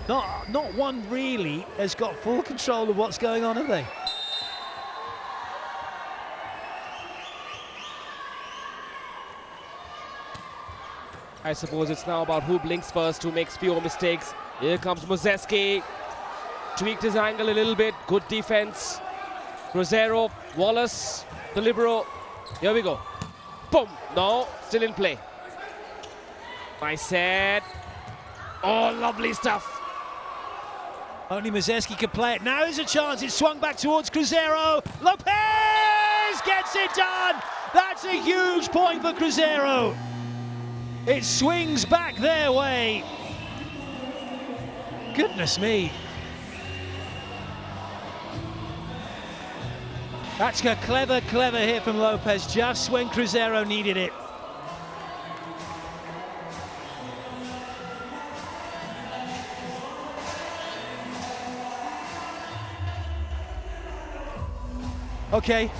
Not one really has got full control of what's going on, have they? I suppose it's now about who blinks first, who makes fewer mistakes. Here comes Muzeski. Tweaked his angle a little bit. Good defense. Cruzeiro, Wallace, the libero. Here we go. Boom. No, still in play. Nice set. Oh, lovely stuff. Only Muzeski can play it. Now there's a chance. It's swung back towards Cruzeiro. Lopez gets it done. That's a huge point for Cruzeiro. It swings back their way. Goodness me. That's a clever hit from Lopez just when Cruzeiro needed it. Okay,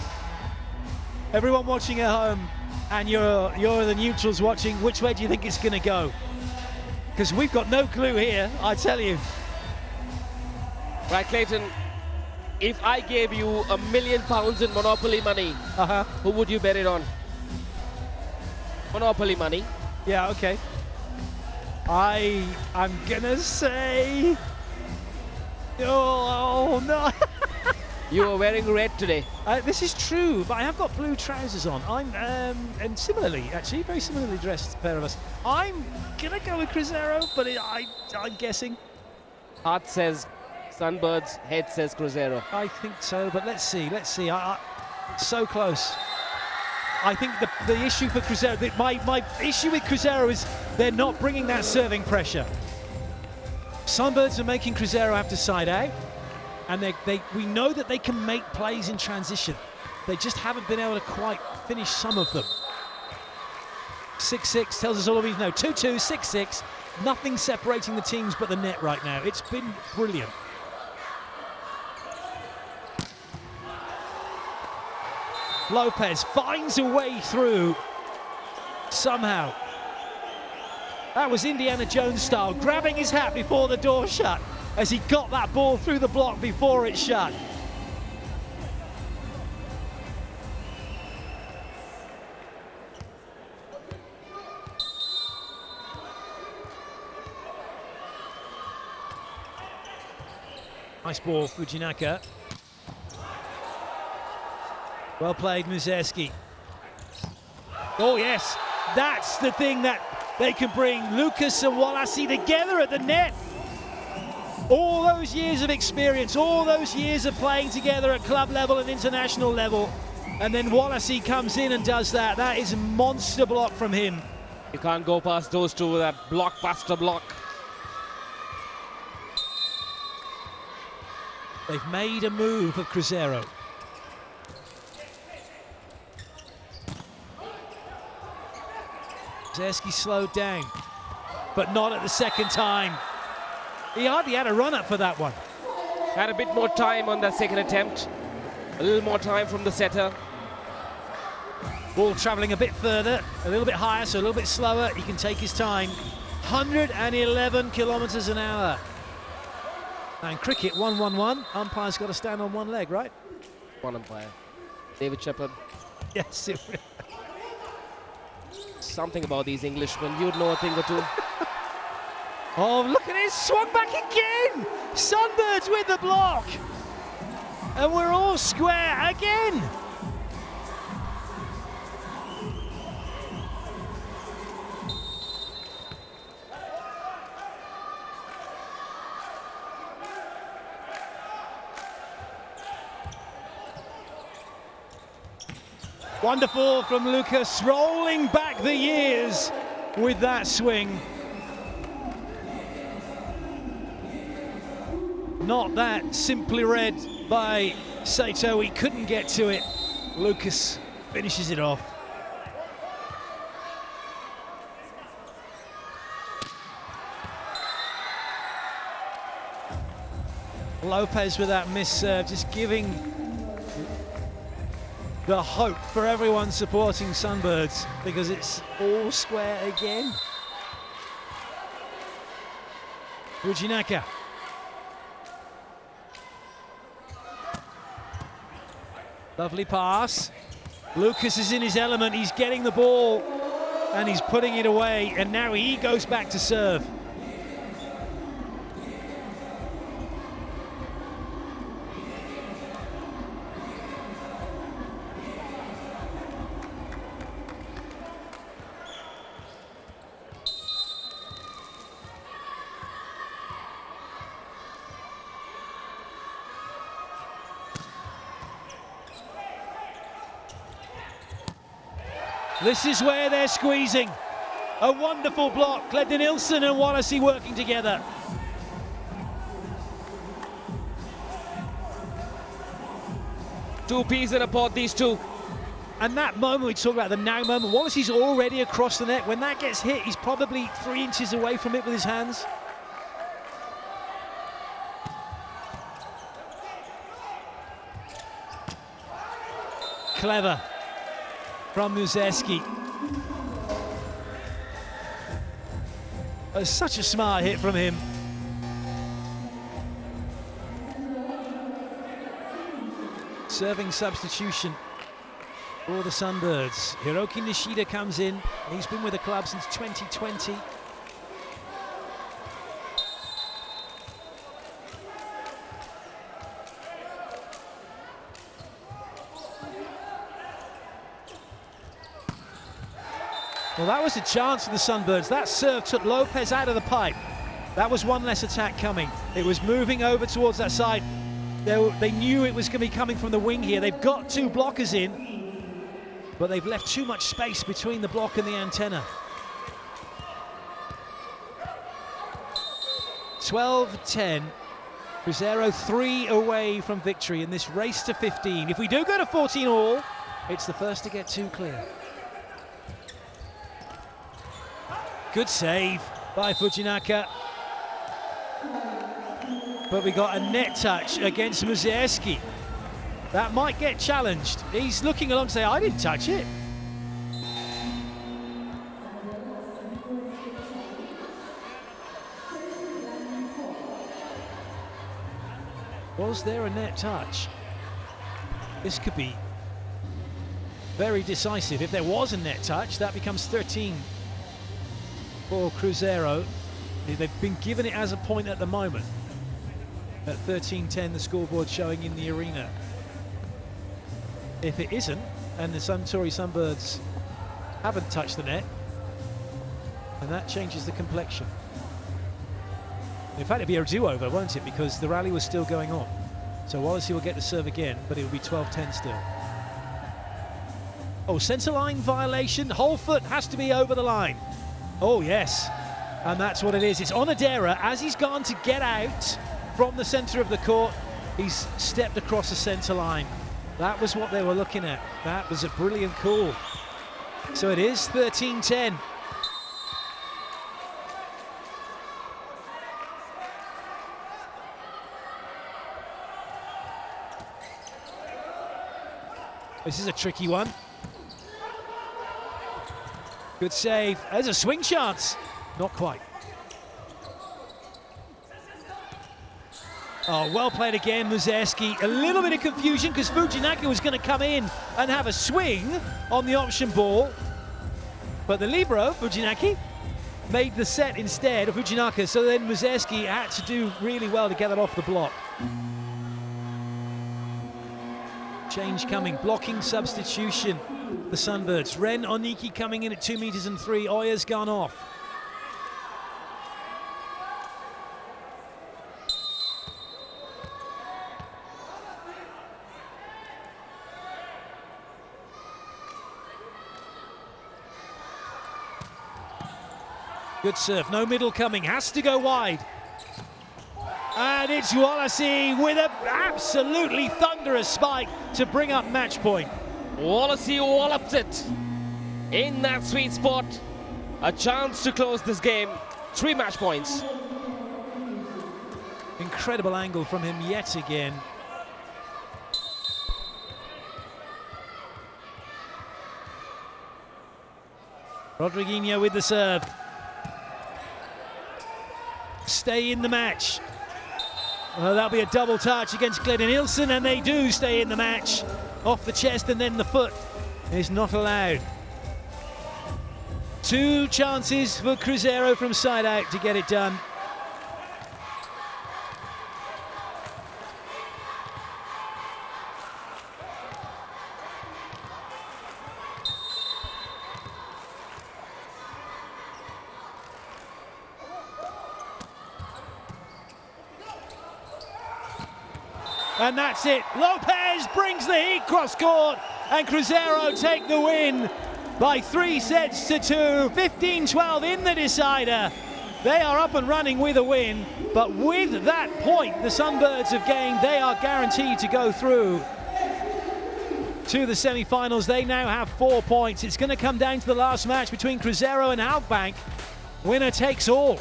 everyone watching at home, and you're the neutrals watching, which way do you think it's going to go? Because we've got no clue here, I tell you. Right, Clayton, if I gave you £1 million in Monopoly money, who would you bet it on? Monopoly money. Yeah, okay. I'm gonna say... Oh no! You are wearing red today. This is true, but I have got blue trousers on. I'm and similarly, actually, very similarly dressed pair of us. I'm gonna go with Cruzeiro, but I'm guessing. Heart says Sunbirds, head says Cruzeiro. I think so, but let's see. So close. I think the issue for Cruzeiro, my issue with Cruzeiro is they're not bringing that serving pressure. Sunbirds are making Cruzeiro have to side out. And we know that they can make plays in transition. They just haven't been able to quite finish some of them. 6-6 tells us all we know. 2-2, 6-6. Nothing separating the teams but the net right now. It's been brilliant. Lopez finds a way through somehow. That was Indiana Jones style, grabbing his hat before the door shut, as he got that ball through the block before it shut. Nice ball, Fujinaka. Well played, Muzeski. Oh yes, that's the thing that they can bring Lucas and Walasi together at the net. All those years of experience, all those years of playing together at club level and international level, and then Walasi comes in and does that. That is a monster block from him. You can't go past those two with that blockbuster block. They've made a move of Cruzeiro. Zeski slowed down, but not at the second time. He hardly had a run-up for that one. Had a bit more time on that second attempt. A little more time from the setter. Ball travelling a bit further, a little bit higher, so a little bit slower. He can take his time. 111 kilometres an hour. And cricket, 1-1-1. Umpire's got to stand on one leg, right? One umpire. David Shepherd. Yes, it will. Something about these Englishmen. You'd know a thing or two. Oh, look at it, swung back again! Sunbirds with the block! And we're all square again! Wonderful from Lucas, rolling back the years with that swing. Not that simply read by Saito, he couldn't get to it. Lucas finishes it off. Lopez with that miss serve, just giving the hope for everyone supporting Sunbirds, because it's all square again. Fujinaka. Lovely pass. Lucas is in his element. He's getting the ball And he's putting it away, and now he goes back to serve. This is where they're squeezing. A wonderful block. Gledden Nilsson and Wallacey working together. Two peas in a pod, these two. And that moment we talk about, the now moment, Wallacey's already across the net. When that gets hit, he's probably 3 inches away from it with his hands. Clever from Muzeski. Such a smart hit from him. Serving substitution for the Sunbirds. Hiroki Nishida comes in. He's been with the club since 2020. Well, that was a chance for the Sunbirds. That serve took Lopez out of the pipe. That was one less attack coming. It was moving over towards that side. They knew it was going to be coming from the wing here. They've got 2 blockers in, but they've left too much space between the block and the antenna. 12-10. Cruzeiro 3 away from victory in this race to 15. If we do go to 14 all, it's the first to get 2 clear. Good save by Fujinaka. But we got a net touch against Muzeski. That might get challenged. He's looking along to say, I didn't touch it. Was there a net touch? This could be very decisive. If there was a net touch, that becomes 13 for Cruzeiro. They've been given it as a point at the moment. At 13-10, the scoreboard showing in the arena. If it isn't, and the Suntory Sunbirds haven't touched the net, and that changes the complexion. In fact, it'd be a do-over, won't it? Because the rally was still going on. So Wallacey will get the serve again, but it will be 12-10 still. Oh, centre line violation. Whole foot has to be over the line. Oh, yes. And that's what it is. It's Onodera. As he's gone to get out from the centre of the court, he's stepped across the centre line. That was what they were looking at. That was a brilliant call. So it is 13-10. This is a tricky one. Good save. There's a swing chance. Not quite. Oh, well played again, Muzeski. A little bit of confusion because Fujinaka was going to come in and have a swing on the option ball. But the libero, Fujinaki, made the set instead of Fujinaka. So then Muzeski had to do really well to get that off the block. Change coming, blocking substitution. The Sunbirds. Ren Oniki coming in at 2 meters and 3. Oya's gone off. Good serve, no middle coming, has to go wide. And it's Wallacey with an absolutely thunderous spike to bring up match point. Wallacey wallops it in that sweet spot. A chance to close this game. 3 match points. Incredible angle from him yet again. Rodriguinho with the serve. Stay in the match. Well, that'll be a double touch against Gledden Nilsson, and they do stay in the match. Off the chest and then the foot is not allowed. 2 chances for Cruzeiro from side out to get it done. And that's it. Lopez brings the heat cross court, and Cruzeiro take the win by 3 sets to 2. 15-12 in the decider. They are up and running with a win, but with that point the Sunbirds have gained, they are guaranteed to go through to the semi-finals. They now have 4 points. It's going to come down to the last match between Cruzeiro and Outbank. Winner takes all.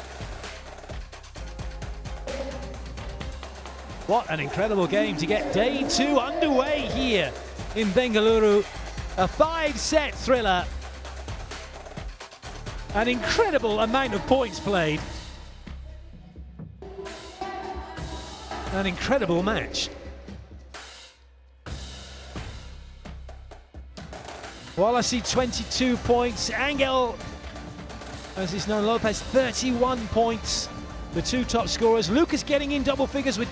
What an incredible game to get day 2 underway here in Bengaluru. A 5-set thriller. An incredible amount of points played. An incredible match. Wallace 22 points. Angel, as is known, Lopez 31 points. The 2 top scorers. Lucas getting in double figures with